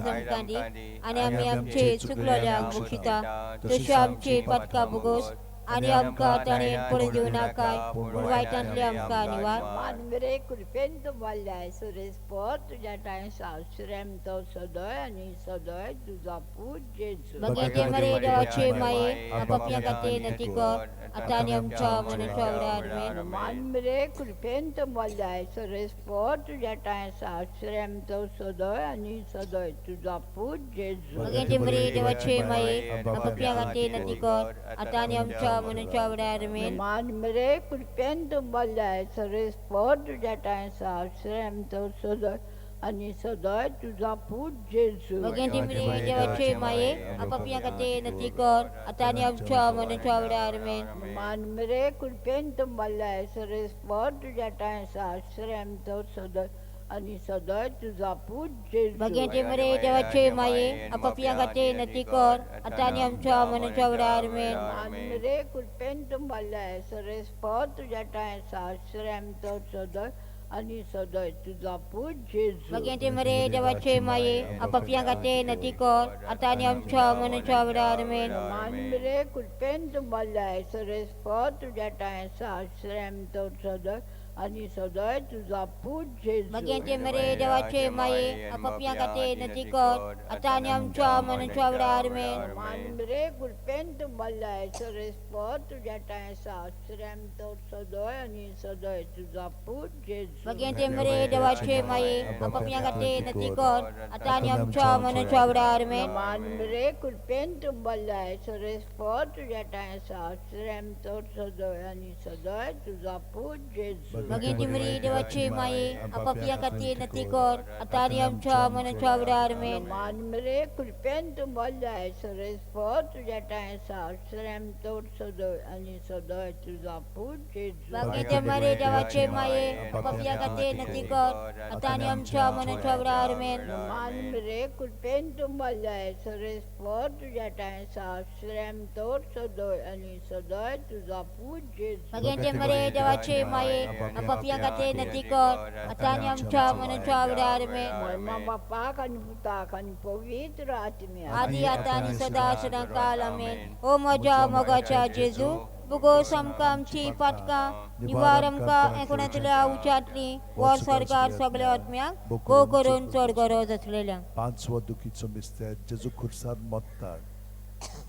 आमकां दी आनी आमी आमचे चुकलोल्यांक बक्षिता तशें आमची पातकां भोगोस आनी आमकां ताणें पडून दिवं नाकाय पूण वायटांतली आमकां निवार. मानगरे कृपेन तूं बोल्ल्याय सुरेश पर तुज्या टायम सासऱ्याम तो सदय आनी सदय तुजो पूत जेजू. भगवंते मरे देवाचे माये पापियां खातीर नती कर आता आनी आमच्या मनाच्या वेळार आमेन. मानगरे कृपेन तूं बोल्ल्याय सुरेश पर तुज्या टायम सासऱ्याम तो सदय आनी सदय तुजो पूत जेजू. भगवंते मरे देवाचे माये पापियां खातीर नती कर आता आनी आमच्या मनाच्या वेळार आमेन. मान मरे कृपेन तूं बोल्ल्याय सुरेश पर तुज्या टायम सासऱ्याम तो सदय आनी सदय तुजो पूत जेजू. भगवंते मरे देवाचे माये पापियां खातीर नती कर आता आनी आमच्या मनाच्या वेळार आमेन. मान मरे कृपेन तूं बोल्ल्याय सुरेश पर तुज्या टायम सासऱ्याम तो सदय आनी सदय तुजो पूत जेजू. भगवंते मरे देवाचे माये पापियां खातीर नती कर आता आनी आमच्या मनाच्या वेळार आमेन. मान मरे कृपेन तूं बोल्ल्याय सुरेश पर तुज्या टायम सासऱ्याम तो सदय आनी सदय तुजो पूत जेजू. भगवंते मरे देवाचे माये पापियां खातीर नती कर आता आनी आमच्या मनाच्या वेळार आमेन. मान मरे कृपेन तूं बोल्ल्याय सुरेश पर तुज्या टायम सासऱ्याम तो सदय आनी सदय तुजो पूत जेजू. भगवंते मरे देवाचे माये पापियां खातीर नती कर आता आनी आमच्या मनाच्या वेळार आमेन. मान मरे कृपेन तूं बोल्ल्याय सुरेश पर तुज्या टायम सासऱ्याम तो सदय आनी सदय तुजो पूत जेजू. भगवंते मरे देवाचे माये पापियां खातीर नती कर आता आनी आमच्या मनाच्या वेळार आमेन. मान मरे कृपेन तूं बोल्ल्याय सुरेश पर तुज्या टायम सासऱ्याम तो सदय आनी सदय तुजो पूत जेजू. भगवंते मरे देवाचे माये पापियां खातीर नती कर आता आनी आमच्या मनाच्या वेळार आमेन. मान मरे कृपेन तूं बोल्ल्याय सुरेश पर तुज्या टायम सासऱ्याम तो सदय आनी सदय तुजो पूत जेजू. भगवंते मरे देवाचे माये पापियां खातीर नती कर आता आनी आमच्या मनाच्या वेळार आमेन. मान मरे कृपेन तूं बोल्ल्याय सुरेश पर तुज्या टायम सासऱ्याम तो सदय आनी सदय तुजो पूत जेजू. भगवंते मरे देवाचे माये पापियां खातीर नती कर आता आनी आमच्या मनाच्या वेळार आमेन. महिमा बापाक आनी पुताक आनी पवित्र आत्म्याक. आदी आता आनी सदा सदाकाल आमेन. ओ म्हज्या मोगाच्या जेजू उगोस आमकां आमची पातकां निवार आमकां एकुणांतल्या उच्चांतली वर सरकार सगळ्या आत्म्यांक भोव करून चड गरज आसलेल्यांक. पांचवो दुखीचो मिस्तें जेजू खुर्सार मोत्ता.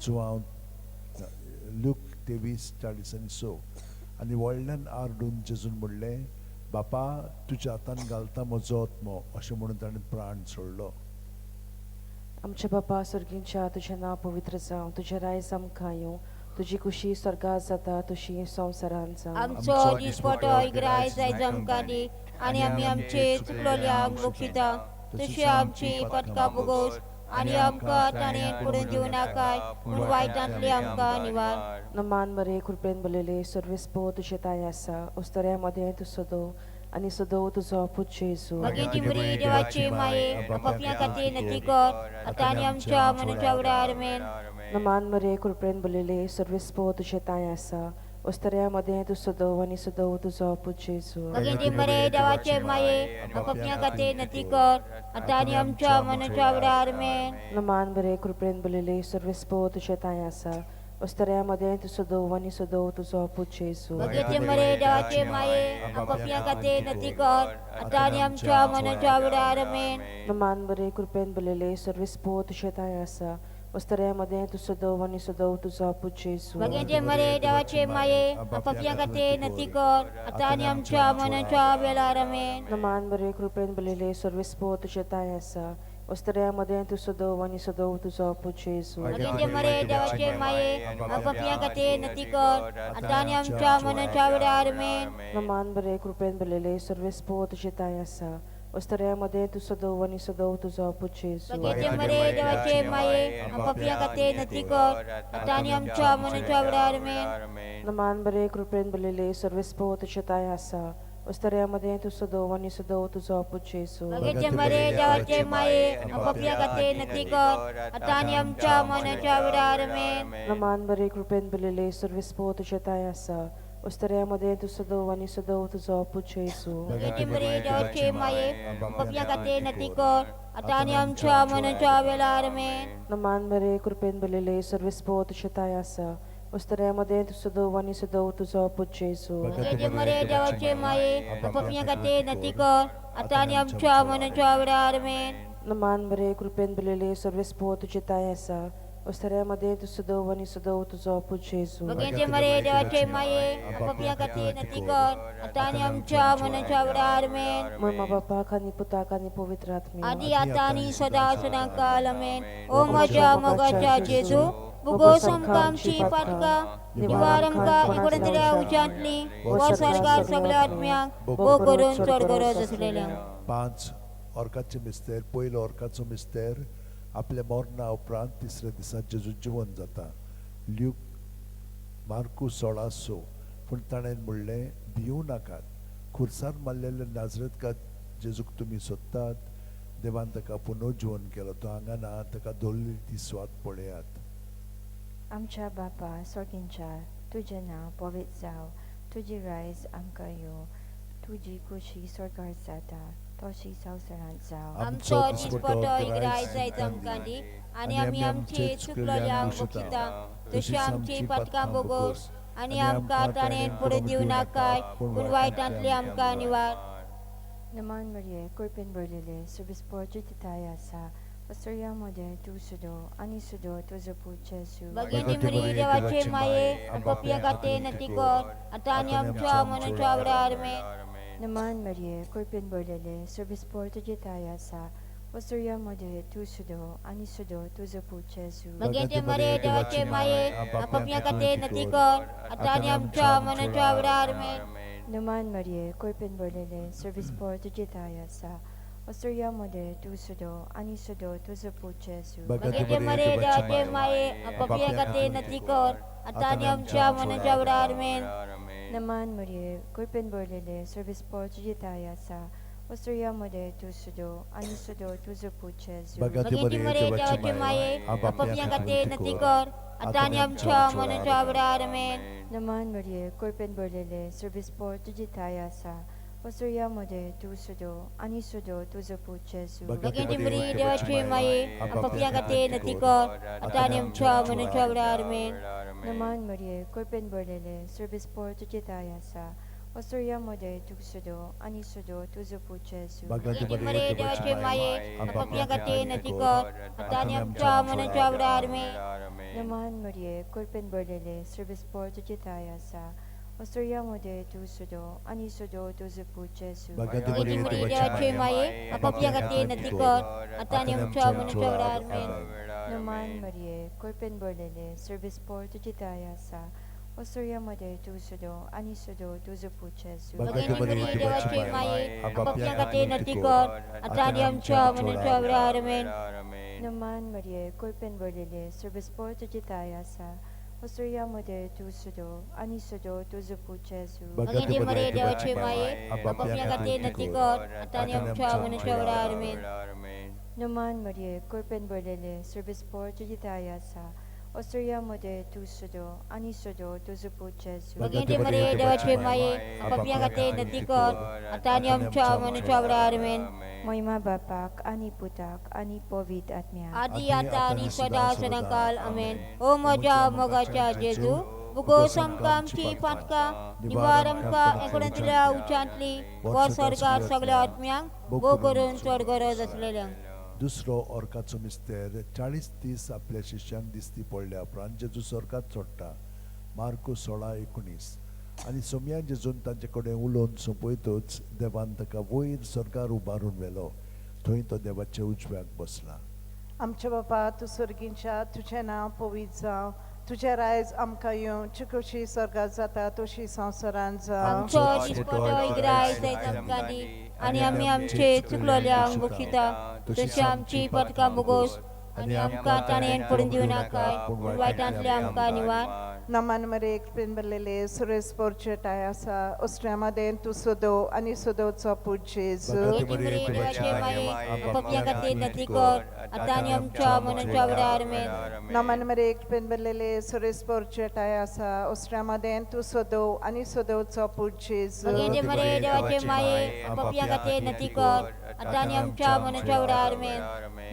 जुवांव लूक 23:40 आनी व्हडल्यान आरडून जेजून म्हणलें, बापा तुज्या हातान घालता म्हजो आत्मो अशें म्हणून ताणें प्राण सोडलो. आमच्या बापा सुर्गींच्या तुजें नांव पवित्र जावं, तुजें रायज आमकां येवं, तुजी खुशी स्वर्गांत जाता तशी संवसारांत जावं. आमचो दिसपटो आयज आमकां दी आनी आमी आमचे चुकलोल्यांक बक्षिता तशी आमची पातकां भोगोस आनी आमकां ताणें पडून दिवं नाकाय पूण वायटांतली आमकां निवार. नमान मरे कृपेन बोललेले सर्वेस्पो तुजे ताय आसा उस्तऱ्या मदें तूं सदो आनी सदो तुजो पूत जेजू. भगवंते मरे देवाचे माये पापियां खातीर नती कर आता आनी आमच्या मनाच्या वेळार आमेन. नमान मरे कृपेन बोललेले सर्वेस्पो तुजे ताय आसा उस्तऱ्यामध्ये तू सदव आणि सदव तुझा पूज येसू बघितले मरे देवाचे माये आपापल्या गते नती कर आता आणि आमच्या मनाच्या आमेन. नमान बरे कृपेन बोलिले सर्वस्पो तुझे ताय आसा उस्तऱ्यामध्ये तू सदव आणि सदव तुझा पूज येसू बघितले मरे देवाचे माये आपापल्या गते नती कर आता आणि आमच्या मनाच्या आमेन. नमान बरे कृपेन बोलिले सर्वस्पो तुझे ताय आसा उस्तऱ्यामध्ये तू सदव आणि सदव तुझा पूज येसू बघितले मरे देवाचे माये आपापल्या गते नती कर आता आणि आमच्या मनाच्या आमेन. नमान बरे कृपेन बोलिले सर्वस्पो तुझे ताय आसा उस्तऱ्यामध्ये तू सदव आणि सदव तुझा पूज येसू बघितले मरे देवाचे माये आपापल्या गते नती कर आता आणि आमच्या मनाच्या आमेन. नमान बरे कृपेन बोलिले सर्वस्पो तुझे ताय आसा उस्तऱ्यामध्ये तू सदव आणि सदव तुझा पूज येसू बघितले मरे देवाचे माये आपापल्या गते नती कर आता आणि आमच्या मनाच्या आमेन. नमान बरे कृपेन बोलिले सर्वस्पो तुझे ताय आसा उस्तऱ्यामध्ये तू सदव आणि सदव तुझा पूज येसू बघितले मरे देवाचे माये आपापल्या गते नती कर आता आणि आमच्या मनाच्या आमेन. नमान बरे कृपेन बोलिले सर्वस्पो तुझे ताय आसा उस्तऱ्यामध्ये तू सदव आणि सदव तुझा पूज येसू बघितले मरे देवाचे माये आपापल्या गते नती कर आता आणि आमच्या मनाच्या आमेन. नमान बरे कृपेन बोलिले सर्वस्पो तुझे ताय आसा उस्तऱ्यामध्ये तू सदव आणि सदव तुझा पूज येसू बघितले मरे देवाचे माये आपापल्या गते नती कर आता आणि आमच्या मनाच्या आमेन. नमान बरे कृपेन बोलिले सर्वस्पो तुझे ताय आसा उस्तऱ्यामध्ये तू सदव आणि सदव तुझा पूज येसू बघितले मरे देवाचे माये आपापल्या गते नती कर आता आणि आमच्या मनाच्या आमेन. महिमा बापाक आणि पुताक आणि पवित्र आत्म्या आधी आता आणि सदा सदा काल आमेन. ओ माझ्या मोगाच्या जेजू बुगो समकामची पाटका निवारमका इकडे उचांतली वर स्वर्गार सगळ्या आत्म्याक बो करून स्वर्गरोज असलेल्या 5 ऑर्काचे मिस्तेर पयलो ऑर्काचो मिस्तेर आपल्या मरणा उपरांत तिसऱ्या दिसा जेजू जिवन जाता. ल्यूक मार्कू 16:6 पूण ताणें म्हणलें भिवू नाकात खुर्सार मारलेले नाजरेतका जेजूक तुमी सोदतात देवान ताका पुनर्जीवन केलो तो हांगा ना ताका दवरलेली ती स्वात पळयात. आमच्या बापा स्वर्गींच्या तुझें नांव पवित्र जावं तुजी रायज आमकां येवं तुजी कुशी स्वर्गार जाता तशी संवसारांत जावं. आमचो दिसपटो इग्राय जायत आमकां दी आनी आमी आमची चुकलेल्यांक बक्षिता तशी आमची पटकां बोगोस आनी आमकां ताणें फुडें दिवं नाकाय पूण वायटांतली आमकां निवार. नमान मरिये कृपेन भरलेले सर्विस्पोरची तिथाय आसा वस्त्रयामध्ये तू सुदो आणि सुदो तुझो पूज येसू बघितले मरे देवाचे माये आपापल्या गते नती कर आता आणि आमच्या मनाच्या आमेन. नमान मरिये कृपेन भरलेले सर्विस्पोर तुझी ताय आसा वस्त्रयामध्ये तू सुदो आणि सुदो तुझो पूज येसू बघितले मरे देवाचे माये आपापल्या गते नती कर आता आणि आमच्या मनाच्या आमेन. नमान मरिये कृपेन भरलेले सर्विस्पोर तुझी ताय आसा वस्त्रयामध्ये तू सुदो आणि सुदो तुझो पूज येसू बघितले मरे देवाचे माये आपापल्या गते नती कर आता आणि आमच्या मनाच्या आमेन. नमान मरिये कृपेन भरलेले सर्विस्पोर तुझी ताय आसा वस्त्रयामध्ये तू सुदो आणि सुदो तुझो पूज येसू बघितले मरे देवाचे माये आपापल्या गते नती कर आता आणि आमच्या मनाच्या आमेन. नमान मरिये कृपेन भरलेले सर्विस्पोर तुझी ताय आसा वस्त्रयामध्ये तू सुदो आणि सुदो तुझो पूज येसू बघितले मरे देवाचे माये आपापल्या गते नती कर आता आणि आमच्या मनाच्या आमेन. नमान मरिये कृपेन भरलेले सर्विस्पोर तुझी ताय आसा वस्त्रयामध्ये तू सुदो आणि सुदो तुझो पूज येसू बघितले मरे देवाचे माये आपापल्या गते नती कर आता आणि आमच्या मनाच्या आमेन. नमान मरिये कृपेन भरलेले सर्विस्पोर तुझी ताय आसा वस्त्रयामध्ये तू सुदो आणि सुदो तुझो पूज येसू बघितले मरे देवाचे माये आपापल्या गते नती कर आता आणि आमच्या मनाच्या आमेन. नमान मरिये कृपेन भरलेले सर्विस्पोर तुझी ताय आसा वस्त्रयामध्ये तू सुदो आणि सुदो तुझो पूज येसू बघितले मरे देवाचे माये आपापल्या गते नती कर आता आणि आमच्या मनाच्या आमेन. नमान मरिये कृपेन भरलेले सर्विस्पोर तुझी ताय आसा वस्त्रयामध्ये तू सुदो आणि सुदो तुझो पूज येसू बघितले मरे देवाचे माये आपापल्या गते नती कर आता आणि आमच्या मनाच्या आमेन. नमान मरिये कृपेन भरलेले सर्विस्पोर तुझी ताय आसा Ostriaमध्ये tu sudo, ani sudo tu zupu Jesu. Bagaimana Maria dewace maye, apabila kate natikot, atani amca manusia berarmen. Moima Bapak, ani Putak, ani Povit Atmia. Adi atani sada sedangkal, amin. O moja mogacha Jesu, bugo samkam cipatka, niwaramka ekonantila uchantli, war sargar sagla atmyang, bokorun swargoro daslelang. दुसरो ऑर्काचो मिस्तेर 40-30 आपल्या शिष्यांक दिसती पडल्या उपरांत जेजू स्वर्गात सोडटा मार्को 16:19 आनी सोमया जेजून तांचे कडेन उलोवन सोंपयतूच देवान ताका वयर स्वर्गार उबारून व्हेलो थंय तो देवाच्या उजव्याक बसला. आमचे बापा तूं सर्गींच्या तुजें नांव पवित्र जावं तुजें रायज आमकां येवं ची कशी स्वर्गात जाता तशी संवसारांत जावं. आमचो दिसपटो इग्राय जायत आमकां दी आनी आमी आमचे चुकलोल्यांक बक्षिता तशी आमची पदकां बोगोस आनी आमकां ताणेन पडून दिवं नाकाय पूण वायटांतले आमकां निवार. नमन मरे कृपेन भरलेले सुरेश पोरचेटाय आसा ओस्ट्रियामध्ये तूं सोदो आनी सोदोवचो पूज जेजू. देवाचे माये पपया खातीर नती कर आतां आनी आमच्या मनाच्या वेळार मेन. नमन मरे कृपेन भरलेले सुरेश पोरचेटाय आसा ओस्ट्रियामध्ये तूं सोदो आनी सोदोवचो पूज जेजू. मरे देवाचे माये पपया खातीर नती कर आतां आनी आमच्या मनाच्या वेळार मेन.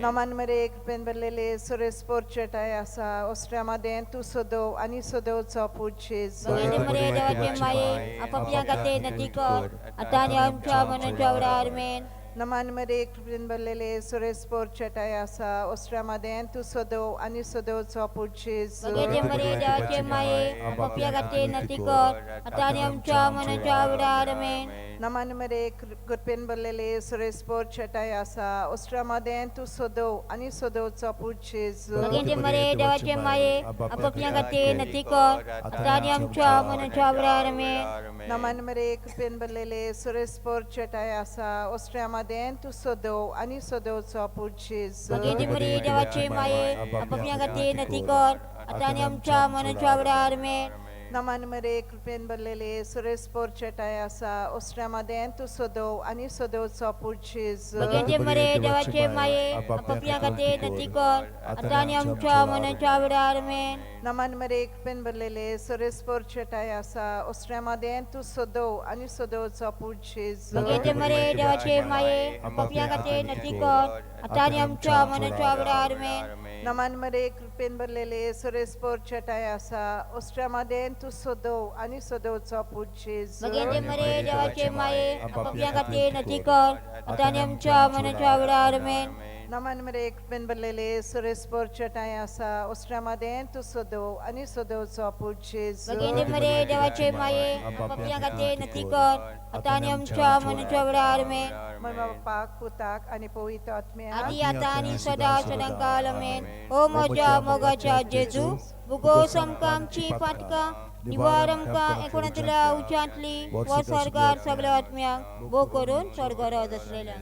नमन मरे कृपेन भरलेले सुरेश पोरचेटाय आसा ओस्ट्रियामध्ये तूं सोदो आनी सोदोवचो पूज जेजू. मरे देवाचे माये पपया खातीर नती कर आतां आनी आमच्या मनाच्या वेळार मेन. नमन मरे कृपेन भरलेले सुरेश पोरचेटाय आसा ओस्ट्रियामध्ये तूं सोदो आनी सोदोवचो पूज जेजू. मरे देवाचे माये पपया खातीर नती कर आतां आनी आमच्या मनाच्या वेळार मेन. नमन मरे कृपेन भरलेले सुरेश पोरचेटाय आसा ओस्ट्रियामध्ये तूं सोदो आनी सोदोवचो पूज जेजू. मरे देवाचे माये पपया खातीर नती कर आतां आनी आमच्या मनाच्या वेळार मेन. नमन मरे कृपेन भरलेले सुरेश पोरचेटाय आसा ओस्ट्रियामध्ये तूं सोदो आनी सोदोवचो पूज जेजू. मरे देवाचे माये पपया खातीर नती कर आतां आनी आमच्या मनाच्या वेळार मेन. नमन मरे कृपेन भरलेले सुरेश पोरचेटाय आसा ओस्ट्रियामध्ये तूं सोदो आनी सोदोवचो पूज जेजू. मरे देवाचे माये पपया खातीर नती कर आतां आनी आमच्या मनाच्या वेळार मेन. नमन मरे कृपेन भरलेले सुरेश पोरचेटाय आसा ओस्ट्रियामध्ये तूं सोदो आनी सोदोवचो पूज जेजू. मरे देवाचे माये पपया खातीर नती कर आतां आनी आमच्या मनाच्या वेळार मेन. नमन मरे कृपेन भरलेले सुरेश पोरचेटाय आसा ओस्ट्रियामध्ये तूं सोदो आनी सोदोवचो पूज जेजू. मरे देवाचे माये पपया खातीर नती कर आतां आनी आमच्या मनाच्या वेळार मेन. नमन मरे कृपेन भरलेले सुरेश पोरचेटाय आसा ओस्ट्रियामध्ये तूं सोदो आनी सोदोवचो पूज जेजू. मरे देवाचे माये पपया खातीर नती कर आतां आनी आमच्या मनाच्या वेळार मेन. बापाक पुताक आनी पवित्र आत्म्याक आदी आतां आनी सदा सदांकाल आमेन. ओ म्हज्या मोगाच्या जेजू बुगोस आमकां आमची पातकां निवार आमकां एकोणितल्या उच्चांतली वर स्वर्गार सगळ्या आत्म्यांक भोव करून स्वर्गारात आसलेल्या.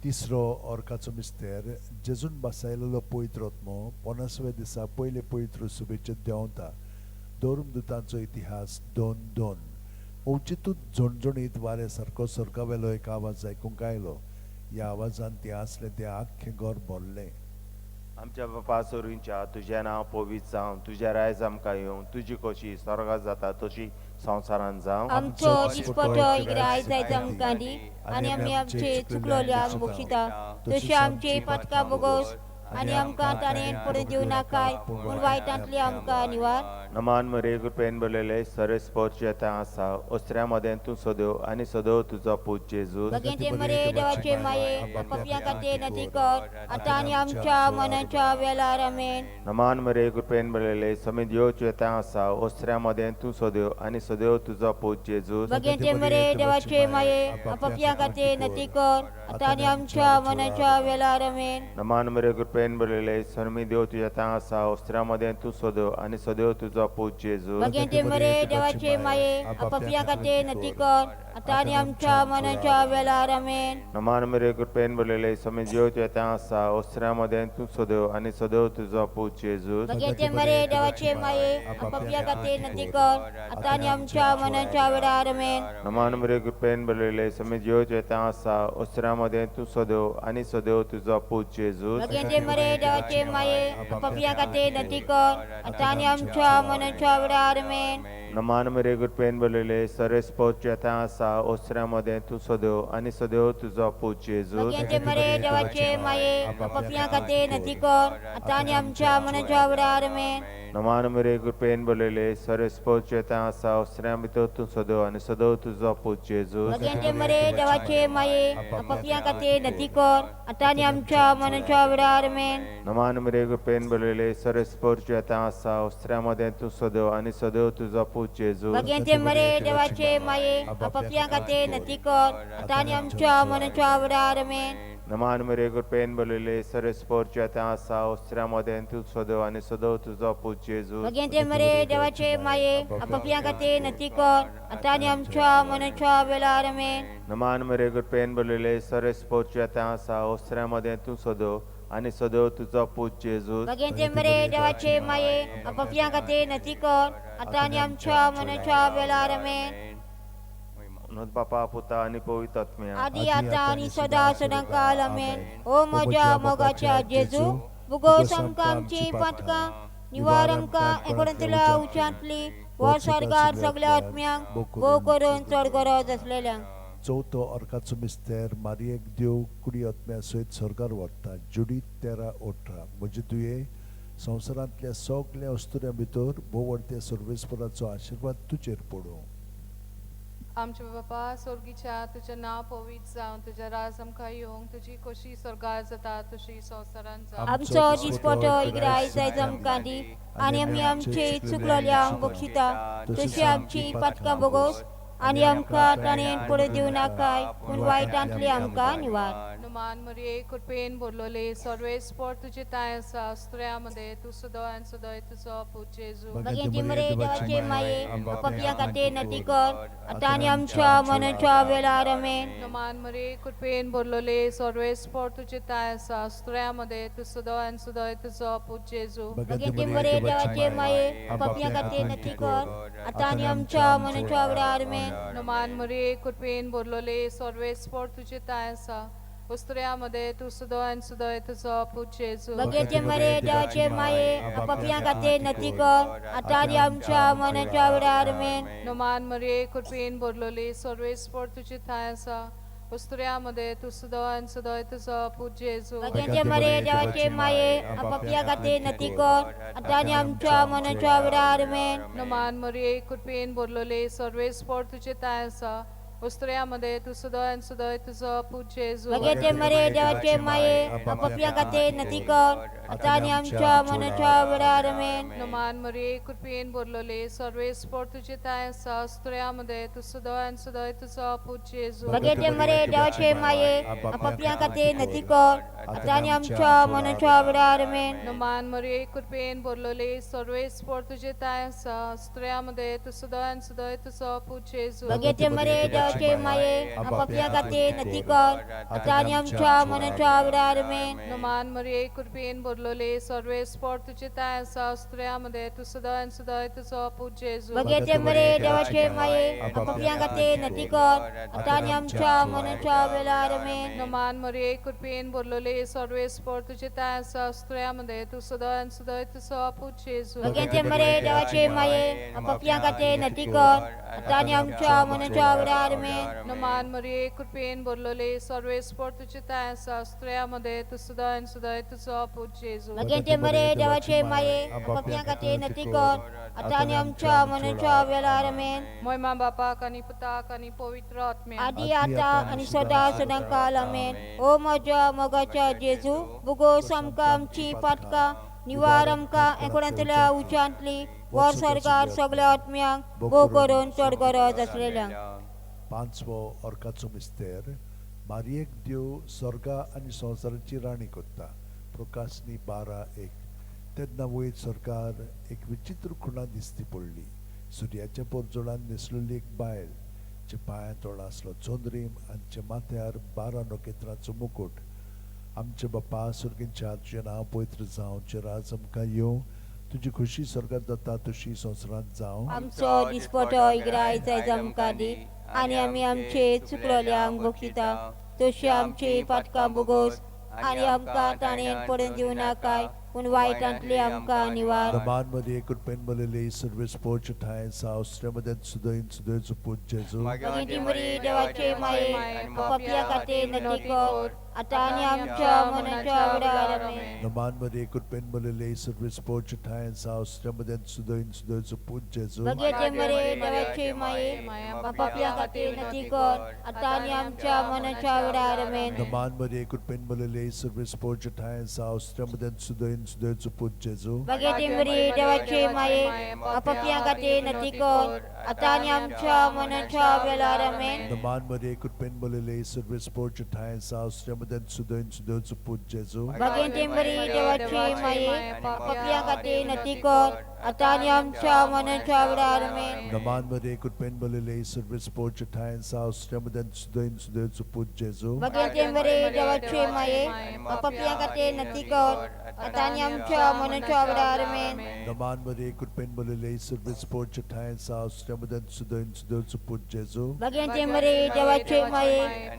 तिसरो ऑर्काचो मिस्तेर जेजून बसयलेलो पवित्र आत्मो 50व्या दिसा पयले पवित्र सुबेचे देंवता. धर्मदूतांचो इतिहास 2:2. ओंचितूच झणझणीत वारे सारको स्वर्गावेलो एक आवाज आयकूंक आयलो. ह्या आवाजान ते आसले ते आख्खें घर भरलें. आमच्या बापा सोरींच्या तुजें नांव पवित्र जावं तुजें रायज आमकां येवं तुजी खोशी स्वर्गात जाता तशी संवसारांत जावं. आमचो दिसपटो इग्राय जायत आमकां दी आनी आमी आमचे चुकलोल्यांक बक्षिता तशी आमची पातकां बोगोस आनी आमकां ताणेन पडून दिवं नाकाय पूण वायटांतली आमकां निवार. नमान मरे कृपेन भरलेले सरेस पोरचे येता आसा ओस्त्र्यामध्ये तूं सोदो आनी सोदो तुजो पूज जेजू. मरे देवाचे माये पपया खातीर नती कर आतां आनी आमच्या मनाच्या वेळार आमेन. नमान मरे कृपेन भरलेले समीत येवचे येता आसा ओस्त्र्यामध्ये तूं सोदो आनी सोदो तुजो पूज जेजू. मरे देवाचे माये पपया खातीर नती कर आतां आनी आमच्या मनाच्या वेळार आमेन. नमान मरे कृपेन भरलेले समीत येवचे येता आसा ओस्त्र्यामध्ये तूं सोदो आनी सोदो तुजो पूज जेजू. मरे देवाचे माये पपया खातीर नती कर आतां आनी आमच्या मनाच्या वेळार आमेन. नमान मरे कृपेन भरलेले समीत येवचे येता आसा ओस्त्र्यामध्ये तूं सोदो आनी सोदो तुजो पूज जेजू. मरे देवाचे माये पपया खातीर नती कर आतां आनी आमच्या मनाच्या वेळार आमेन. नमान मरे कृपेन भरलेले समीत येवचे येता आसा ओस्त्र्यामध्ये तूं सोदो आनी सोदो तुजो पूज जेजू. मरे देवाचे माये पापियां खातीर नती कर आतां आनी आमच्या मनाच्या वेळार आमेन. नमान मरे गुरपेन बोलले सर्व स्पोर्ट येता आसा ओसऱ्यामध्ये तू सदैव आणि सदैव तुझो पूज जेजू भगवंते मरे देवाचे माये पापियां खातीर नती कर आतां आनी आमच्या मनाच्या वेळार आमेन. नमान मरे गुरपेन बोलले सर्व स्पोर्ट येता आसा ओसऱ्यामध्ये तू सदैव आणि सदैव तुझो पूज जेजू भगवंते मरे देवाचे माये पापियां खातीर नती कर आतां आनी आमच्या मनाच्या वेळार आमेन. नमान मरे गुरपेन बोलले सर्व स्पोर्ट येता आसा ओसऱ्यामध्ये तू सदैव आणि सदैव तुझो पूज जेजू भगवंते मरे देवाचे माये पापियां खातीर नती कर आतां आनी आमच्या मनाच्या वेळार आमेन. नमान मरे गुरपेन बोलले सर्व स्पोर्ट येता आसा ओसऱ्यामध्ये तू सदैव आणि सदैव तुझो पूज जेजू भगवंते मरे देवाचे माये पापियां खातीर नती कर आतां आनी आमच्या मनाच्या वेळार आमेन. नमान मरे गुरपेन बोलले सर्व स्पोर्ट येता आसा ओसऱ्यामध्ये तू सदैव आणि सदैव तुझो पूज जेजू भगवंते मरे देवाचे माये पापियां खातीर नती कर आतां आनी आमच्या मनाच्या वेळार आमेन. नोंद बापा पुता आणि पवित्र आत्म्या आदी आतां आनी सदा सदांकाल आमेन. ओ म्हज्या मोगाच्या जेजू बुगोस आमकां आमची पातकां निवार आमकां एकोणतल्या उच्यांतली वर स्वर्गार सगळ्या आत्म्यांक भोव करून चड गरज असलेल्यांक. चवथो अर्काचो मिस्तेर मारयेक देव कुडी आत्म्या सयत स्वर्गार व्हरता. जुडीत 13:18 म्हजे तुये संवसारांतल्या सगळ्या वस्तुऱ्यां भितर भोव व्हडते सर्वेस्पराचो आशिर्वाद तुजेर पडूं. आमचे बापा स्वर्गीच्या तुझें नांव पवित्र जावं तुजें राज आमकां येवंक तुजी कशी स्वर्गार जाता तशी संवसारांत जावं. आमचो दिसपटो इग्राय जायज आमकां दी आनी आमी आमची चुकलोल्यांक बक्षिता तशी आमची पातकां बोगोस आनी आमकां ताणेन पडूं दिवं नाकाय पूण वायटांतली आमकां निवार. नुमान मरिये कृपेन भरलोले सर्वे स्पोर्ट तुजे ताय आसा स्त्रियांमध्ये तू सदां सदां तुजो पूज जेजू. भगवंते मरे देवाचे माये पापियां खातीर नती कर आतां आनी आमच्या मनाच्या वेळार आमेन. नुमान मरिये कृपेन भरलोले सर्वे स्पोर्ट तुजे ताय आसा स्त्रियांमध्ये तू सदां सदां तुजो पूज जेजू. भगवंते मरे देवाचे माये पापियां खातीर नती कर आतां आनी आमच्या मनाच्या वेळार आमेन. नुमान मरिये कृपेन भरलोले सर्वे स्पोर्ट तुजे ताय आसा स्त्रियांमध्ये तू सदां सदां तुजो पूज जेजू. भगवंते मरे देवाचे माये पापियां खातीर नती कर आतां आनी आमच्या मनाच्या वेळार आमेन. नुमान मरिये कृपेन भरलोले सर्वे स्पोर्ट तुजे ताय आसा स्त्रियांमध्ये तू सदां सदां तुजो पूज जेजू. भगवंते मरे देवाचे माये पापियां खातीर नती कर आतां आनी आमच्या मनाच्या वेळार आमेन. नुमान मरिये कृपेन भरलोले सर्वे स्पोर्ट तुजे ताय आसा स्त्रियांमध्ये तू सदां सदां तुजो पूज जेजू. भगवंते मरे देवाचे माये पापियां खातीर नती कर आतां आनी आमच्या मनाच्या वेळार आमेन. नुमान मरिये कृपेन भरलोले सर्वे स्पोर्ट तुजे ताय आसा स्त्रियांमध्ये तू सदां सदां तुजो पूज जेजू. भगवंते मरे देवाचे माये पापियां खातीर नती कर आतां आनी आमच्या मनाच्या वेळार आमेन. नुमान मरिये कृपेन भरलोले सर्वे स्पोर्ट तुजे ताय आसा स्त्रियांमध्ये तू सदां सदां तुजो पूज जेजू. भगवंते मरे देवाचे माये पापियां खातीर नती कर आतां आनी आमच्या मनाच्या वेळार आमेन. नुमान मरिये कृपेन भरलोले सर्वे स्पोर्ट तुजे ताय आसा स्त्रियांमध्ये तू सदां सदां तुजो पूज जेजू. भगवंते मरे देवाचे माये पापियां खातीर नती कर आतां आनी आमच्या मनाच्या वेळार आमेन. नुमान मरिये कृपेन भरलोले सर्वे स्पोर्ट तुजे ताय आसा स्त्रियांमध्ये तू सदां सदां तुजो पूज जेजू. भगवंते मरे देवाचे माये पापियां खातीर नती कर आतां आनी आमच्या मनाच्या वेळार आमेन. नुमान मरिये कृपेन भरलोले सर्वे स्पोर्ट तुजे ताय आसा स्त्रियांमध्ये तू सदां सदां तुजो पूज जेजू. भगवंते मरे देवाचे माये पापियां खातीर नती कर आतां आनी आमच्या मनाच्या वेळार आमेन. महिमा बापाक आनी पुताक आनी पवित्र आत्म्याक आदी आतां आनी सदां सदांकाल आमेन. ओ म्हज्या मोगाच्या जेजू बुगोस आमकां आमची पातकां निवार आमकां एकोणतल्या उच्यांतली वर स्वर्गार सगळ्या आत्म्यांक भोव करून चड गरज असलेल्यांक. पांचवो अर्काचो मिस्तेर मारयेक देव स्वर्गा आनी संवसाराची राणी कोत्ता. प्रकाशनी 12:1 तेन्ना वयर स्वर्गार एक विचित्र खुणा दिसती पडली. सुर्याच्या पोरजोळान न्हेसलेली एक बायल चे पांयां तोळा आसलो चोंदरीम आनी माथ्यार 12 नोखेत्रांचो मुकुट. आमचे बापा सुर्गींच्या तुजें नांव पवित्र जावं तुजें राज आमकां येवं तुजी खुशी स्वर्गांत जाता तशी संवसारांत जावं. आमचो दिसपटो इग्राय जायज आमकां दी आनी आमी आमचे चुकलोल्यांक बक्षिता तशी आमची पातकां बोगोस आनी आमकां ताणेन पडून दिवं नाकाय पूण वायटांतली आमकां निवार Naman Maria Kurpen Malili Service Porch Times House Ramadan Sudain Sudain Put Jesu Maginti Mari देवाचे माये पापिया खातीर नती कर आता आनी आमच्या मनाच्या वडार आमेन Naman Maria Kurpen Malili Service Porch Times House Ramadan Sudain Sudain Put Jesu Maginti Mari देवाचे माये पापिया खातीर नती कर आता आनी आमच्या मनाच्या वडार आमेन Naman Maria Kurpen Malili Service Porch Times House Ramadan Sudain Sudain Put Jesu Maginti Mari देवाचे माये पापिया खातीर नती कर आता आनी आमच्या मनाच्या वडार आमेन Naman Maria Kurpen Malili Service Porch Times House Ramadan Sudain Sudain Put Jesu Maginti Mari देवाचे माये पापिया खातीर नती कर आता आनी आमच्या मनाच्या वडार आमेन Naman Maria Kurpen Malili Service Porch Times House Ramadan Sudain Sudain Put Jesu Maginti Mari देवाचे माये पापिया खातीर नती कर आता आनी आमच्या मनाच्या वडार आमेन Naman Maria Kurpen Malili Service Porch Times House Ramadan Sudain Sudain Put Jesu Maginti Mari देवाचे माये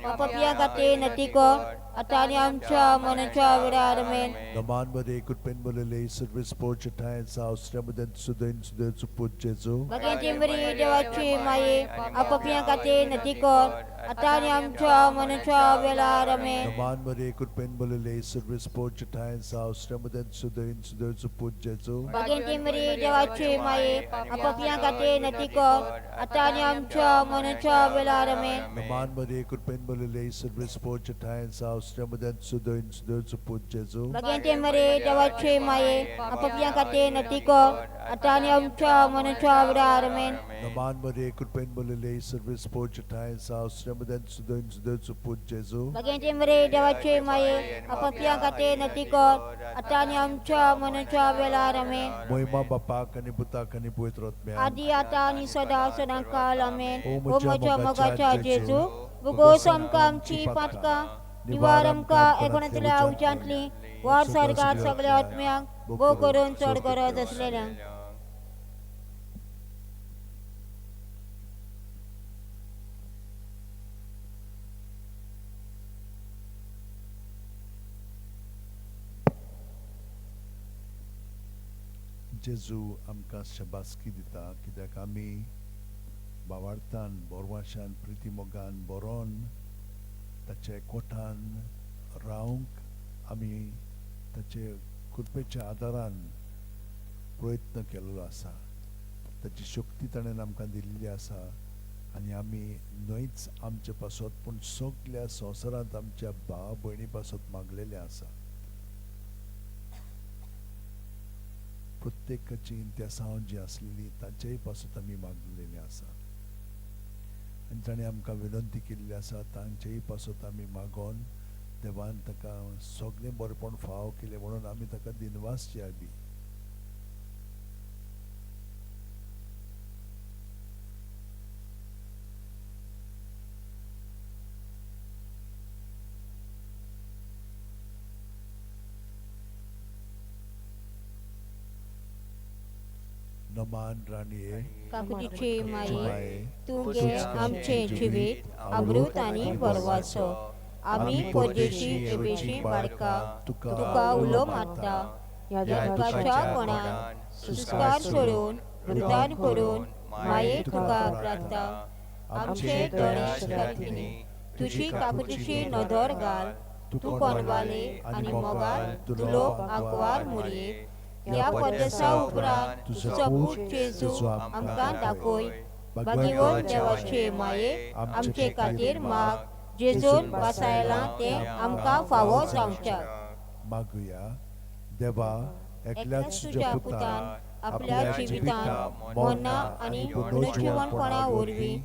पापिया खातीर नती कर आता आनी आमच्या मनाच्या वडार आमेन Naman Maria Kurpen Malili Service Porch Times House Ramadan Sudain Sudain Put Jesu Maginti Mari देवाचे माये पापिया खातीर नती कर आता आनी आमच्या मनाच्या वडार आमेन Naman Maria Kurpen Malili Service Porch Times House Ramadan Sudain Sudain Put Jesu Maginti Mari देवाचे माये पापिया खातीर नती कर आता आनी आमच्या मनाच्या वडार आमेन Naman Maria Kurpen Malili Service Porch Times House Ramadan Sudain Sudain Put Jesu Maginti Mari देवाचे माये पापिया खातीर नती कर आता आनी आमच्या मनाच्या वडार आमेन Naman Maria Kurpen Malili Service Porch Times House Ramadan Sudain Sudain Put Jesu Maginti Mari देवाचे माये पापिया खातीर नती कर आता आनी आमच्या मनाच्या वडार आमेन Moima Bapak आणि Putak आणि Pवित्र आत्म्या आदी आता आनी सदा सदांकाळ आमेन ओ ओ म्हज्या मोगाच्या जेजू भुगोस आमकां आमची पातकां निवार आमकां एकोणितल्या उच्यांतली वार सरकार सगळ्या आत्म्यांक भोव करून चड गरज आसलेल्यांक जेजू आमकां शबासकी दिता कित्याक आमी भावार्थान बोरवाशान प्रिती मोगान बरोवन ताचे कोठान रावंक आमी ताचे कृपेच्या आदारान प्रयत्न केल्लो आसा ताची शक्ती ताणें आमकां दिल्ली आसा आनी आमी न्हयच आमचे पासत पूण सगळ्या संवसारांत आमच्या भाव भयणी पासत मागलेले आसा प्रत्येकाची इंत्यासांव जी आसलेली तांचेय पासत आमी मागलेले आसा आनी ताणें आमकां विनंती केल्ली आसा तांचेय पासत आमी मागोन देवान ताका सगळें बरेपण फाव केलें म्हणून आमी ताका दिनवास याबी नमान राणीये काकुटीचे माये तूं गे आमचे जिवीत अमृत आनी बरवासो आमी पोरजेची एबेची बाळकां तुका उलो मारता ह्या दुखाच्या कोणान सुस्कार सोडून वृदान करून माये तुका प्रार्थना आमचे दोळे घातली तुजी काकुटीची नदर घाल तूं कोणवाले आनी मोगाल तुलो आंकवार मुरये ह्या परदेसा उपरांत तुजो पूत जेजू आमकां दाखोय भगवंत देवाचे माये आमचे खातीर माग जेजून वासायलां ते आमकां फावो जावच्या मागुया देवा एकल्याच तुज्या पुतान आपल्या जिवितांत मरणा आनी पुनर्जीवनपणा वरवीं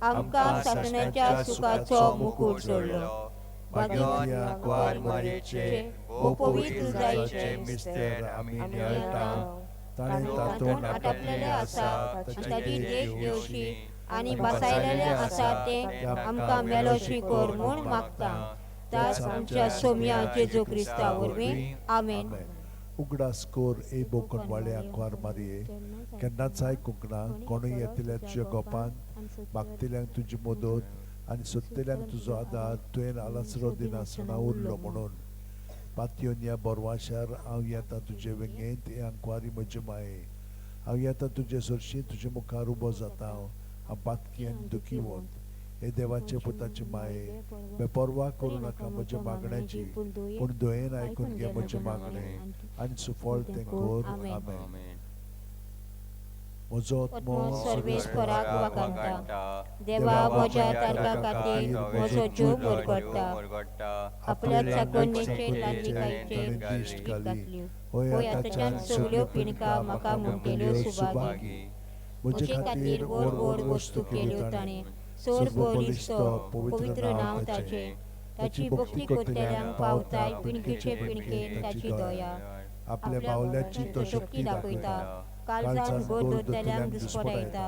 आमकां सातनाच्या सुखाचो मुकूट सोडलो भगवंत आंकवार मारयेचे ओ पवित्र जायेचे मिस्तेर आमी नियळटा ताणें तातूंत आटपलेले आसा ताची देश देवशी आनी बसायलेले आसा ते आमकां मेलोशी कर म्हूण मागता ताच आमच्या सोम्या जेजू क्रिस्ता वरवीं आमेन उगडास कोर ए बोकन वाळे आंकवार मारये केन्नाच कोंकणा कोणूय येतल्या तुज्या गोपान मागतल्यांक तुजी मदत आनी सोदतल्यांक तुजो आदार तुवें आलासरो दिनासतना उरलो म्हणून पातयोनिया बोरवाशार हांव येता तुजे वेंगेंत हे आंकवारी म्हजे माये हांव येता तुजे सरशी तुजे मुखार उबो जाता हांव पातकी आनी दुखी वत हे देवाचे पुताचे माये बेपरवा करूं नाका म्हजे मागण्याची पूण दुयेन आयकून घे म्हजे मागणे आनी सुफळ तें कोर आमेन म्हजो आत्मो सर्वेस्पराक वखणटा देवा म्हज्या तारका खातीर म्हजो जीव मुरगडटा आपल्या चाकोन्नेचे लायकीकायेचेर दिश्ट घातल्यो होय आतांच्यान सगल्यो पिणकां म्हाका म्हणटेल्यो सुभागी म्हजे खातीर व्हड व्हड वस्तू केल्यो ताणें सोर बलिस्तो पवित्र नांव ताचें ताची भक्ती करतल्यांक पावताय पिणकेचे पिणकेन ताची दया आपल्या बावल्याची तो शक्ती दाखयता काळजान गोड धरतल्यांक दिसपडायता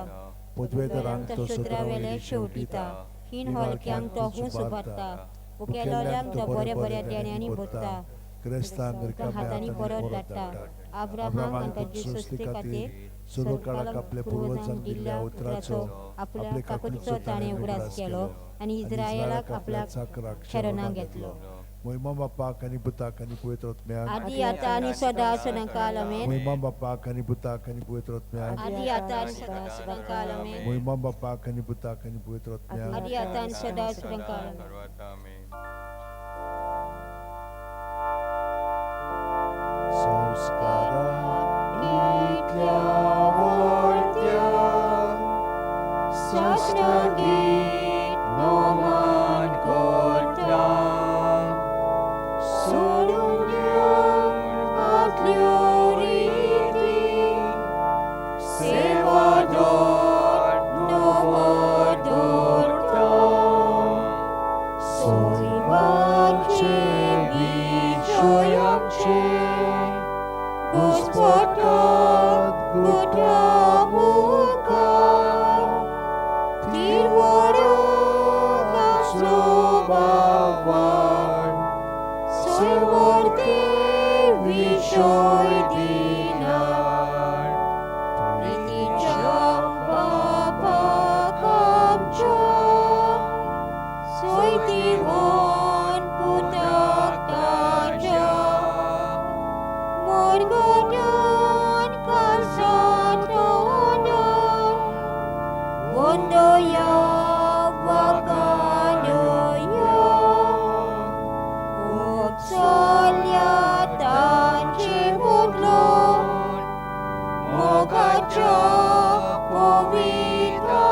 पदवेदारांक तो सत्रावेले शेवटिता हीन हलक्यांक तो हूस भरता उकेलोल्यांक तो बऱ्या बऱ्या देण्यांनी भरता क्रेस्तांक हातांनी परत धाडटा आब्राहामाक ताची सस्ते खातीर सर्व काळाक आपल्या पुर्वजांक दिल्ल्या उतराचो आपल्या काकुतीचो ताणें उगडास केलो आनी इस्रायलाक आपल्या शरणां घेतलो महिमा बापाक आनी पुताक आनी पवित्र आत्म्याक आदी आतां आनी सदां सदांकाल आमेन महिमा बापाक आनी पुताक आनी पवित्र आत्म्याक आदी आतां आनी सदां सदांकाल आमेन महिमा बापाक आनी पुताक आनी पवित्र आत्म्याक आदी आतां आनी सदां सदांकाल आमेन संस्कारांतल्या वळत्या शास्त्रगीत नोमान करता सोडून आदल्यो रिती सेवादार नवो दवरता सैमाचे विजयाचे Gospodat Gutamuka Tirwara Slobawan Sewarti Vishoy Dinar Priticha Bapa Kamcha Soitivon Putak Taja Morgodan Kalsatodan Wondoya Wakanoya Upsalya Tanchimudlon Mogacha Povitarmya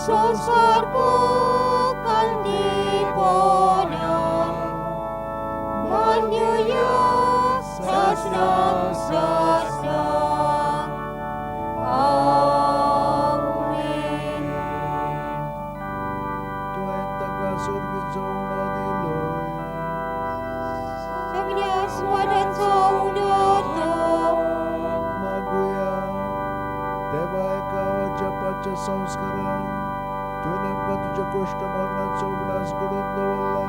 Sosarko Kandiponan Manyuya Sasnam Sasnam Amen Tuentaka surgitzo unodiloy Saglia swadatso udoto Maguya Deva eka wachapacha संस्कारां तुवें तुझ्या कोष्ट मरणाचो उगडास घडोवन दवरला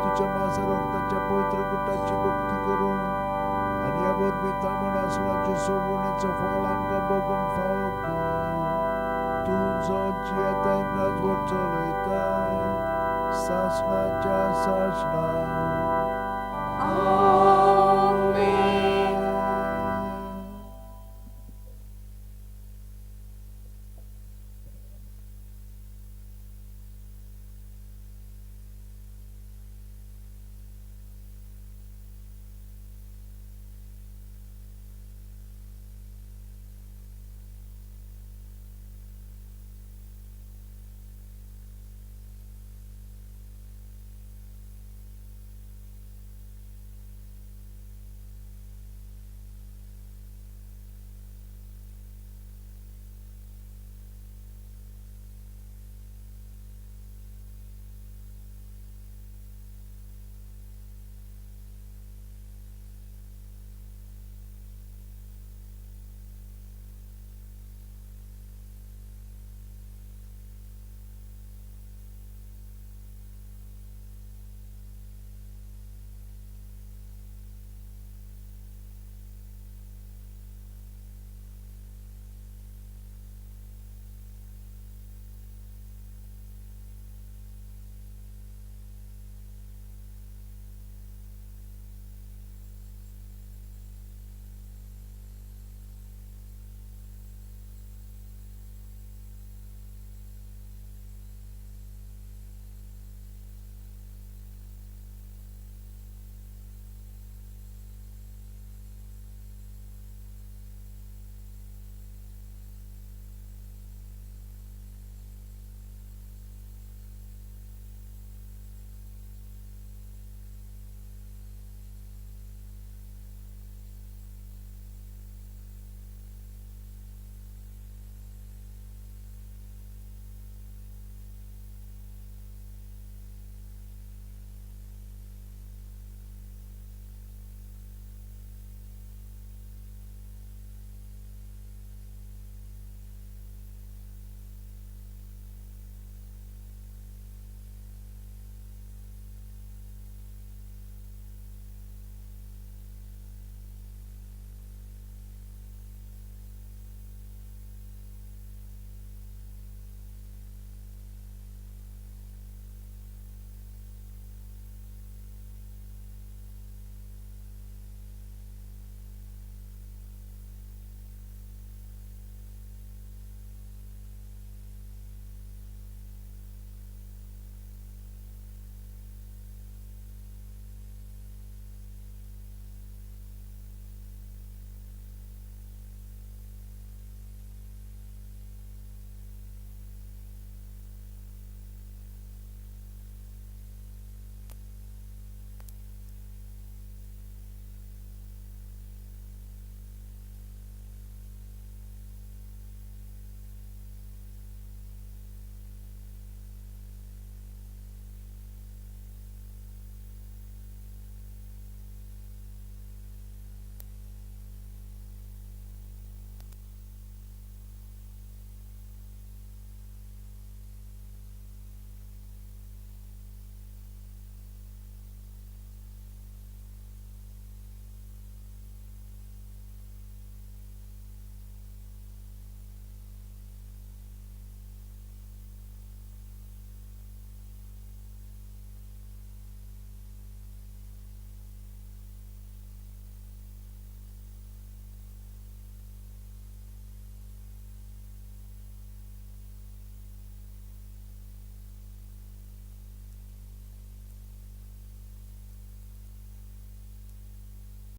तुझ्या माजर रक्ताच्या पवित्र गुटाची भक्ती करून आनी ह्या वरवीं मनासणाचे सोडवणेचो फळ आमकां भोगूंक फावो कर तूं जो जियेताय राजवट चलयताय सासणाच्या सासणा